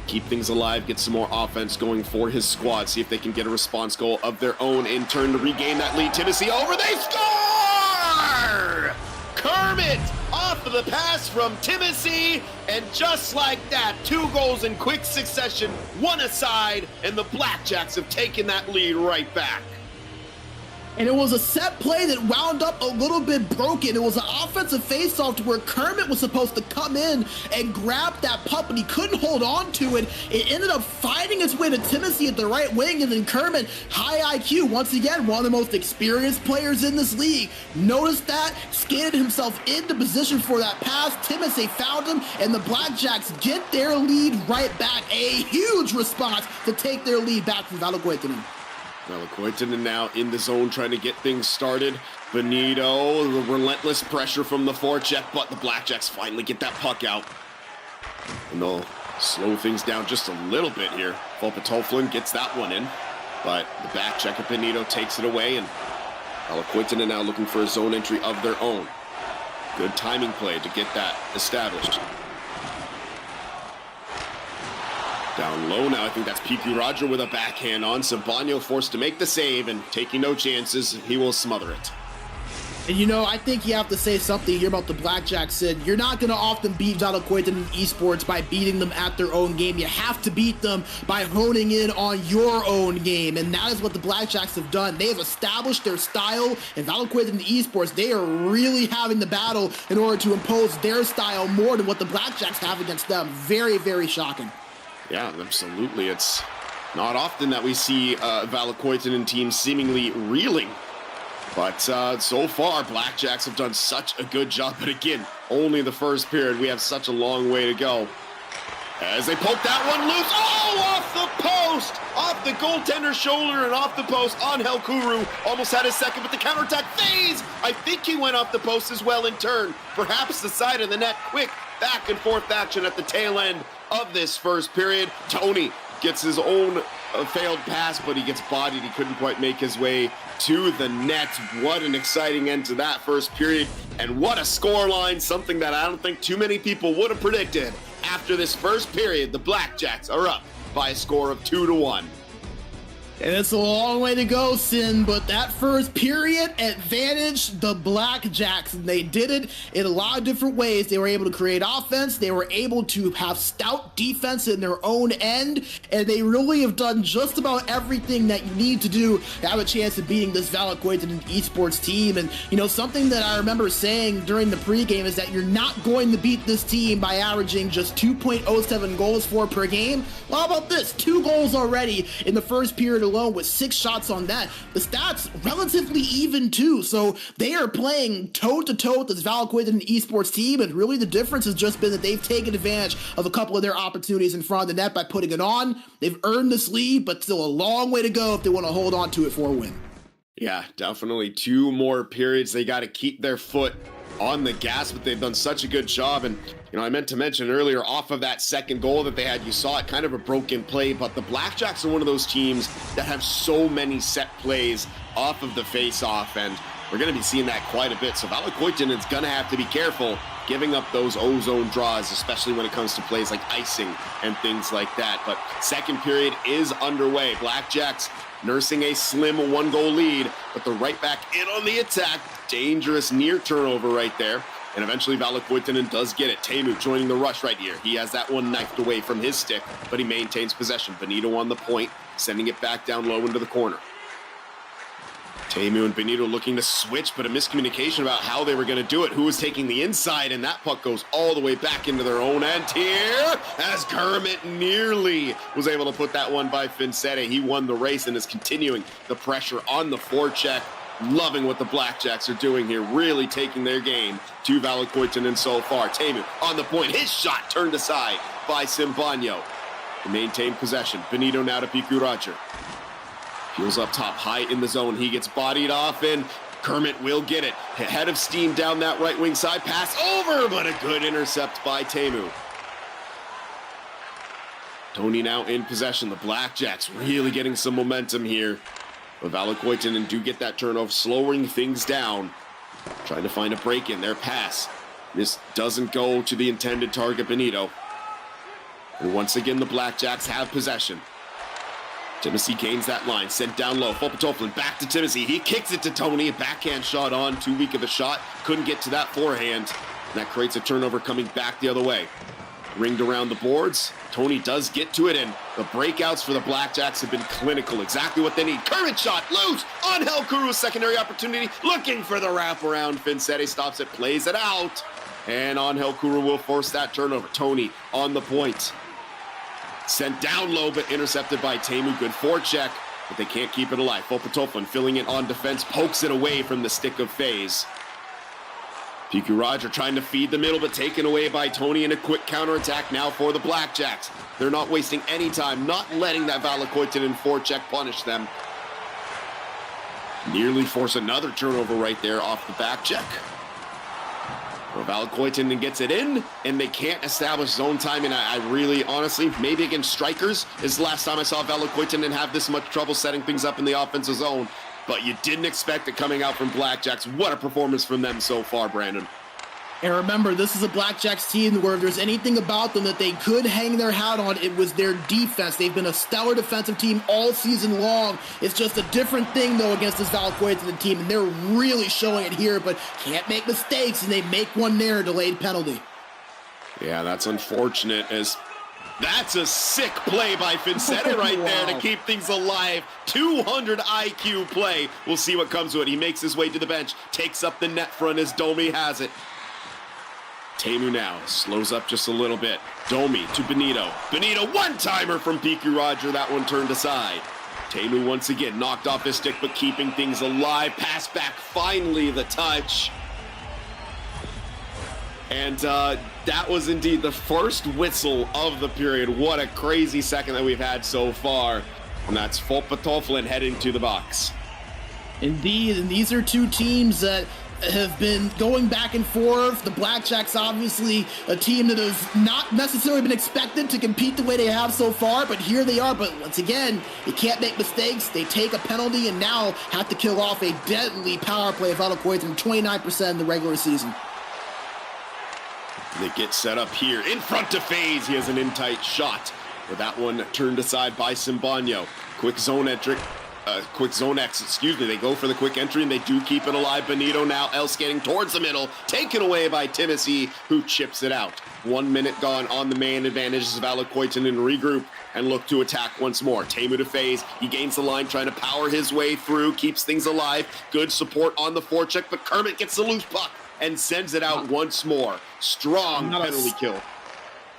Keep things alive, get some more offense going for his squad, see if they can get a response goal of their own in turn to regain that lead. Tennessee over, they score! Kermit off of the pass from Timothy, and just like that, 2 goals in quick succession, one aside, and the Blackjacks have taken that lead right back. And it was a set play that wound up a little bit broken. It was an offensive faceoff to where Kermit was supposed to come in and grab that puck, but he couldn't hold on to it. It ended up finding its way to Timothy at the right wing, and then Kermit, high IQ, once again, one of the most experienced players in this league, noticed that, skated himself into position for that pass. Timothy found him, and the Blackjacks get their lead right back. A huge response to take their lead back from Valokuitunen. Valokuitunen now in the zone trying to get things started. Benito, the relentless pressure from the forecheck, but the Blackjacks finally get that puck out. And they'll slow things down just a little bit here. Tohtorit gets that one in, but the back check of Benito takes it away, and Valokuitunen now looking for a zone entry of their own. Good timing play to get that established. Down low now, I think that's P.Q. Roger with a backhand on. Sabano forced to make the save, and taking no chances, he will smother it. And you know, I think you have to say something here about the Blackjacks, Sid. You're not going to often beat Valokuitunen in esports by beating them at their own game. You have to beat them by honing in on your own game, and that is what the Blackjacks have done. They have established their style, and Valokuitunen in esports, they are really having the battle in order to impose their style more than what the Blackjacks have against them. Very, very shocking. Yeah, absolutely. It's not often that we see Valokuitunen teams seemingly reeling. But so far, Blackjacks have done such a good job. But again, only the first period. We have such a long way to go. As they poke that one loose. Oh, off the post! Off the goaltender's shoulder and off the post. Angel Kuru almost had his second, but the counterattack phase! I think he went off the post as well in turn. Perhaps the side of the net. Quick back and forth action at the tail end of this first period. Tony gets his own failed pass, but he gets bodied. He couldn't quite make his way to the net. What an exciting end to that first period, and what a scoreline, something that I don't think too many people would have predicted. After this first period, the Blackjacks are up by a score of 2-1. And it's a long way to go, Sin, but that first period advantaged the Blackjacks, and they did it in a lot of different ways. They were able to create offense, they were able to have stout defense in their own end, and they really have done just about everything that you need to do to have a chance of beating this Valokuitunen esports team. And, you know, something that I remember saying during the pregame is that you're not going to beat this team by averaging just 2.07 goals for per game. Well, how about this? 2 goals already in the first period alone with 6 shots on that. The stats relatively even too, so they are playing toe-to-toe with this Valokuitunen esports team, and really the difference has just been that they've taken advantage of a couple of their opportunities in front of the net by putting it on. They've earned this lead, but still a long way to go if they want to hold on to it for a win. Yeah, definitely 2 more periods. They got to keep their foot on the gas, but they've done such a good job. And you know, I meant to mention earlier, off of that second goal that they had, you saw it, kind of a broken play, but the Blackjacks are one of those teams that have so many set plays off of the face-off, and we're going to be seeing that quite a bit. So Valokuitunen's going to have to be careful giving up those ozone draws, especially when it comes to plays like icing and things like that. But second period is underway. Blackjacks nursing a slim 1-goal lead, but the right back in on the attack. Dangerous near turnover right there. And eventually Valokuitunen does get it. Teemu joining the rush right here. He has that one knifed away from his stick, but he maintains possession. Benito on the point, sending it back down low into the corner. Teemu and Benito looking to switch, but a miscommunication about how they were going to do it. Who was taking the inside, and that puck goes all the way back into their own end here, as Kermit nearly was able to put that one by Finsete. He won the race and is continuing the pressure on the forecheck. Loving what the Blackjacks are doing here, really taking their game to Valokuitunen so far. Teemu on the point, his shot turned aside by Simbano. They maintain possession. Benito now to P.Q. Roger. Peels up top, high in the zone. He gets bodied off, and Kermit will get it. Head of steam down that right wing side. Pass over, but a good intercept by Teemu. Tony now in possession. The Blackjacks really getting some momentum here. But Valokuitunen do get that turnover, slowing things down. Trying to find a break in their pass. This doesn't go to the intended target, Benito. And once again, the Blackjacks have possession. Timothy gains that line, sent down low. Tohtorit back to Timothy. He kicks it to Tony. A backhand shot on, too weak of a shot. Couldn't get to that forehand. And that creates a turnover coming back the other way. Ringed around the boards. Tony does get to it, and the breakouts for the Blackjacks have been clinical. Exactly what they need. Current shot, loose! Angel Kuru, secondary opportunity, looking for the wraparound. Finsetti stops it, plays it out. And Angel Kuru will force that turnover. Tony on the point. Sent down low, but intercepted by Teemu. Good forecheck, but they can't keep it alive. Tohtorit filling it on defense, pokes it away from the stick of FaZe. PQ Roger trying to feed the middle, but taken away by Tony in a quick counterattack now for the Blackjacks. They're not wasting any time, not letting that Valokuitunen forecheck punish them. Nearly force another turnover right there off the back check. Valokuitunen gets it in, and they can't establish zone time. And I really, honestly, maybe against strikers is the last time I saw Valokuitunen have this much trouble setting things up in the offensive zone. But you didn't expect it coming out from Blackjacks. What a performance from them so far, Brandon. And remember, this is a Blackjacks team where if there's anything about them that they could hang their hat on, it was their defense. They've been a stellar defensive team all season long. It's just a different thing, though, against this Valokuitunen team, and they're really showing it here, but can't make mistakes, and they make one there, delayed penalty. Yeah, that's unfortunate, as that's a sick play by Finsetti right there to keep things alive. 200 IQ play. We'll see what comes to it. He makes his way to the bench, takes up the net front as Domi has it. Teemu now slows up just a little bit. Domi to Benito. Benito, one-timer from PQ Roger. That one turned aside. Teemu once again knocked off his stick, but keeping things alive. Pass back, finally the touch. And that was indeed the first whistle of the period. What a crazy second that we've had so far. And that's Tohtorit heading to the box. Indeed, and these are two teams that have been going back and forth. The Blackjacks, obviously, a team that has not necessarily been expected to compete the way they have so far, but here they are. But once again, they can't make mistakes. They take a penalty and now have to kill off a deadly power play of Valokuitunen, 29% in the regular season. They get set up here in front of FaZe. He has an in-tight shot, but that one turned aside by Simbano. Quick zone entry. Quick zone exit, excuse me. They go for the quick entry, and they do keep it alive. Benito now skating towards the middle, taken away by Timothy, who chips it out. 1 minute gone on the man advantage as Valokuitunen regroup and look to attack once more. Teemu to FaZe. He gains the line, trying to power his way through, keeps things alive. Good support on the forecheck, but Kermit gets the loose puck and sends it out once more. Strong penalty kill.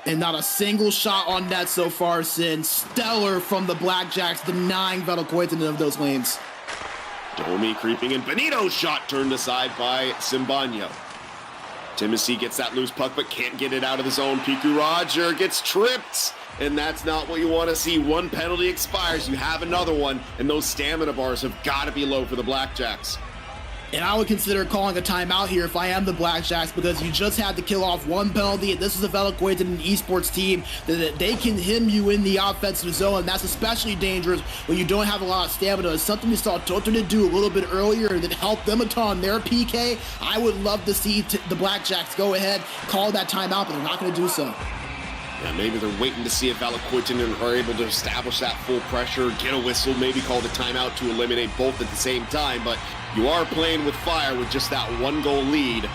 And not a single shot on net so far, Sin. Stellar from the Blackjacks, denying Valokuitunen of those lanes. Domi creeping in. Benito's shot turned aside by Simbano. Timothy gets that loose puck, but can't get it out of the zone. PQ Roger gets tripped, and that's not what you want to see. One penalty expires, you have another one, and those stamina bars have got to be low for the Blackjacks. And I would consider calling a timeout here if I am the Blackjacks, because you just had to kill off one penalty, and this is a Valokuitunen Esports team that they can hem you in the offensive zone, and that's especially dangerous when you don't have a lot of stamina. It's something we saw Tohtorit do a little bit earlier that helped them a ton. Their PK, I would love to see the Blackjacks go ahead, call that timeout, but they're not going to do so. Yeah, maybe they're waiting to see if Valokuitunen are able to establish that full pressure, get a whistle, maybe call the timeout to eliminate both at the same time, but you are playing with fire with just that one-goal lead.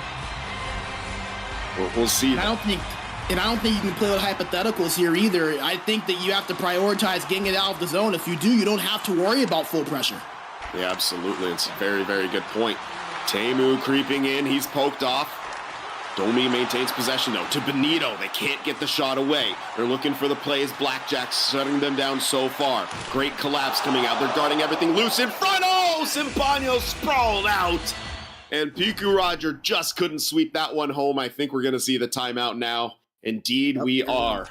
We'll see. I don't think you can play with hypotheticals here either. I think that you have to prioritize getting it out of the zone. If you do, you don't have to worry about full pressure. Yeah, absolutely. It's a very, very good point. Teemu creeping in. He's poked off. Domi maintains possession, though, to Benito. They can't get the shot away. They're looking for the plays. Blackjacks shutting them down so far. Great collapse coming out. They're guarding everything loose in front. Oh, Simbano sprawled out. And PQ Roger just couldn't sweep that one home. I think we're going to see the timeout now. Indeed, we are.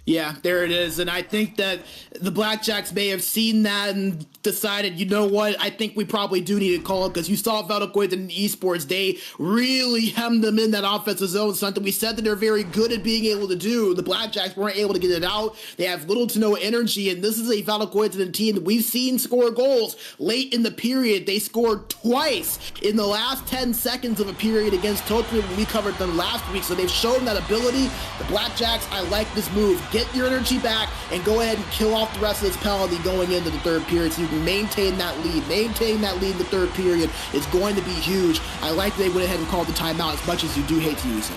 Yeah, there it is. And I think that the Blackjacks may have seen that and decided, you know what, I think we probably do need to call it, because you saw Valokuitunen Esports, they really hemmed them in that offensive zone, something we said that they're very good at being able to do. The Blackjacks weren't able to get it out. They have little to no energy, and this is a Valokuitunen team that we've seen score goals late in the period. They scored twice in the last 10 seconds of a period against Tohtorit when we covered them last week, so they've shown that ability. The Blackjacks, I like this move. get your energy back and go ahead and kill off the rest of this penalty going into the third period so you can maintain that lead. Maintaining that lead in the third period is going to be huge. I like that they went ahead and called the timeout as much as you do hate to use it.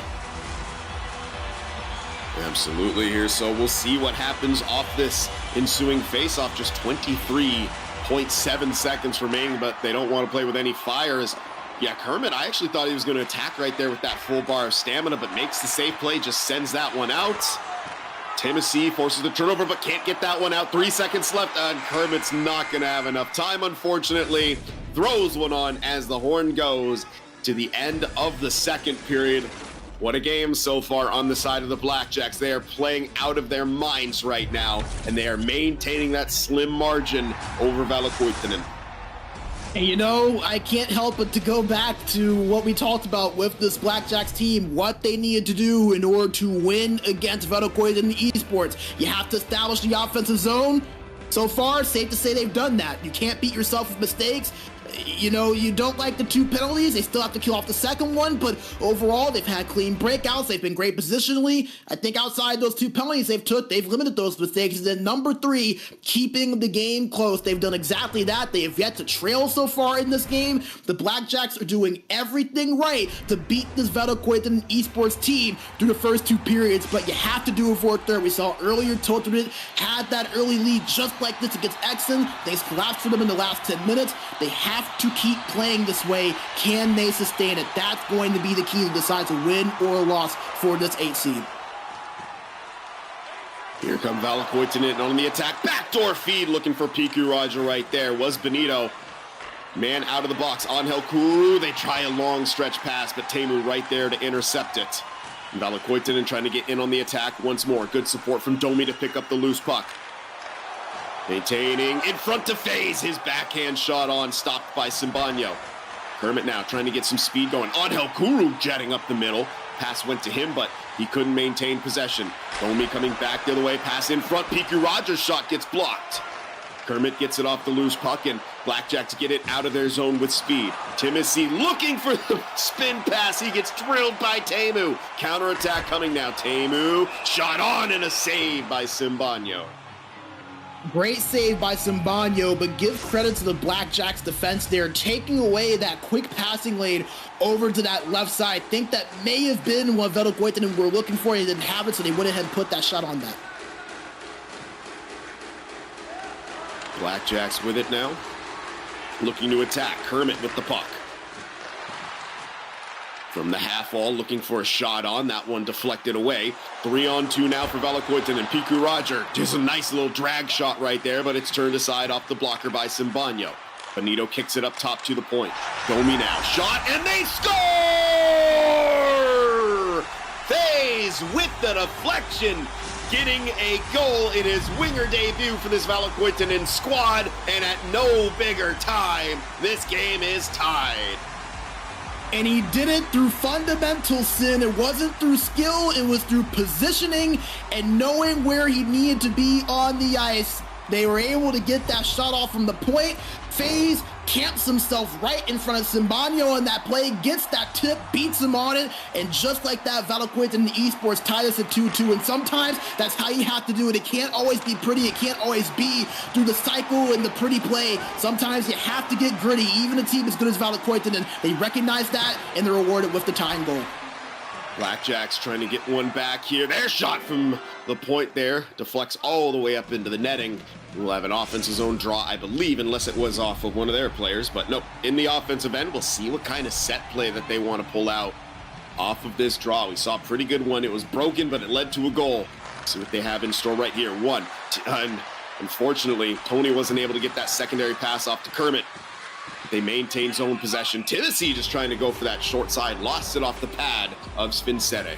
Absolutely here, so we'll see what happens off this ensuing face-off. Just 23.7 seconds remaining, but they don't want to play with any fires. Yeah, Kermit, I actually thought he was going to attack right there with that full bar of stamina, but makes the safe play, just sends that one out. Tennessee forces the turnover, but can't get that one out. 3 seconds left, and Kermit's not going to have enough time, unfortunately. Throws one on as the horn goes to the end of the second period. What a game so far on the side of the Blackjacks. They are playing out of their minds right now, and they are maintaining that slim margin over Valokuitunen. And you know, I can't help but to go back to what we talked about with this Blackjacks team, what they needed to do in order to win against Valokuitunen in the Esports. You have to establish the offensive zone. So far, safe to say they've done that. You can't beat yourself with mistakes. You know, you don't like the 2 penalties. They still have to kill off the second one, but overall, they've had clean breakouts. They've been great positionally. I think outside those 2 penalties they've limited those mistakes. And then number 3, keeping the game close. They've done exactly that. They have yet to trail so far in this game. The Blackjacks are doing everything right to beat this Valokuitunen Esports team through the first 2 periods, but you have to do it for a third. We saw earlier Tohtorit had that early lead just like this against EXEN. Things collapsed for them in the last 10 minutes. They have to keep playing this way. Can they sustain it? That's going to be the key to decide to win or loss for this 8 seed. Here come Valokuitunen on the attack. Backdoor feed looking for Piku Roger right there. Was Benito. Man out of the box. Angel Kuru. They try a long stretch pass, but Teemu right there to intercept it. Valokuitunen trying to get in on the attack once more. Good support from Domi to pick up the loose puck. Maintaining in front to FaZe. His backhand shot on, stopped by Simbano. Kermit now trying to get some speed going. Angel Kuru jetting up the middle. Pass went to him, but he couldn't maintain possession. Domi coming back the other way. Pass in front. Piku Rogers' shot gets blocked. Kermit gets it off the loose puck, and Blackjack to get it out of their zone with speed. Timothée looking for the spin pass. He gets drilled by Teemu. Counterattack coming now. Teemu shot on and a save by Simbano. Great save by Simbano, but give credit to the Blackjacks defense. They're taking away that quick passing lane over to that left side. Think that may have been what Valokuitunen were looking for. They didn't have it, so they went ahead and put that shot on that. Blackjacks with it now. Looking to attack. Kermit with the puck. From the half wall, looking for a shot on. That one deflected away. 3-on-2 now for Valokuitunen and Piku Roger. Just a nice little drag shot right there, but it's turned aside off the blocker by Simbano. Benito kicks it up top to the point. Domi now. Shot, and they score! FaZe with the deflection, getting a goal in his winger debut for this Valokuitunen squad, and at no bigger time, this game is tied. And he did it through fundamental sin. It wasn't through skill, it was through positioning and knowing where he needed to be on the ice. They were able to get that shot off from the point. FaZe camps himself right in front of Simbano on that play, gets that tip, beats him on it, and just like that, Valokuitunen Esports tied us at 2-2. And sometimes that's how you have to do it. It can't always be pretty. It can't always be through the cycle and the pretty play. Sometimes you have to get gritty. Even a team as good as Valokuitunen, they recognize that and they're rewarded with the tying goal. Blackjacks trying to get one back here. Their shot from the point there deflects all the way up into the netting. We'll have an offensive zone draw, I believe, unless it was off of one of their players. But nope, in the offensive end, we'll see what kind of set play that they want to pull out off of this draw. We saw a pretty good one. It was broken, but it led to a goal. See what they have in store right here. And unfortunately, Tony wasn't able to get that secondary pass off to Kermit. They maintain zone possession. Tennessee just trying to go for that short side. Lost it off the pad of Spinsete.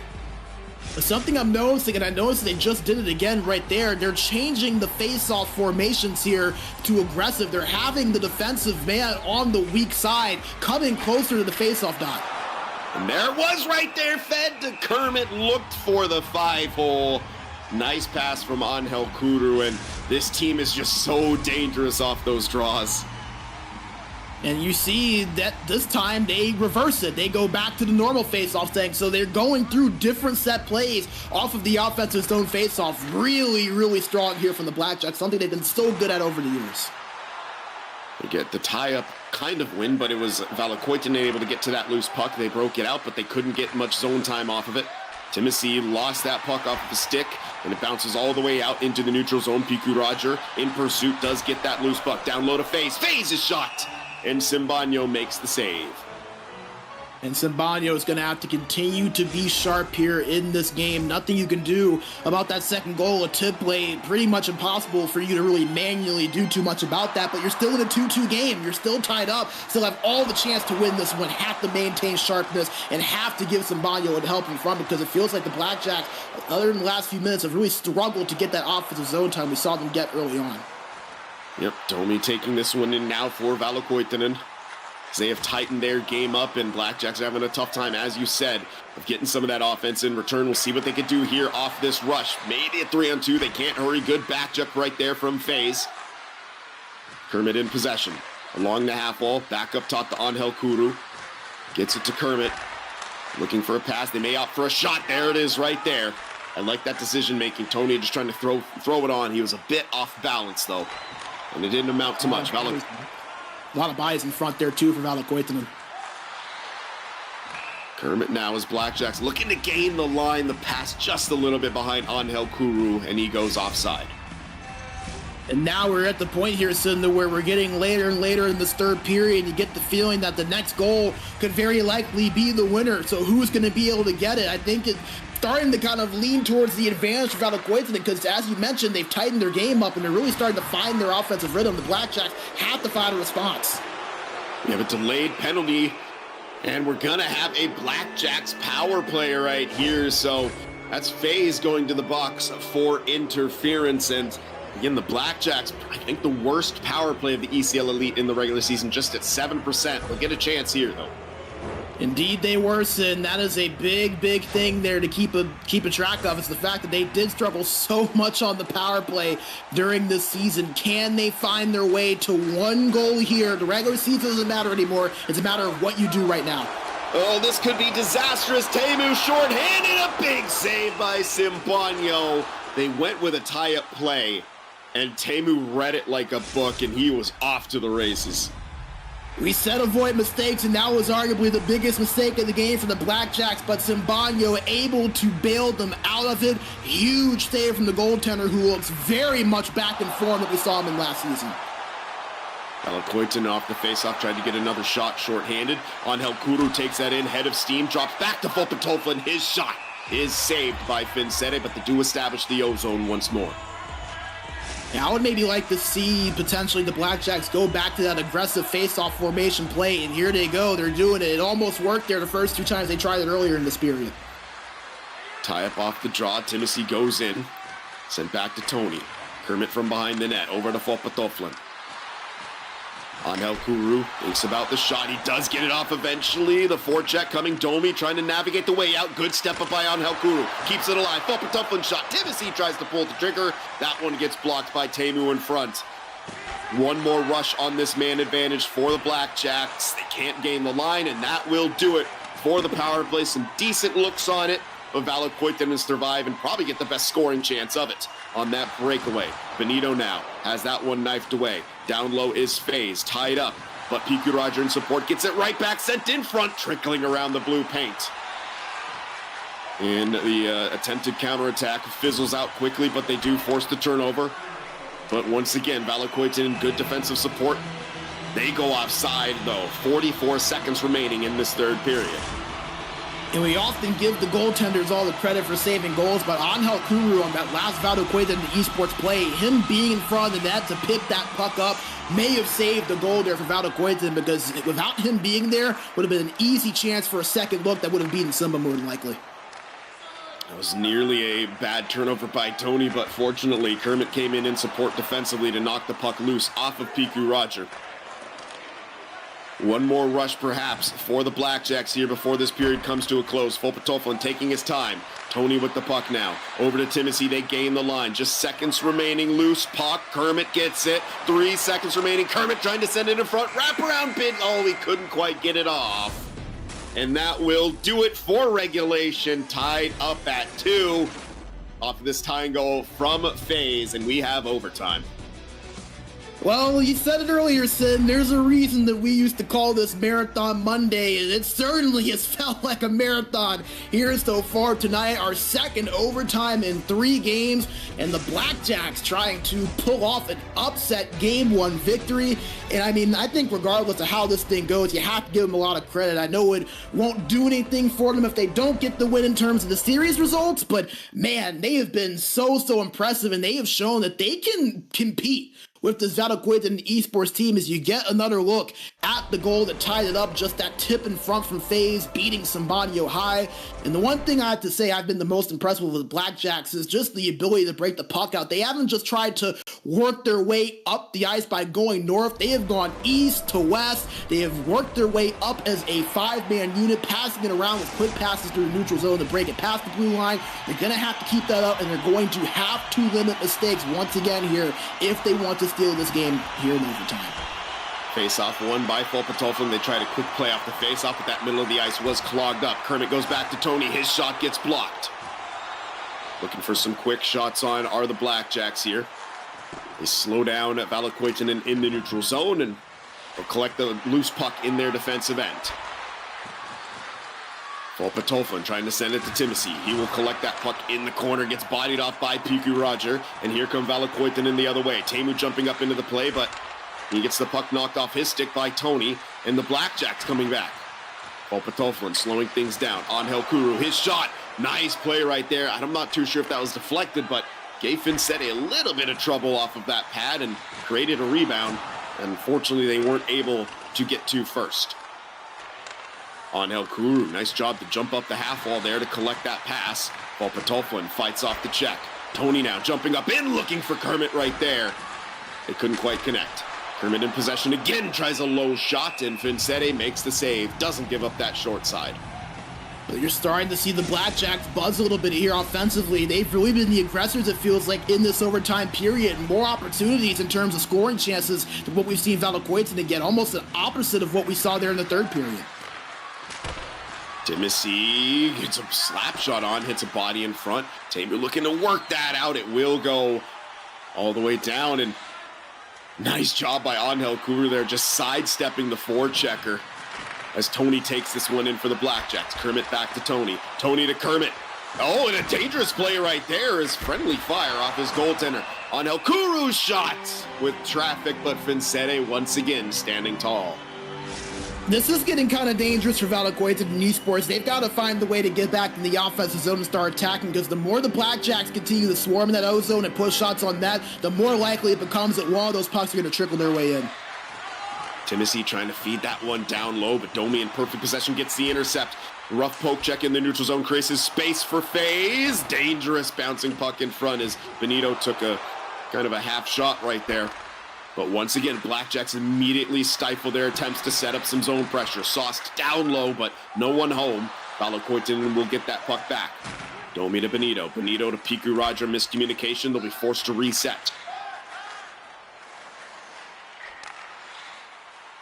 Something I'm noticing, and I noticed they just did it again right there, they're changing the face-off formations here to aggressive. They're having the defensive man on the weak side coming closer to the face-off dot. And there it was right there, fed to Kermit, looked for the 5-hole. Nice pass from Angel Kuru, and this team is just so dangerous off those draws. And you see that this time they reverse it. They go back to the normal face-off thing. So they're going through different set plays off of the offensive zone face-off. Really, really strong here from the Blackjacks, something they've been so good at over the years. They get the tie-up kind of win, but it was Valokuitunen able to get to that loose puck. They broke it out, but they couldn't get much zone time off of it. Timothy lost that puck off of the stick, and it bounces all the way out into the neutral zone. Piku Roger in pursuit does get that loose puck. Down low to FaZe. FaZe is shot! And Simbano makes the save. And Simbano is going to have to continue to be sharp here in this game. Nothing you can do about that second goal. A tip play, pretty much impossible for you to really manually do too much about that, but you're still in a 2-2 game. You're still tied up, still have all the chance to win this one. Have to maintain sharpness and have to give Simbano a help in front, because it feels like the Blackjacks, other than the last few minutes, have really struggled to get that offensive zone time we saw them get early on. Yep, Domi taking this one in now for Valokuitunen. They have tightened their game up, and Blackjacks are having a tough time, as you said, of getting some of that offense in return. We'll see what they can do here off this rush. Maybe a 3-on-2. They can't hurry. Good back check right there from FaZe. Kermit in possession. Along the half wall. Back up top to Angel Kuru. Gets it to Kermit. Looking for a pass. They may opt for a shot. There it is right there. I like that decision-making. Tony just trying to throw it on. He was a bit off balance, though. And it didn't amount to much. A lot of bodies in front there, too, for Valokuitunen. Kermit now as Blackjacks looking to gain the line, the pass just a little bit behind Angel Kuru, and he goes offside. And now we're at the point here, Cinder, where we're getting later and later in this third period. You get the feeling that the next goal could very likely be the winner. So who's going to be able to get it? I think it's starting to kind of lean towards the advantage of Valokuitunen, because as you mentioned, they've tightened their game up and they're really starting to find their offensive rhythm. The Blackjacks have to find a response. We have a delayed penalty, and we're gonna have a Blackjacks power play right here. So that's FaZe going to the box for interference. And again, the Blackjacks, I think the worst power play of the ECL Elite in the regular season, just at 7%. They'll get a chance here, though. Indeed, they worsen. That is a big, big thing there to keep a track of. It's the fact that they did struggle so much on the power play during this season. Can they find their way to one goal here? The regular season doesn't matter anymore. It's a matter of what you do right now. Oh, this could be disastrous. Teemu short-handed, a big save by Simbano. They went with a tie-up play, and Teemu read it like a book, and he was off to the races. We said avoid mistakes, and that was arguably the biggest mistake of the game for the Blackjacks, but Simbano able to bail them out of it. Huge save from the goaltender, who looks very much back in form that we saw him in last season. Valokuitunen off the faceoff, tried to get another shot short-handed. Angel Kuru takes that in, head of steam, drops back to Tohtorit. His shot is saved by Finsete, but they do establish the O-zone once more. Yeah, I would maybe like to see potentially the Blackjacks go back to that aggressive face-off formation play, and here they go. They're doing it. It almost worked there the first two times they tried it earlier in this period. Tie up off the draw. Timothy goes in. Sent back to Tony. Kermit from behind the net. Over to Tohtorit. Angel Kuru thinks about the shot. He does get it off eventually. The forecheck coming. Domi trying to navigate the way out. Good step up by Angel Kuru. Keeps it alive. Tohtorit shot. Timothy tries to pull the trigger. That one gets blocked by Teemu in front. One more rush on this man advantage for the Blackjacks. They can't gain the line, and that will do it for the power play. Some decent looks on it, but Valokuitunen survive and probably get the best scoring chance of it on that breakaway. Benito now has that one knifed away. Down low is FaZe, tied up, but Piku Roger in support gets it right back, sent in front, trickling around the blue paint. And the attempted counterattack fizzles out quickly, but they do force the turnover. But once again, Valokuitunen, good defensive support. They go offside, though. 44 seconds remaining in this third period. And we often give the goaltenders all the credit for saving goals, but Angel Kuru on that last Valokuitunen Esports play, him being in front of the net to pick that puck up may have saved the goal there for Valokuitunen, because without him being there, would have been an easy chance for a second look that would have beaten Simba more than likely. That was nearly a bad turnover by Tony, but fortunately, Kermit came in support defensively to knock the puck loose off of Piku Roger. One more rush, perhaps, for the Blackjacks here before this period comes to a close. Tohtorit taking his time. Tony with the puck now. Over to Timothy. They gain the line. Just seconds remaining. Loose puck. Kermit gets it. 3 seconds remaining. Kermit trying to send it in front. Wraparound pin. Oh, he couldn't quite get it off. And that will do it for regulation. Tied up at 2. Off of this tying goal from FaZe. And we have overtime. Well, you said it earlier, Sid. There's a reason that we used to call this Marathon Monday, and it certainly has felt like a marathon here so far tonight. Our second overtime in 3 games, and the Blackjacks trying to pull off an upset Game 1 victory. And I mean, I think regardless of how this thing goes, you have to give them a lot of credit. I know it won't do anything for them if they don't get the win in terms of the series results, but man, they have been so impressive, and they have shown that they can compete with the Valokuitunen Esports team as you get another look at the goal that tied it up, just that tip in front from FaZe, beating Sambadio high. And the one thing I have to say I've been the most impressed with the Blackjacks is just the ability to break the puck out. They haven't just tried to work their way up the ice by going north. They have gone east to west. They have worked their way up as a 5-man unit, passing it around with quick passes through the neutral zone to break it past the blue line. They're going to have to keep that up, and they're going to have to limit mistakes once again here if they want to steal this game here in overtime. Face-off won by Valokuitunen. They tried a quick play off the face-off, but that middle of the ice was clogged up. Kermit goes back to Tony. His shot gets blocked. Looking for some quick shots on are the Blackjacks here. They slow down Valokuitunen in the neutral zone, and they'll collect the loose puck in their defensive end. Valokuitunen trying to send it to Timothy. He will collect that puck in the corner, gets bodied off by Piku Roger, and here come Valokuitunen the other way. Teemu jumping up into the play, but he gets the puck knocked off his stick by Tony, and the Blackjacks coming back. Valokuitunen slowing things down. Angel Kuru, his shot. Nice play right there. I'm not too sure if that was deflected, but gave Finsete a little bit of trouble off of that pad and created a rebound. Unfortunately, they weren't able to get to first. Angel Kuru, nice job to jump up the half wall there to collect that pass. Valokuitunen fights off the check. Tony now jumping up in, looking for Kermit right there. They couldn't quite connect. Kermit in possession again, tries a low shot, and Finsete makes the save. Doesn't give up that short side. But you're starting to see the Blackjacks buzz a little bit here offensively. They've really been the aggressors, it feels like, in this overtime period. More opportunities in terms of scoring chances than what we've seen Valokuitunen get. Almost the opposite of what we saw there in the third period. Timothy gets a slap shot on, hits a body in front. Teemu looking to work that out. It will go all the way down, and nice job by Angel Kuru there, just sidestepping the forechecker as Tony takes this one in for the Blackjacks. Kermit back to Tony. Tony to Kermit. Oh, and a dangerous play right there is friendly fire off his goaltender. Angel Kuru's shot with traffic, but Finsete once again standing tall. This is getting kind of dangerous for Valokuitunen and Esports. They've got to find the way to get back in the offensive zone and start attacking, because the more the Blackjacks continue to swarm in that O zone and push shots on that, the more likely it becomes that one of those pucks are going to trickle their way in. Timothy trying to feed that one down low, but Domi in perfect possession gets the intercept. Rough poke check in the neutral zone creates his space for FaZe. Dangerous bouncing puck in front as Benito took a kind of a half shot right there. But once again, Blackjacks immediately stifle their attempts to set up some zone pressure. Sauced down low, but no one home. Valokuitunen will get that puck back. Domi to Benito. Benito to Piku Roger. Miscommunication. They'll be forced to reset.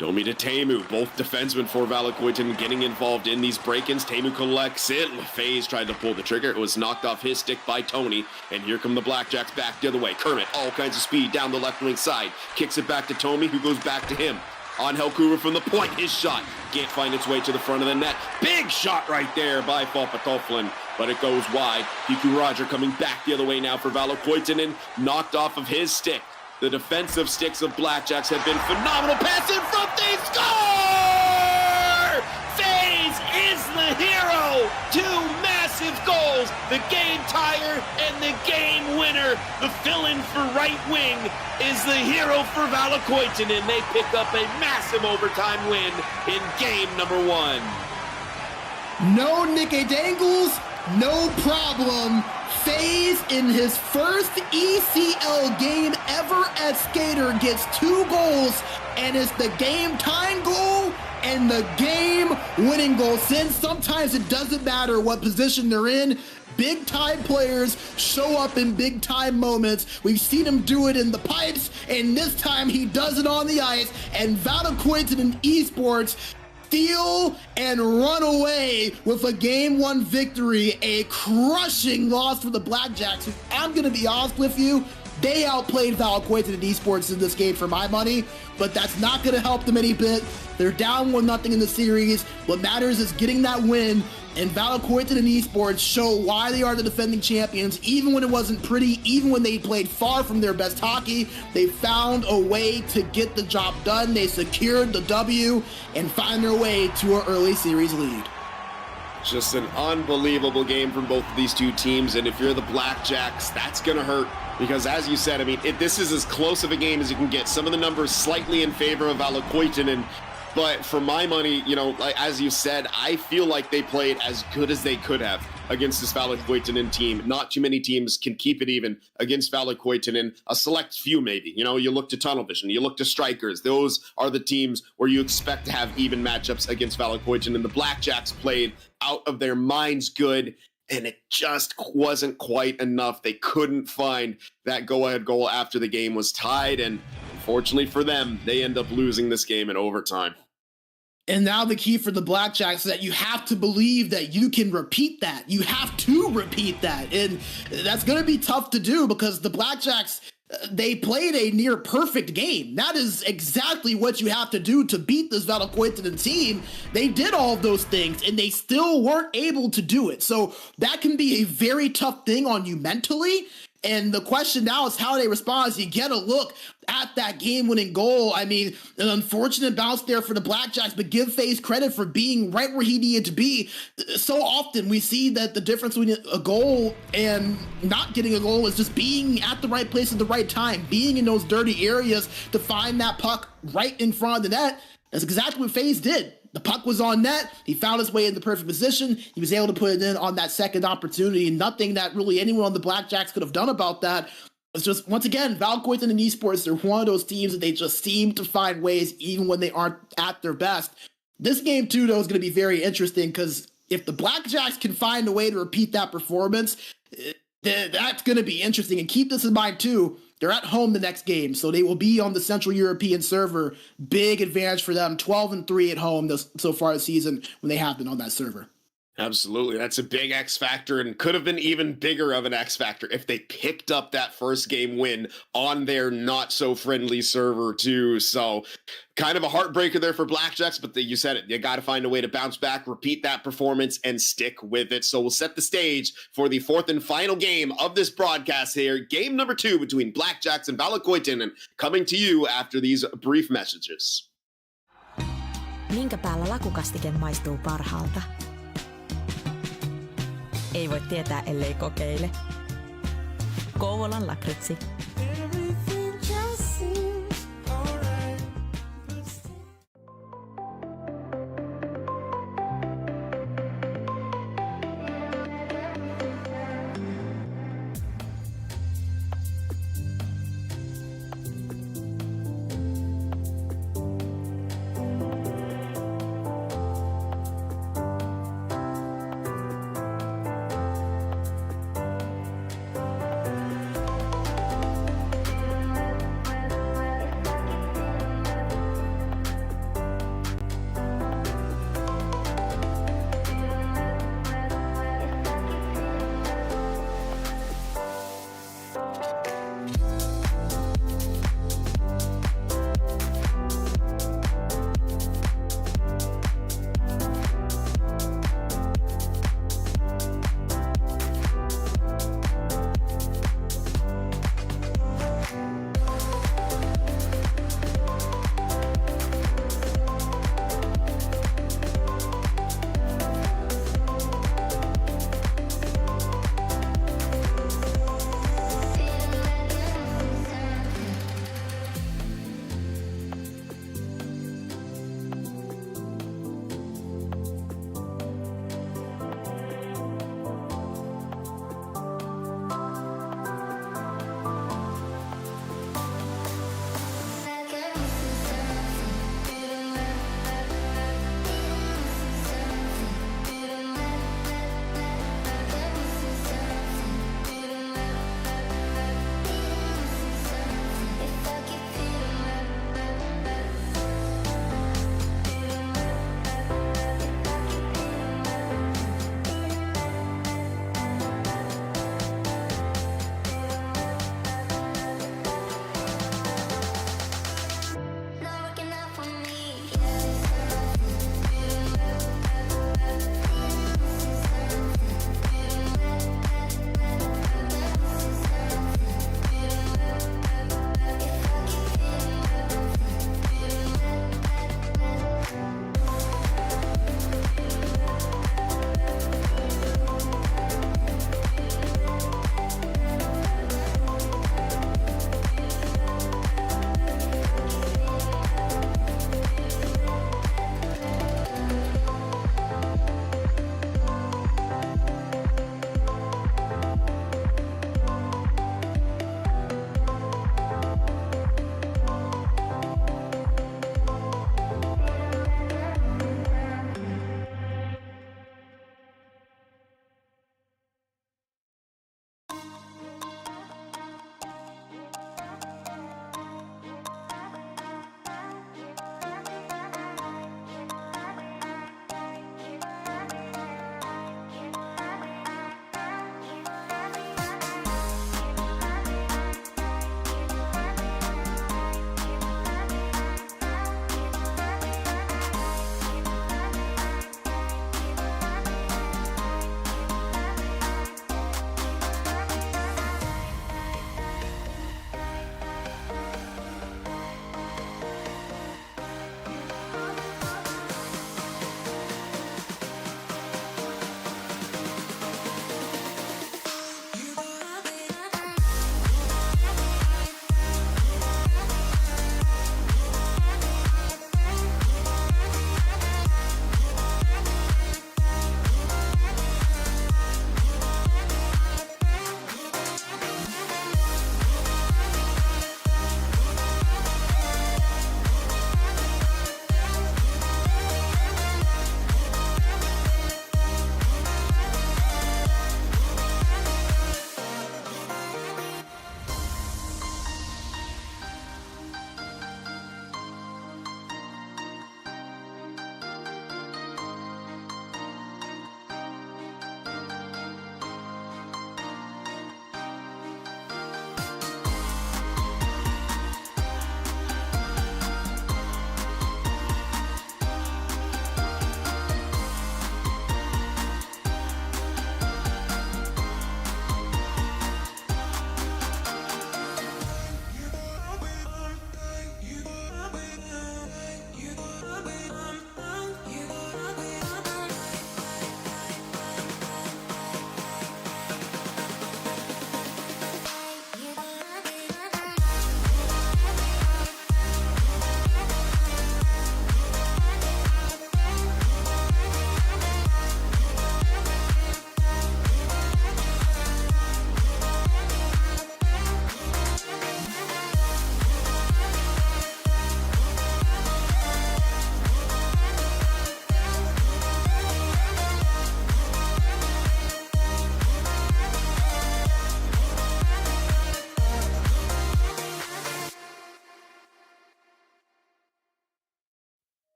Domi to Teemu. Both defensemen for Valokuitunen getting involved in these break-ins. Teemu collects it. FaZe tried to pull the trigger. It was knocked off his stick by Tony. And here come the Blackjacks back the other way. Kermit, all kinds of speed down the left wing side. Kicks it back to Tomi, who goes back to him. Angel Kuru from the point. His shot can't find its way to the front of the net. Big shot right there by Valokuitunen, but it goes wide. Piku Roger coming back the other way now for Valokuitunen. Knocked off of his stick. The defensive sticks of Blackjacks have been phenomenal. Pass in front, they score! FaZe is the hero! 2 massive goals, the game tire and the game winner. The fill-in for right wing is the hero for Valokuitunen. They pick up a massive overtime win in game number 1. No Nicky Dangles, no problem. FaZe in his first ECL game ever as Skater gets 2 goals, and it's the game-tying goal and the game-winning goal. Since sometimes it doesn't matter what position they're in, Big time players show up in big time moments. We've seen him do it in the pipes, and this time he does it on the ice. And Valokuitunen and Esports steal and run away with a game 1 victory, a crushing loss for the Blackjacks. I'm going to be honest with you, they outplayed Valokuitunen and Esports in this game for my money, but that's not going to help them any bit. They're down 1-0 in the series. What matters is getting that win, and Valokuitunen and Esports show why they are the defending champions. Even when it wasn't pretty, even when they played far from their best hockey, they found a way to get the job done. They secured the W and find their way to an early series lead. Just an unbelievable game from both of these two teams, and if you're the Blackjacks, that's going to hurt. Because as you said, I mean, this is as close of a game as you can get. Some of the numbers slightly in favor of Valokuitunen, but for my money, you know, like as you said, I feel like they played as good as they could have against this Valokuitunen team. Not too many teams can keep it even against Valokuitunen. A select few, maybe. You know, you look to Tunnel Vision, you look to Strikers. Those are the teams where you expect to have even matchups against Valokuitunen. The Blackjacks played out of their minds good, and it just wasn't quite enough. They couldn't find that go-ahead goal after the game was tied, and unfortunately for them, they end up losing this game in overtime. And now the key for the Blackjacks is that you have to believe that you can repeat that. You have to repeat that. And that's going to be tough to do because the Blackjacks, they played a near perfect game. That is exactly what you have to do to beat this Valokuitunen team. They did all of those things and they still weren't able to do it. So that can be a very tough thing on you mentally. And the question now is how they respond as you get a look at that game-winning goal. I mean, an unfortunate bounce there for the Blackjacks, but give FaZe credit for being right where he needed to be. So often we see that the difference between a goal and not getting a goal is just being at the right place at the right time, being in those dirty areas to find that puck right in front of the net. That's exactly what FaZe did. The puck was on net. He found his way in the perfect position. He was able to put it in on that second opportunity. Nothing that really anyone on the Blackjacks could have done about that. It's just, once again, Valokuitunen and Esports, they're one of those teams that they just seem to find ways even when they aren't at their best. This game, too, though, is going to be very interesting because if the Blackjacks can find a way to repeat that performance, that's going to be interesting. And keep this in mind, too. They're at home the next game, so they will be on the Central European server. Big advantage for them, 12-3 at home so far this season when they have been on that server. Absolutely. That's a big X factor and could have been even bigger of an X factor if they picked up that first game win on their not so friendly server too. So kind of a heartbreaker there for Blackjacks, but you said it. You got to find a way to bounce back, repeat that performance, and stick with it. So we'll set the stage for the fourth and final game of this broadcast here. Game number 2 between Blackjacks and Valokuitunen, coming to you after these brief messages. Minkä päällä lakukastike maistuu parhaalta? Ei voi tietää, ellei kokeile. Kouvolan lakritsi.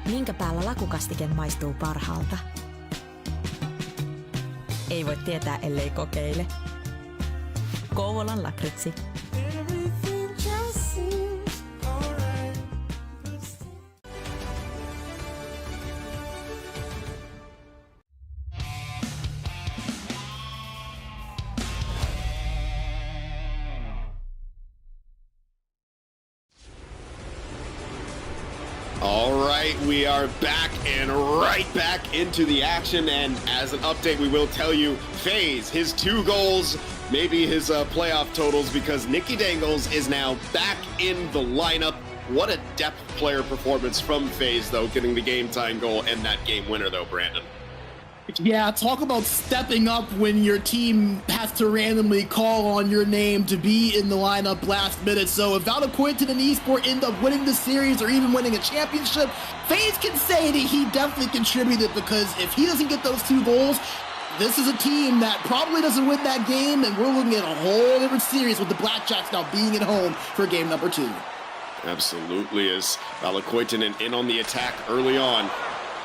Minkä päällä lakukastike maistuu parhaalta? Ei voi tietää, ellei kokeile. Kouvolan lakritsi. All right, we are back and right back into the action. And as an update, we will tell you FaZe, his 2 goals, maybe his playoff totals, because Nicky Dangles is now back in the lineup. What a depth player performance from FaZe, though, getting the game time goal and that game winner, though, Brandon. Yeah, talk about stepping up when your team has to randomly call on your name to be in the lineup last minute. So if Valokuitunen and Esports end up winning the series or even winning a championship, FaZe can say that he definitely contributed, because if he doesn't get those 2 goals, this is a team that probably doesn't win that game, and we're looking at a whole different series with the Blackjacks now being at home for game number 2. Absolutely, as Valokuitunen in on the attack early on.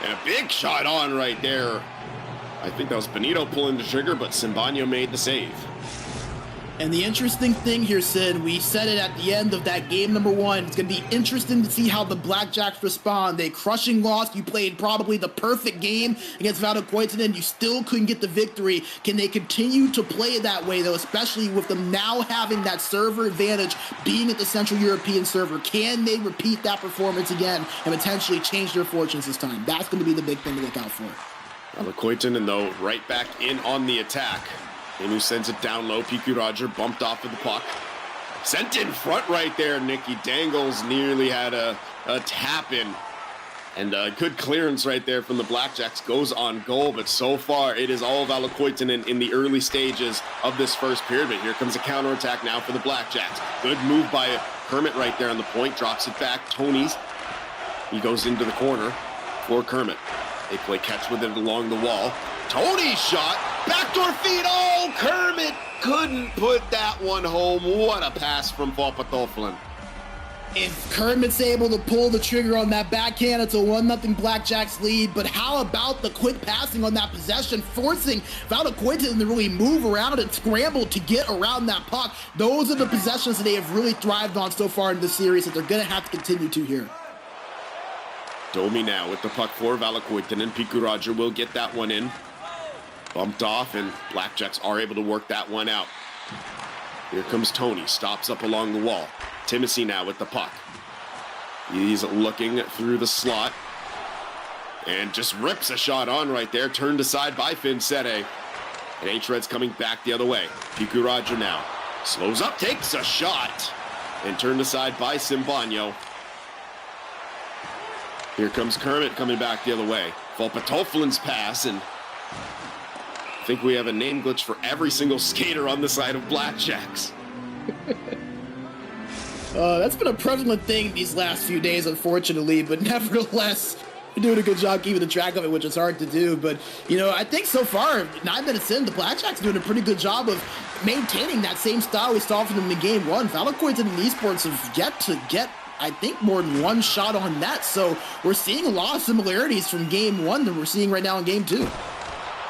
And a big shot on right there. I think that was Benito pulling the trigger, but Simbano made the save. And the interesting thing here, Sid, we said it at the end of that game number 1. It's going to be interesting to see how the Blackjacks respond. They crushing loss. You played probably the perfect game against Valokuitunen. You still couldn't get the victory. Can they continue to play it that way, though, especially with them now having that server advantage, being at the Central European server? Can they repeat that performance again and potentially change their fortunes this time? That's going to be the big thing to look out for. Valokuitunen, though, right back in on the attack. Inu sends it down low. PQ Roger bumped off of the puck. Sent in front right there. Nicky Dangles nearly had a tap in. And a good clearance right there from the Blackjacks goes on goal. But so far, it is all Valokuitunen in the early stages of this first period. But here comes a counterattack now for the Blackjacks. Good move by Kermit right there on the point. Drops it back. Tony's. He goes into the corner for Kermit. They play catch with it along the wall. Tony's shot. Backdoor feed. Oh, Kermit couldn't put that one home. What a pass from Tohtorit. If Kermit's able to pull the trigger on that backhand, it's a 1-0 Blackjacks lead. But how about the quick passing on that possession, forcing Valokuitunen to really move around and scramble to get around that puck? Those are the possessions that they have really thrived on so far in the series that they're going to have to continue to here. Domi now with the puck for Valokuitunen, and Piku Roger will get that one in. Bumped off, and Blackjacks are able to work that one out. Here comes Tony, stops up along the wall. Timothy now with the puck. He's looking through the slot, and just rips a shot on right there, turned aside by Finsete. And H-Red's coming back the other way. Piku Roger now slows up, takes a shot, and turned aside by Simbano. Here comes Kermit coming back the other way. Tohtorit's pass, and I think we have a name glitch for every single skater on the side of Blackjacks. That's been a prevalent thing these last few days, unfortunately, but nevertheless, you're doing a good job keeping the track of it, which is hard to do. But, you know, I think so far, 9 minutes in, the Blackjacks are doing a pretty good job of maintaining that same style we saw from them in game 1. Valokuitunen and Esports have yet to get, I think, more than one shot on net. So we're seeing a lot of similarities from game 1 that we're seeing right now in game 2.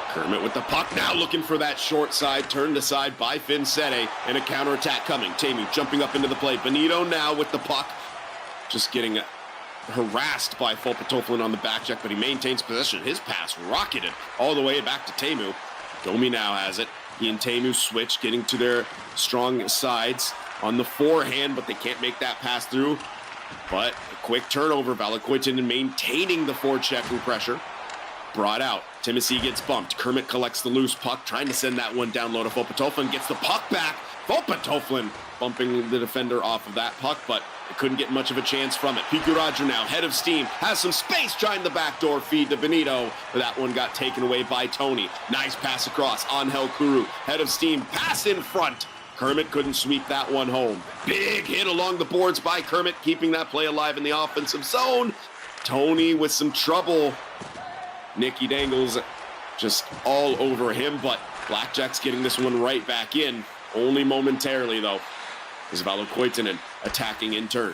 Kermit with the puck now, looking for that short side, turned aside by Finsete, and a counterattack coming. Tamu jumping up into the play. Benito now with the puck, just getting harassed by Tohtorit on the back check, but he maintains possession. His pass rocketed all the way back to Tamu. Domi now has it. He and Tamu switch, getting to their strong sides on the forehand, but they can't make that pass through. But a quick turnover, Valokuitunen maintaining the forechecking pressure. brought out. Timothy gets bumped. Kermit collects the loose puck, trying to send that one down low to Tohtorit. Gets the puck back. Tohtorit bumping the defender off of that puck, but it couldn't get much of a chance from it. Roger now, head of steam, has some space, trying the backdoor feed to Benito, but that one got taken away by Tony. Nice pass across, Angel Kuru, head of steam, pass in front. Kermit couldn't sweep that one home. Big hit along the boards by Kermit, keeping that play alive in the offensive zone. Tony with some trouble. Nicky Dangles just all over him, but Blackjack's getting this one right back in. Only momentarily, though, as Valokuitunen attacking in turn.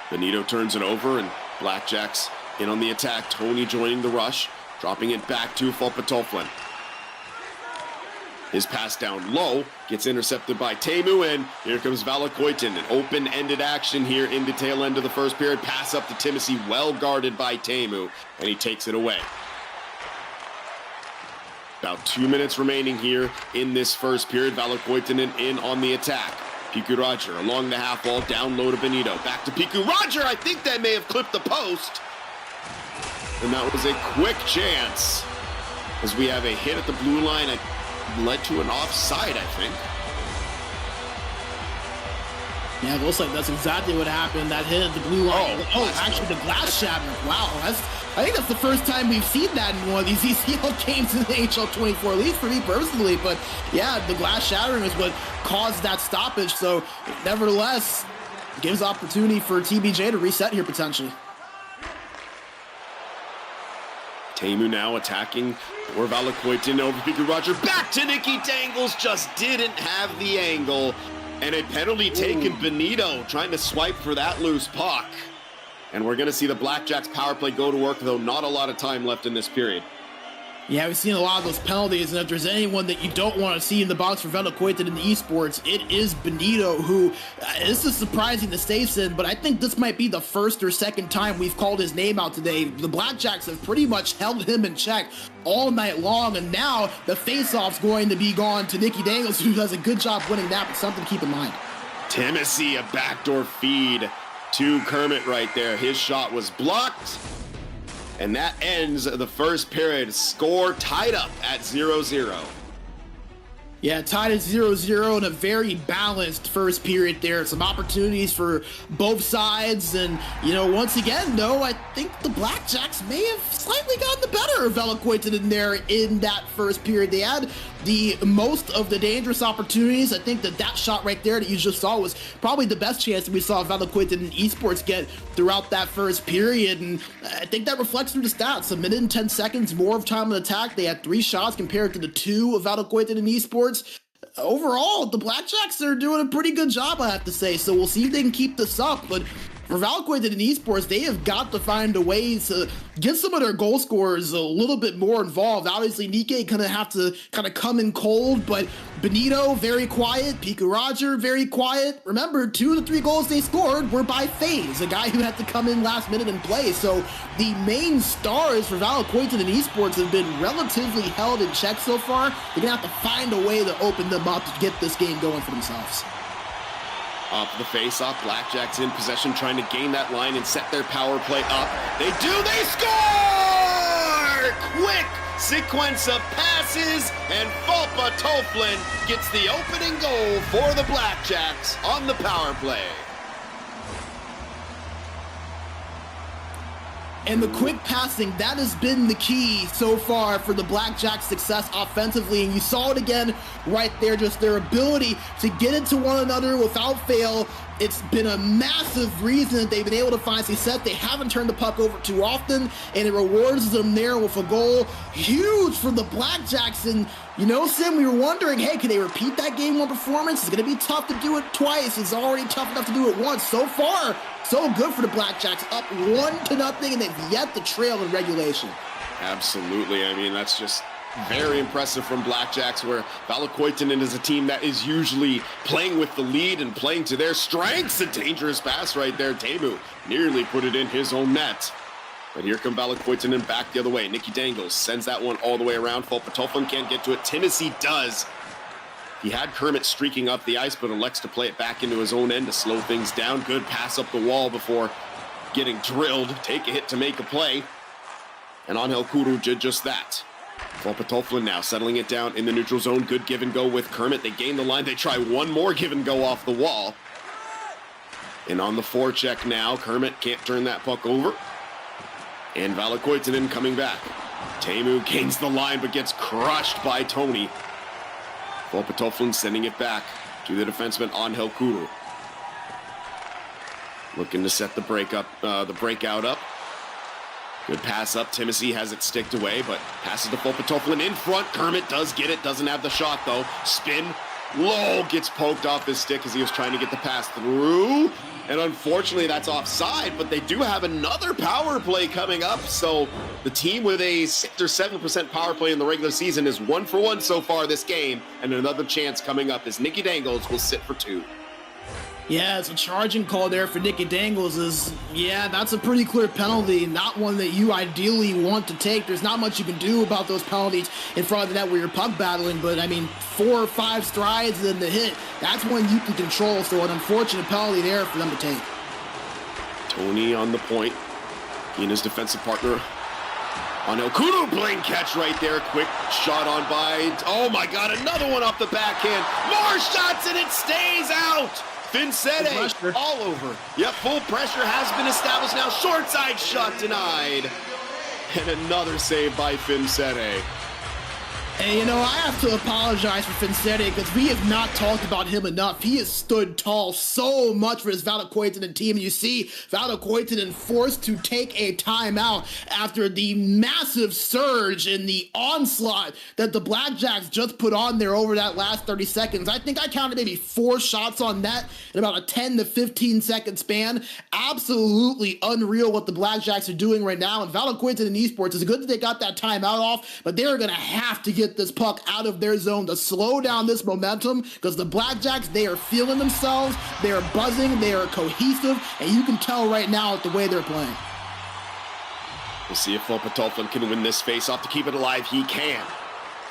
Benito turns it over, and Blackjack's in on the attack. Tony joining the rush, dropping it back to Tohtorit. His pass down low gets intercepted by Teemu, and here comes Valokuitunen. Open-ended action here in the tail end of the first period. Pass up to Timothy, well guarded by Teemu, and he takes it away. About 2 minutes remaining here in this first period. Valokuitunen in on the attack. Roger along the half wall, down low to Benito. Back to Roger. I think that may have clipped the post. And that was a quick chance, as we have a hit at the blue line. It led to an offside, I think. Yeah, it looks like that's exactly what happened. That hit at the blue line. Actually, the glass shattered. Wow, I think that's the first time we've seen that in one of these ECL games in the HL 24, at least for me personally. But yeah, the glass shattering is what caused that stoppage. So nevertheless, it gives opportunity for TBJ to reset here potentially. Teemu now attacking for Valokuitunen over Roger. Back to Nicky Dangles, just didn't have the angle. And a penalty taken. Benito trying to swipe for that loose puck. And we're going to see the Blackjacks power play go to work, though not a lot of time left in this period. Yeah, we've seen a lot of those penalties, and if there's anyone that you don't want to see in the box for Valokuitunen in the Esports, it is Benito, who, this is surprising to Stayson, but I think this might be the first or second time we've called his name out today. The Blackjacks have pretty much held him in check all night long, and now the face-off's going to be gone to Nicky Dangles, who does a good job winning that, but something to keep in mind. Timothy, a backdoor feed to Kermit right there. His shot was blocked. And that ends the first period. Score tied up at 0-0. Yeah, tied at 0-0 in a very balanced first period there. Some opportunities for both sides. And, you know, once again, though, I think the Blackjacks may have slightly gotten the better of Valokuitunen there in that first period. They had the most of the dangerous opportunities. I think that shot right there that you just saw was probably the best chance that we saw Valokuitunen Esports get throughout that first period. And I think that reflects through the stats. A minute and 10 seconds more of time on attack. They had 3 shots compared to the 2 of Valokuitunen Esports. Overall, the Blackjacks are doing a pretty good job, I have to say. So we'll see if they can keep this up. But for Valokuitunen Esports, they have got to find a way to get some of their goal scorers a little bit more involved. Obviously, Nikkei gonna have to kind of come in cold, but Benito, very quiet. Roger, very quiet. Remember, 2 of the 3 goals they scored were by FaZe, a guy who had to come in last minute and play. So the main stars for Valokuitunen Esports have been relatively held in check so far. They're gonna have to find a way to open them up to get this game going for themselves. Off the face-off, Blackjacks in possession, trying to gain that line and set their power play up. They do, they score! Quick sequence of passes, and Tohtorit gets the opening goal for the Blackjacks on the power play. And the quick passing, that has been the key so far for the Blackjacks' success offensively. And you saw it again right there, just their ability to get into one another without fail. It's been a massive reason that they've been able to find success. They haven't turned the puck over too often, and it rewards them there with a goal. Huge for the Blackjacks. And, you know, Sim, we were wondering, hey, can they repeat that game 1 performance? It's going to be tough to do it twice. It's already tough enough to do it once. So far, so good for the Blackjacks, up 1-0, and they've yet to trail in regulation. Absolutely. I mean, that's just very impressive from Blackjacks, where Valokuitunen is a team that is usually playing with the lead and playing to their strengths. A dangerous pass right there. Teemu nearly put it in his own net. But here come Valokuitunen back the other way. Nicky Dangles sends that one all the way around. Tohtorit can't get to it. Timothy does. He had Kermit streaking up the ice, but elects to play it back into his own end to slow things down. Good pass up the wall before getting drilled. Take a hit to make a play. And Angel Kuru did just that. Tohtorit now settling it down in the neutral zone. Good give and go with Kermit. They gain the line. They try one more give and go off the wall. And on the forecheck now, Kermit can't turn that puck over. And Valokuitunen coming back. Teemu gains the line but gets crushed by Tony. Tohtorit sending it back to the defenseman Angel Kuru. Looking to set the breakout up. Good pass up. Timothy has it sticked away, but passes to Tohtorit in front. Kermit does get it, doesn't have the shot though. Spin, low, gets poked off his stick as he was trying to get the pass through. And unfortunately that's offside, but they do have another power play coming up. So the team with a 6 or 7% power play in the regular season is 1 for 1 so far this game. And another chance coming up as Nicky Dangles will sit for 2. Yeah, it's a charging call there for Nicky Dangles. That's a pretty clear penalty, not one that you ideally want to take. There's not much you can do about those penalties in front of the net where you're puck battling, but I mean, 4 or 5 strides and the hit, that's one you can control. So an unfortunate penalty there for them to take. Tony on the point. He and his defensive partner Angel Kuru, blank catch right there. Quick shot on by, oh my God, another one off the backhand. More shots and it stays out. Vincere all over. Yep, full pressure has been established now. Short side shot denied. And another save by Vincere. And I have to apologize for Vincere because we have not talked about him enough. He has stood tall so much for his Valokuitunen team. And you see Valokuitunen forced to take a timeout after the massive surge in the onslaught that the Blackjacks just put on there over that last 30 seconds. I think I counted maybe 4 shots on net in about a 10 to 15 second span. Absolutely unreal what the Blackjacks are doing right now. And Valokuitunen Esports, is good that they got that timeout off, but they're going to have to get this puck out of their zone to slow down this momentum because the Blackjacks, they are feeling themselves, they are buzzing, they are cohesive, and you can tell right now at the way they're playing. We'll see if Tohtorit can win this face-off to keep it alive. He can.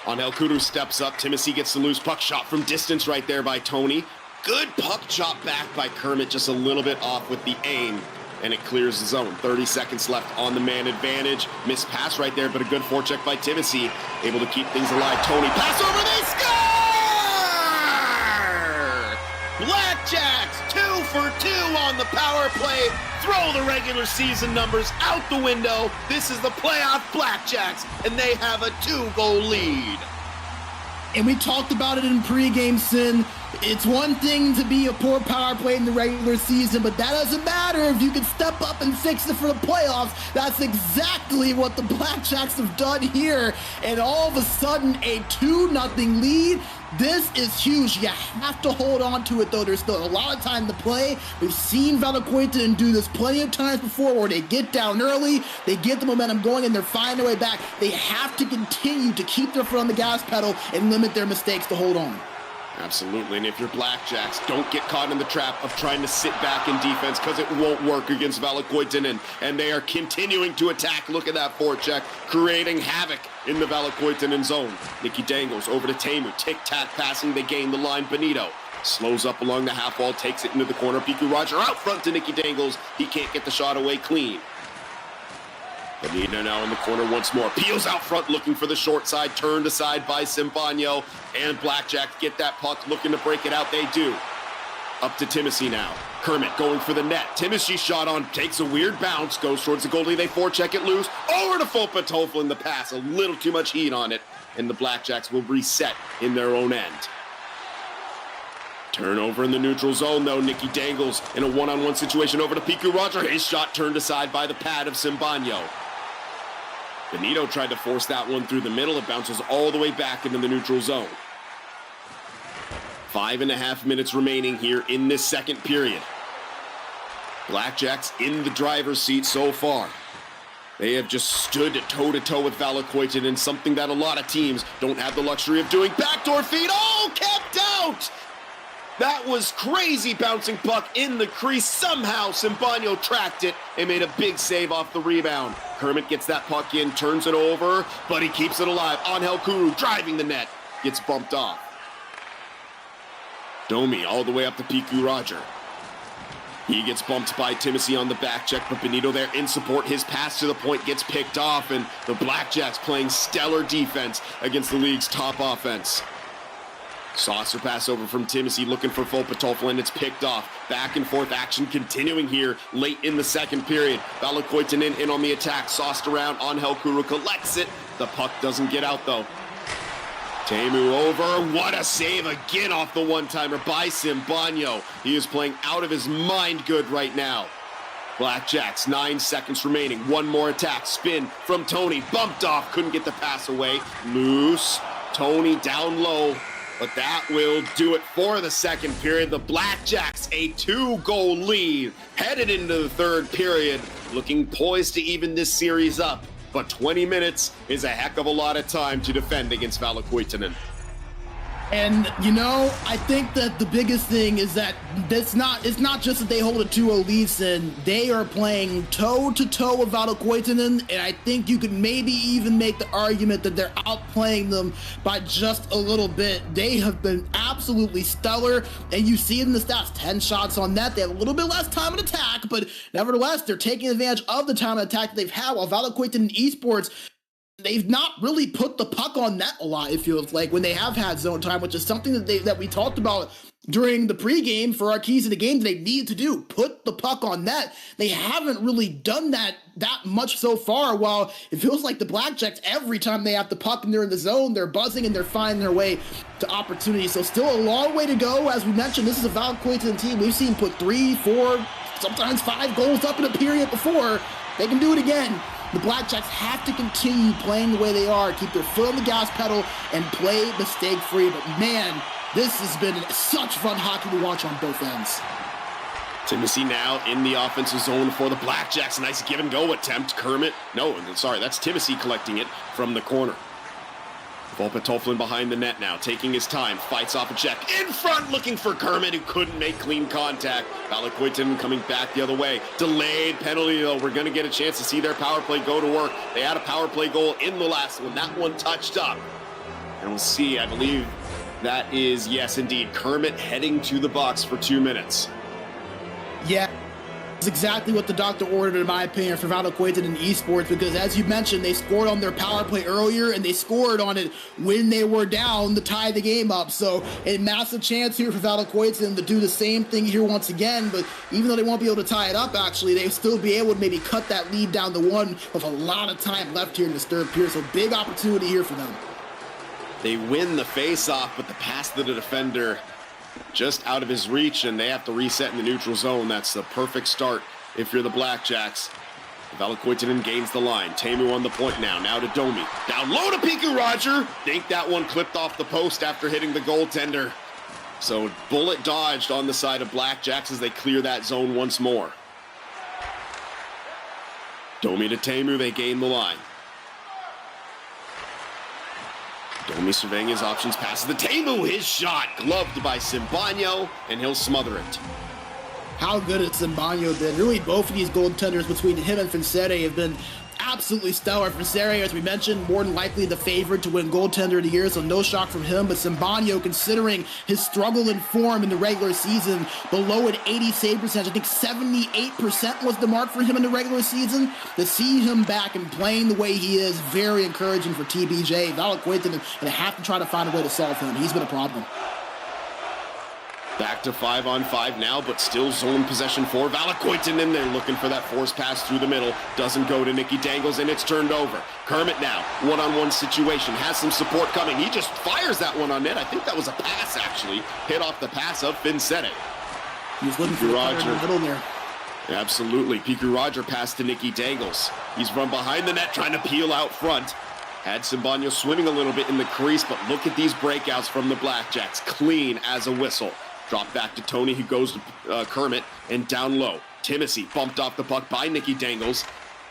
Angel Kuru steps up. Timothy gets the loose puck shot from distance right there by Tony. Good puck chop back by Kermit, just a little bit off with the aim. And it clears the zone. 30 seconds left on the man advantage. Missed pass right there, but a good forecheck by Timothy. Able to keep things alive. Tony, pass over, they score! Blackjacks, 2 for 2 on the power play. Throw the regular season numbers out the window. This is the playoff Blackjacks, and they have a 2-goal lead. And we talked about it in pregame, Sin. It's one thing to be a poor power play in the regular season, but that doesn't matter if you can step up and fix it for the playoffs. That's exactly what the Blackjacks have done here. And all of a sudden, a 2-0 lead. This is huge. You have to hold on to it, though. There's still a lot of time to play. We've seen Valokuitunen do this plenty of times before where they get down early, they get the momentum going, and they're finding their way back. They have to continue to keep their foot on the gas pedal and limit their mistakes to hold on. Absolutely, and if you're Blackjacks, don't get caught in the trap of trying to sit back in defense because it won't work against Valokuitunen, and they are continuing to attack. Look at that forecheck, creating havoc in the Valokuitunen zone. Nicky Dangles over to Teemu, tic-tac passing, they gain the line. Benito slows up along the half wall, takes it into the corner. Piku Roger out front to Nicky Dangles, he can't get the shot away clean. Benito now in the corner once more. Peels out front looking for the short side. Turned aside by Simpano. And Blackjack get that puck looking to break it out. They do. Up to Timothy now. Kermit going for the net. Timothy shot on. Takes a weird bounce. Goes towards the goalie. They forecheck it loose. Over to Tohtorit in the pass. A little too much heat on it. And the Blackjacks will reset in their own end. Turnover in the neutral zone, though. Nicky Dangles in a one-on-one situation over to Piku Roger. His shot turned aside by the pad of Simpano. Benito tried to force that one through the middle. It bounces all the way back into the neutral zone. 5.5 minutes remaining here in this second period. Blackjacks in the driver's seat so far. They have just stood toe-to-toe with Valokuitunen, something that a lot of teams don't have the luxury of doing. Backdoor feed, oh, kept out! That was crazy bouncing puck in the crease. Somehow Simpano tracked it and made a big save off the rebound. Kermit gets that puck in, turns it over, but he keeps it alive. Angel Kuru driving the net, gets bumped off. Domi all the way up to Piku Roger. He gets bumped by Timothy on the back check, but Benito there in support. His pass to the point gets picked off, and the Blackjacks playing stellar defense against the league's top offense. Saucer pass over from Timothy looking for Tohtorit, and it's picked off. Back and forth action continuing here late in the second period. Valokuitunen in on the attack, sauced around. Angel Kuru collects it. The puck doesn't get out though. Teemu over. What a save again off the one-timer by Simbano. He is playing out of his mind good right now. Blackjacks, 9 seconds remaining. One more attack. Spin from Tony. Bumped off. Couldn't get the pass away. Loose. Tony down low. But that will do it for the second period. The Blackjacks, a 2-goal lead, headed into the third period, looking poised to even this series up. But 20 minutes is a heck of a lot of time to defend against Valokuitunen. And, you know, I think that the biggest thing is that it's not just that they hold a 2-0 lead, and they are playing toe-to-toe with Valokuitunen, and I think you could maybe even make the argument that they're outplaying them by just a little bit. They have been absolutely stellar, and you see it in the stats. 10 shots on net. They have a little bit less time on attack, but nevertheless, they're taking advantage of the time on attack that they've had, while Valokuitunen Esports, they've not really put the puck on net a lot, it feels like, when they have had zone time, which is something that we talked about during the pregame for our keys of the game that they need to do. Put the puck on net. They haven't really done that much so far, while it feels like the Blackjacks, every time they have the puck and they're in the zone, they're buzzing and they're finding their way to opportunities. So still a long way to go. As we mentioned, this is a Valokuitunen team we've seen put 3, 4, sometimes 5 goals up in a period before. They can do it again. The Blackjacks have to continue playing the way they are, keep their foot on the gas pedal, and play mistake-free. But man, this has been such fun hockey to watch on both ends. Timothy now in the offensive zone for the Blackjacks. Nice give-and-go attempt. Kermit. No, sorry, that's Timothy collecting it from the corner. Tohtorit behind the net now, taking his time, fights off a check. In front, looking for Kermit, who couldn't make clean contact. Valokuitunen coming back the other way. Delayed penalty, though. We're going to get a chance to see their power play go to work. They had a power play goal in the last one. That one touched up. And we'll see, I believe that is, yes, indeed, Kermit heading to the box for 2 minutes. Yeah. It's exactly what the doctor ordered, in my opinion, for Valokuitunen Esports, because as you mentioned, they scored on their power play earlier, and they scored on it when they were down to tie the game up. So a massive chance here for Valokuitunen to do the same thing here once again, but even though they won't be able to tie it up, actually, they'll still be able to maybe cut that lead down to 1 with a lot of time left here in this third period. So big opportunity here for them. They win the face-off, but the pass to the defender just out of his reach, and they have to reset in the neutral zone. That's the perfect start if you're the Blackjacks. Valokuitunen gains the line. Teemu on the point now. Now to Domi. Down low to Piku Roger. Think that one clipped off the post after hitting the goaltender. So bullet dodged on the side of Blackjacks as they clear that zone once more. Domi to Teemu. They gain the line. Domi surveying his options, passes the Teemu, his shot, gloved by Simbano, and he'll smother it. How good has Simbano been? Really, both of these goaltenders between him and Fincere have been absolutely stellar. Fincere, as we mentioned, more than likely the favorite to win goaltender of the year, so no shock from him. But Simbano, considering his struggle in form in the regular season, below an 80 save percentage, I think 78% was the mark for him in the regular season. To see him back and playing the way he is, very encouraging for TBJ. Valokuitunen, and have to try to find a way to solve him. He's been a problem. Back to 5-on-5 now, but still zone possession for Valokuitunen. They're looking for that forced pass through the middle. Doesn't go to Nicky Dangles, and it's turned over. Kermit now, one-on-one situation, has some support coming. He just fires that one on net. I think that was a pass, actually. Hit off the pass of Fincere. He's looking for Roger in the middle there. Absolutely. Piku Roger pass to Nicky Dangles. He's from behind the net, trying to peel out front. Had Simbano swimming a little bit in the crease, but look at these breakouts from the Blackjacks. Clean as a whistle. Drop back to Tony, who goes to Kermit, and down low. Timothy bumped off the puck by Nicky Dangles.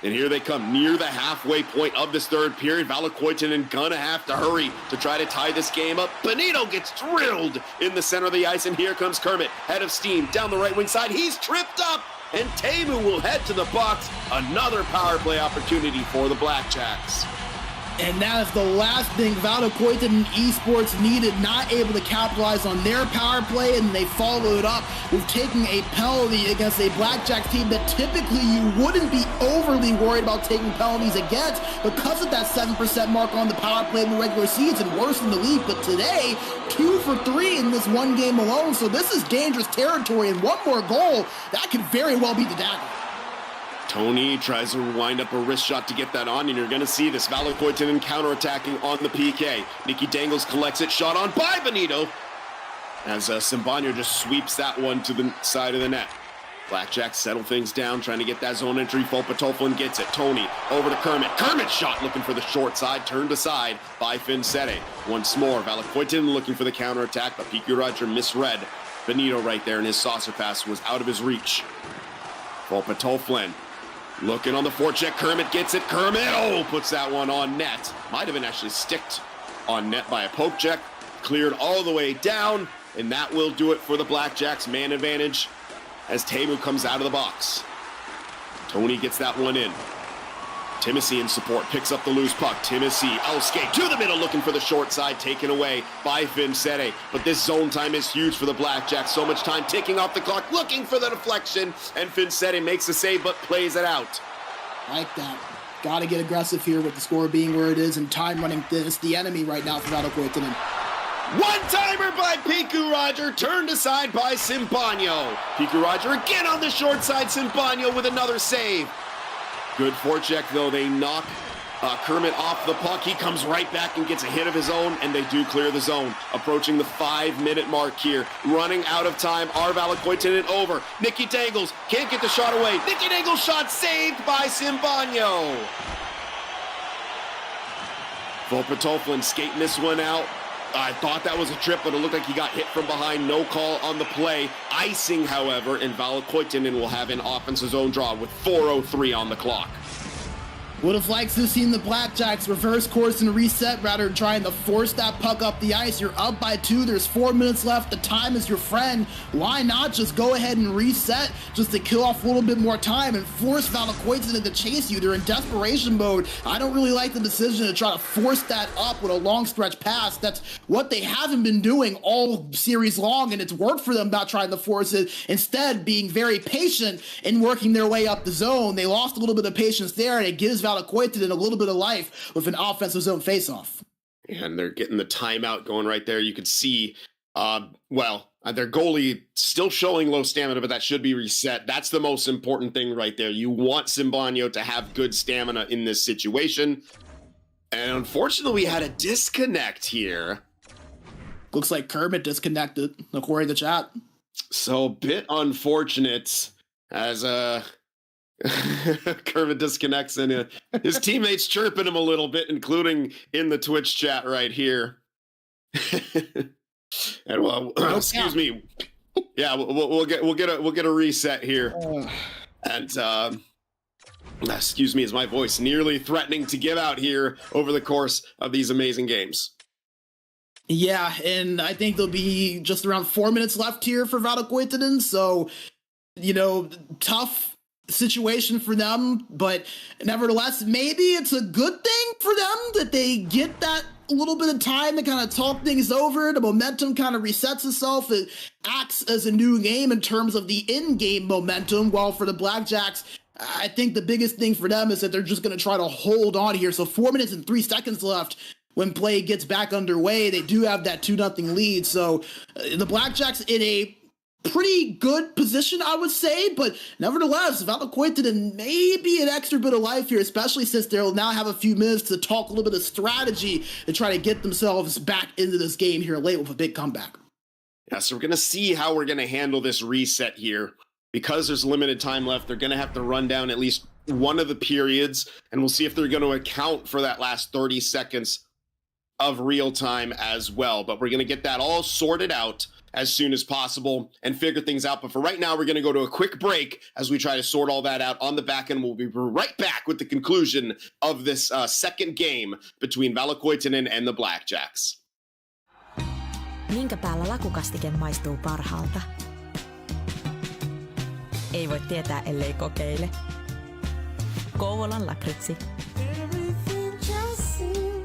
And here they come near the halfway point of this third period. Valokuitunen gonna have to hurry to try to tie this game up. Benito gets drilled in the center of the ice, and here comes Kermit, head of steam, down the right wing side. He's tripped up, and Teemu will head to the box. Another power play opportunity for the Blackjacks. And that is the last thing Valokuitunen and Esports needed, not able to capitalize on their power play, and they followed up with taking a penalty against a Blackjack team that typically you wouldn't be overly worried about taking penalties against because of that 7% mark on the power play in the regular season, worse in the league. But today, 2 for 3 in this one game alone, so this is dangerous territory, and one more goal, that could very well be the dagger. Tony tries to wind up a wrist shot to get that on, and you're going to see this Valokuitunen counterattacking on the PK. Nicky Dangles collects it, shot on by Benito, as Simbano just sweeps that one to the side of the net. Blackjacks settle things down, trying to get that zone entry. Tohtorit gets it. Tony over to Kermit. Kermit's shot looking for the short side, turned aside by Finsete. Once more, Valokuitunen looking for the counterattack, but Piku Roger misread Benito right there, and his saucer pass was out of his reach. Tohtorit looking on the forecheck. Kermit gets it. Kermit, puts that one on net. Might have been actually sticked on net by a poke check. Cleared all the way down, and that will do it for the Blackjacks. Man advantage as Teemu comes out of the box. Tony gets that one in. Timothy in support, picks up the loose puck. Timothy, skate to the middle, looking for the short side, taken away by Finsete. But this zone time is huge for the Blackjacks. So much time ticking off the clock, looking for the deflection, and Finsete makes the save, but plays it out. Like that. Gotta get aggressive here with the score being where it is, and time running is the enemy right now for Valokuitunen. One-timer by Piku Roger, turned aside by Simbano. Piku Roger again on the short side, Simbano with another save. Good forecheck, though. They knock Kermit off the puck. He comes right back and gets a hit of his own, and they do clear the zone. Approaching the 5-minute mark here. Running out of time. Valokuitunen over. Nicky Dangles can't get the shot away. Nicky Dangles shot saved by Simbano. Tohtorit skating this one out. I thought that was a trip, but it looked like he got hit from behind. No call on the play. Icing, however, and Valokuitunen will have an offensive zone draw with 4:03 on the clock. Would have liked to have seen the Blackjacks reverse course and reset rather than trying to force that puck up the ice. You're up by 2. There's 4 minutes left. The time is your friend. Why not just go ahead and reset just to kill off a little bit more time and force Valokuitunen to chase you? They're in desperation mode. I don't really like the decision to try to force that up with a long stretch pass. That's what they haven't been doing all series long, and it's worked for them not trying to force it. Instead, being very patient and working their way up the zone. They lost a little bit of patience there, and it gives Valokuitunen a little bit of life with an offensive zone faceoff. And they're getting the timeout going right there. You can see, their goalie still showing low stamina, but that should be reset. That's the most important thing right there. You want Simbano to have good stamina in this situation. And unfortunately, we had a disconnect here. Looks like Kermit disconnected, according to chat. So, a bit unfortunate as Kermit disconnects, and his teammates chirping him a little bit, including in the Twitch chat right here. And excuse me. Yeah, we'll get a reset here. And excuse me, is my voice nearly threatening to give out here over the course of these amazing games. Yeah, and I think there'll be just around 4 minutes left here for Valokuitunen, so tough situation for them, but nevertheless, maybe it's a good thing for them that they get that little bit of time to kind of talk things over. The momentum kind of resets itself. It acts as a new game in terms of the in-game momentum, while for the Blackjacks, I think the biggest thing for them is that they're just going to try to hold on here. So 4 minutes and 3 seconds left. When play gets back underway, they do have that 2-0 lead. So the Blackjacks in a pretty good position, I would say, but nevertheless, Valokuitunen maybe an extra bit of life here, especially since they'll now have a few minutes to talk a little bit of strategy to try to get themselves back into this game here late with a big comeback. Yeah, so we're going to see how we're going to handle this reset here. Because there's limited time left, they're going to have to run down at least one of the periods, and we'll see if they're going to account for that last 30 seconds of real time as well. But we're going to get that all sorted out as soon as possible and figure things out. But for right now, we're going to go to a quick break as we try to sort all that out on the back end. We'll be right back with the conclusion of this second game between Valokuitunen and the Blackjacks. Minkä päällä lakukastike maistuu parhaalta? Ei voi tietää, ellei kokeile. Kouvolan lakritsi. Everything just seems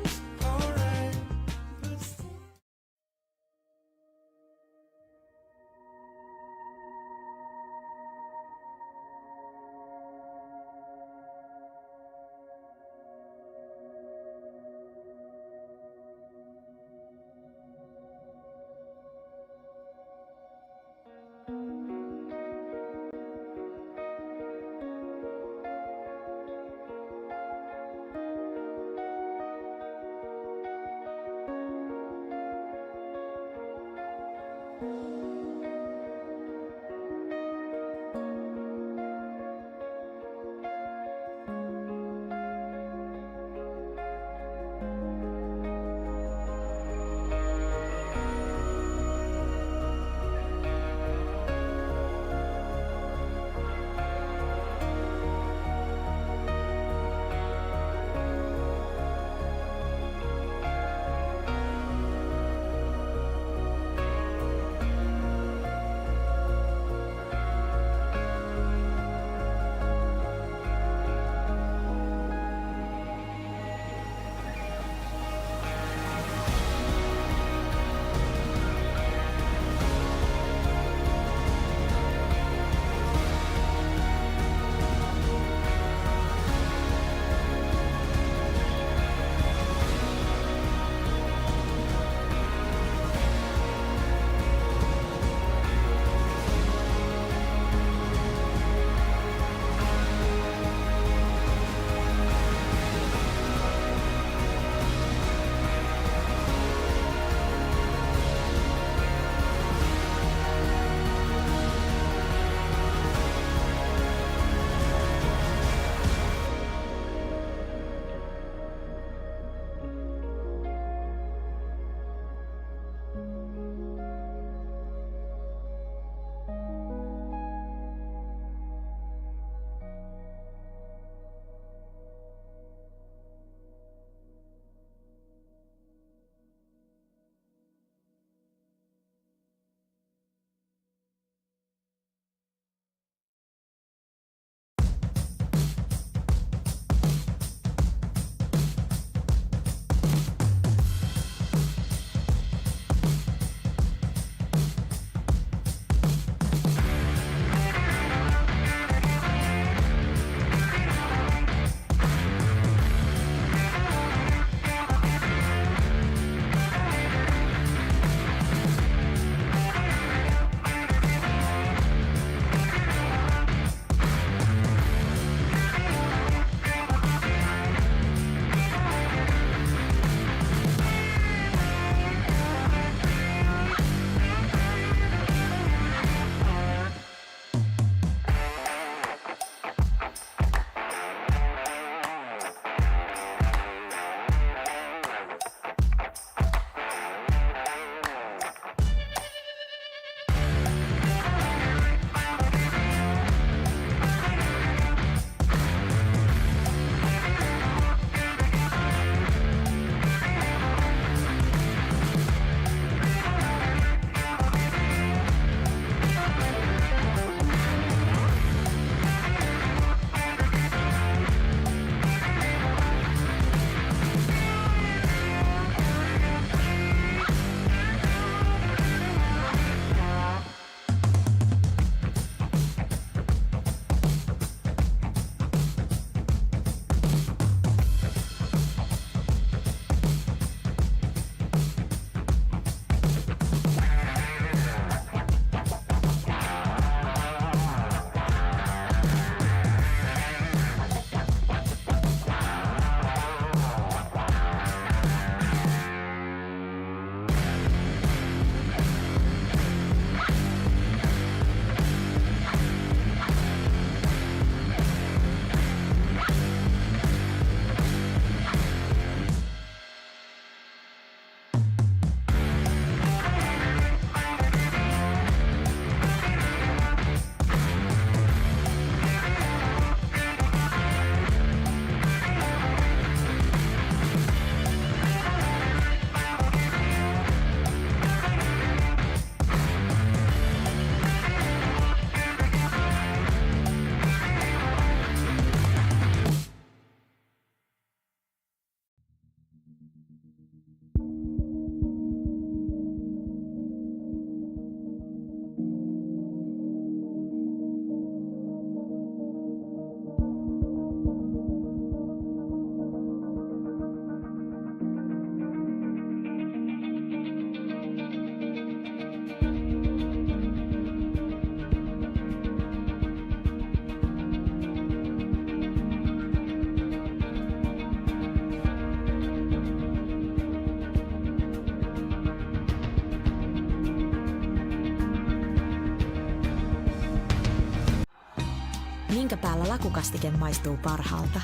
Minkä päällä lakukastike maistuu parhaalta?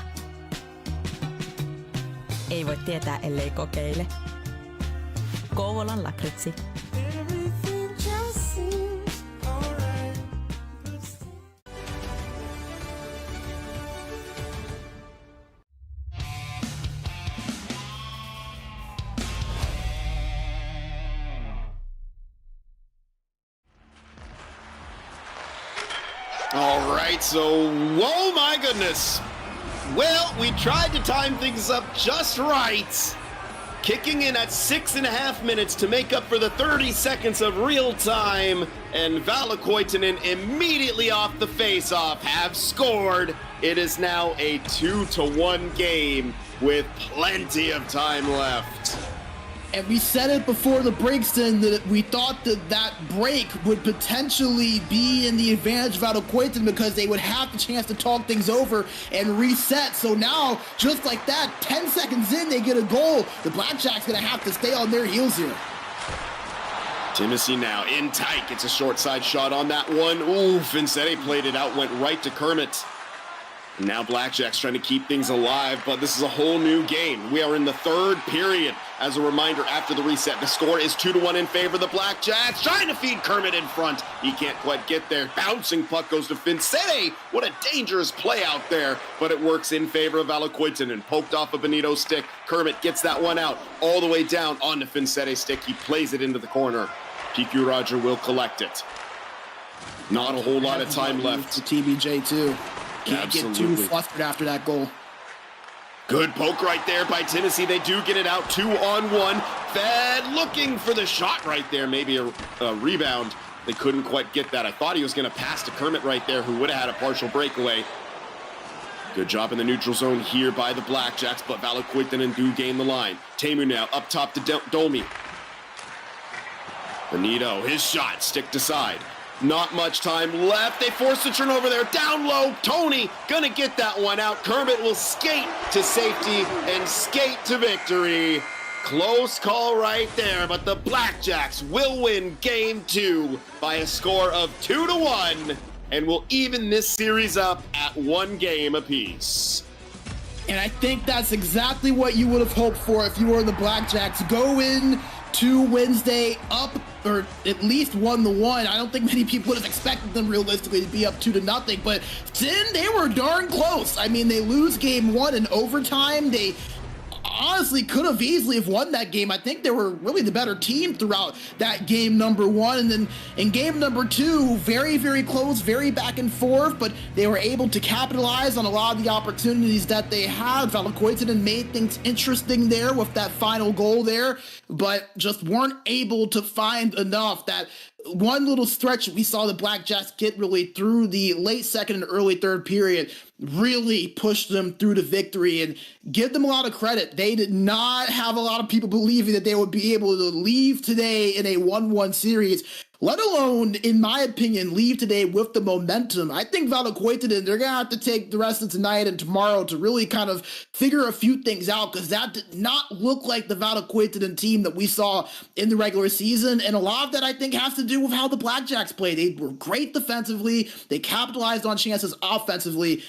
Ei voi tietää, ellei kokeile. Kouvolan lakritsi. All right, so, whoa, my goodness. Well, we tried to time things up just right. Kicking in at 6.5 minutes to make up for the 30 seconds of real time. And Valokuitunen immediately off the face-off have scored. It is now a 2-1 game with plenty of time left. And we said it before the breaks then that we thought that that break would potentially be in the advantage of Valokuitunen because they would have the chance to talk things over and reset. So now, just like that, 10 seconds in, they get a goal. The Blackjacks gonna have to stay on their heels here. Timothy now in tight, gets a short side shot on that one. Ooh, Finsetti played it out, went right to Kermit. Now Blackjacks trying to keep things alive, but this is a whole new game. We are in the third period. As a reminder, after the reset, the score is 2-1 in favor of the Blackjacks. Trying to feed Kermit in front. He can't quite get there. Bouncing puck goes to Finsetti. What a dangerous play out there, but it works in favor of Valokuitunen. Poked off a Benito stick. Kermit gets that one out all the way down onto Finsetti's stick. He plays it into the corner. PQ Roger will collect it. Not a whole lot of time left. To TBJ too. Can't get too flustered after that goal. Good poke right there by Tennessee. They do get it out 2-on-1. Fed looking for the shot right there. Maybe a rebound. They couldn't quite get that. I thought he was going to pass to Kermit right there, who would have had a partial breakaway. Good job in the neutral zone here by the Blackjacks, but Valokuitunen do gain the line. Teemu now up top to Domi. Benito, his shot, sticked aside. Not much time left. They force the turnover there. Down low. Tony gonna get that one out. Kermit will skate to safety and skate to victory. Close call right there, but the Blackjacks will win game 2 by a score of 2-1 and will even this series up at 1 game apiece. And I think that's exactly what you would have hoped for if you were the Blackjacks. Go in to Wednesday up, or at least 1-1. I don't think many people would have expected them realistically to be up 2-0, but then they were darn close. I mean, they lose game 1 in overtime. They honestly could have easily have won that game. I think they were really the better team throughout that game number 1. And then in game number 2, very, very close, very back and forth, but they were able to capitalize on a lot of the opportunities that they had. Valokuitunen made things interesting there with that final goal there, but just weren't able to find enough. That one little stretch we saw the Blackjacks get really through the late second and early third period really pushed them through to victory, and give them a lot of credit. They did not have a lot of people believing that they would be able to leave today in a 1-1 series, let alone, in my opinion, leave today with the momentum. I think Valokuitunen, they're going to have to take the rest of tonight and tomorrow to really kind of figure a few things out, because that did not look like the Valokuitunen team that we saw in the regular season. And a lot of that, I think, has to do with how the Blackjacks played. They were great defensively. They capitalized on chances offensively.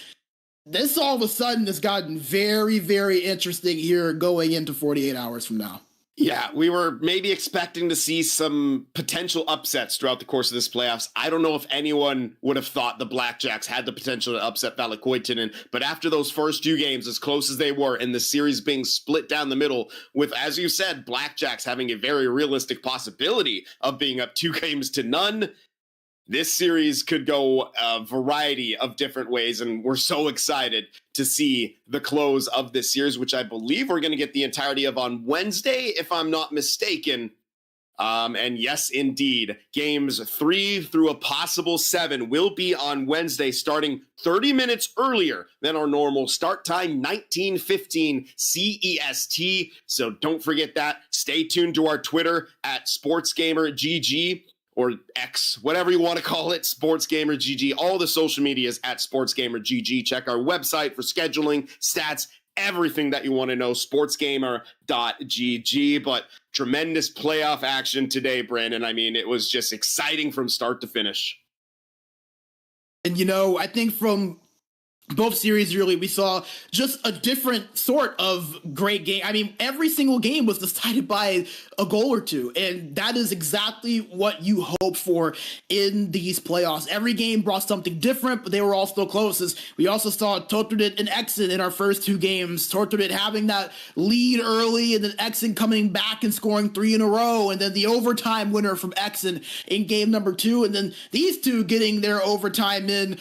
This all of a sudden has gotten very, very interesting here going into 48 hours from now. Yeah, we were maybe expecting to see some potential upsets throughout the course of this playoffs. I don't know if anyone would have thought the Blackjacks had the potential to upset Valokuitunen, but after those first 2 games, as close as they were, and the series being split down the middle, with, as you said, Blackjacks having a very realistic possibility of being up 2-0, this series could go a variety of different ways, and we're so excited to see the close of this series, which I believe we're going to get the entirety of on Wednesday, if I'm not mistaken. And yes, indeed, games 3 through a possible 7 will be on Wednesday, starting 30 minutes earlier than our normal start time, 19:15 CEST. So don't forget that. Stay tuned to our Twitter at SportsGamerGG. Or X, whatever you want to call it, SportsGamerGG. All the social medias at SportsGamerGG. Check our website for scheduling, stats, everything that you want to know, sportsgamer.gg. But tremendous playoff action today, Brandon. I mean, it was just exciting from start to finish. And, you know, I think from both series, really, we saw just a different sort of great game. I mean, every single game was decided by a goal or two, and that is exactly what you hope for in these playoffs. Every game brought something different, but they were all still close. As we also saw Tohtorit and EXEN in our first two games. Tohtorit having that lead early, and then EXEN coming back and scoring 3 in a row, and then the overtime winner from EXEN in game number 2, and then these two getting their overtime in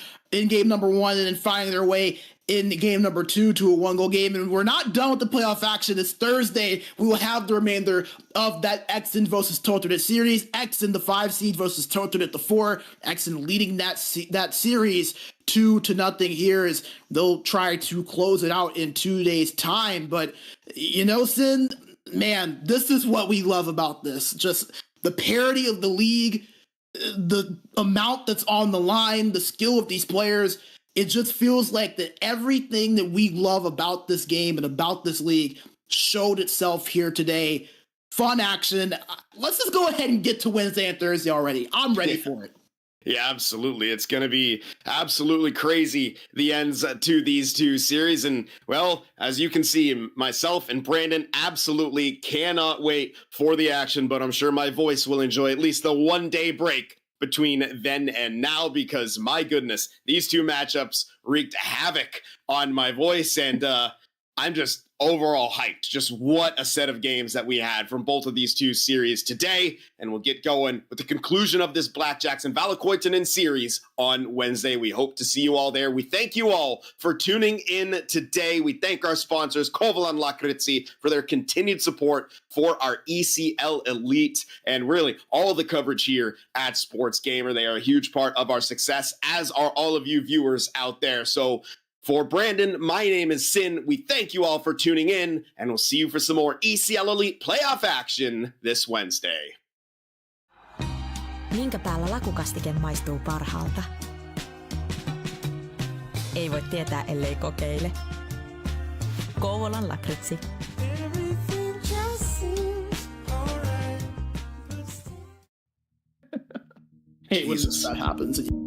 game number 1, and then finding their way in game number 2 to a 1-goal game. And we're not done with the playoff action. It's Thursday. We will have the remainder of that EXEN versus Tohtorit series. EXEN, the 5 seed, versus Tohtorit, the 4. EXEN leading that series 2-0 here, as they'll try to close it out in 2 days' time. But, you know, Sin, man, this is what we love about this. Just the parity of the league, the amount that's on the line, the skill of these players. It just feels like that everything that we love about this game and about this league showed itself here today. Fun action. Let's just go ahead and get to Wednesday and Thursday already. I'm ready for it. Yeah, absolutely. It's going to be absolutely crazy, the ends to these two series. And, well, as you can see, myself and Brandon absolutely cannot wait for the action, but I'm sure my voice will enjoy at least the 1-day break between then and now, because, my goodness, these two matchups wreaked havoc on my voice, and I'm just overall hyped. Just what a set of games that we had from both of these two series today. And we'll get going with the conclusion of this Blackjacks and Valokuitunen series on Wednesday. We hope to see you all there. We thank you all for tuning in today. We thank our sponsors, Kovalan Lakritsi, for their continued support for our ECL Elite, and really all the coverage here at SportsGamer. They are a huge part of our success, as are all of you viewers out there. So for Brandon, my name is Sin. We thank you all for tuning in, and we'll see you for some more ECL Elite playoff action this Wednesday. Minkä päällä lakukastike maistuu parhaalta? Ei voi tietää, ellei kokeile. Kouvolan lakritsi. Hey, when that happens.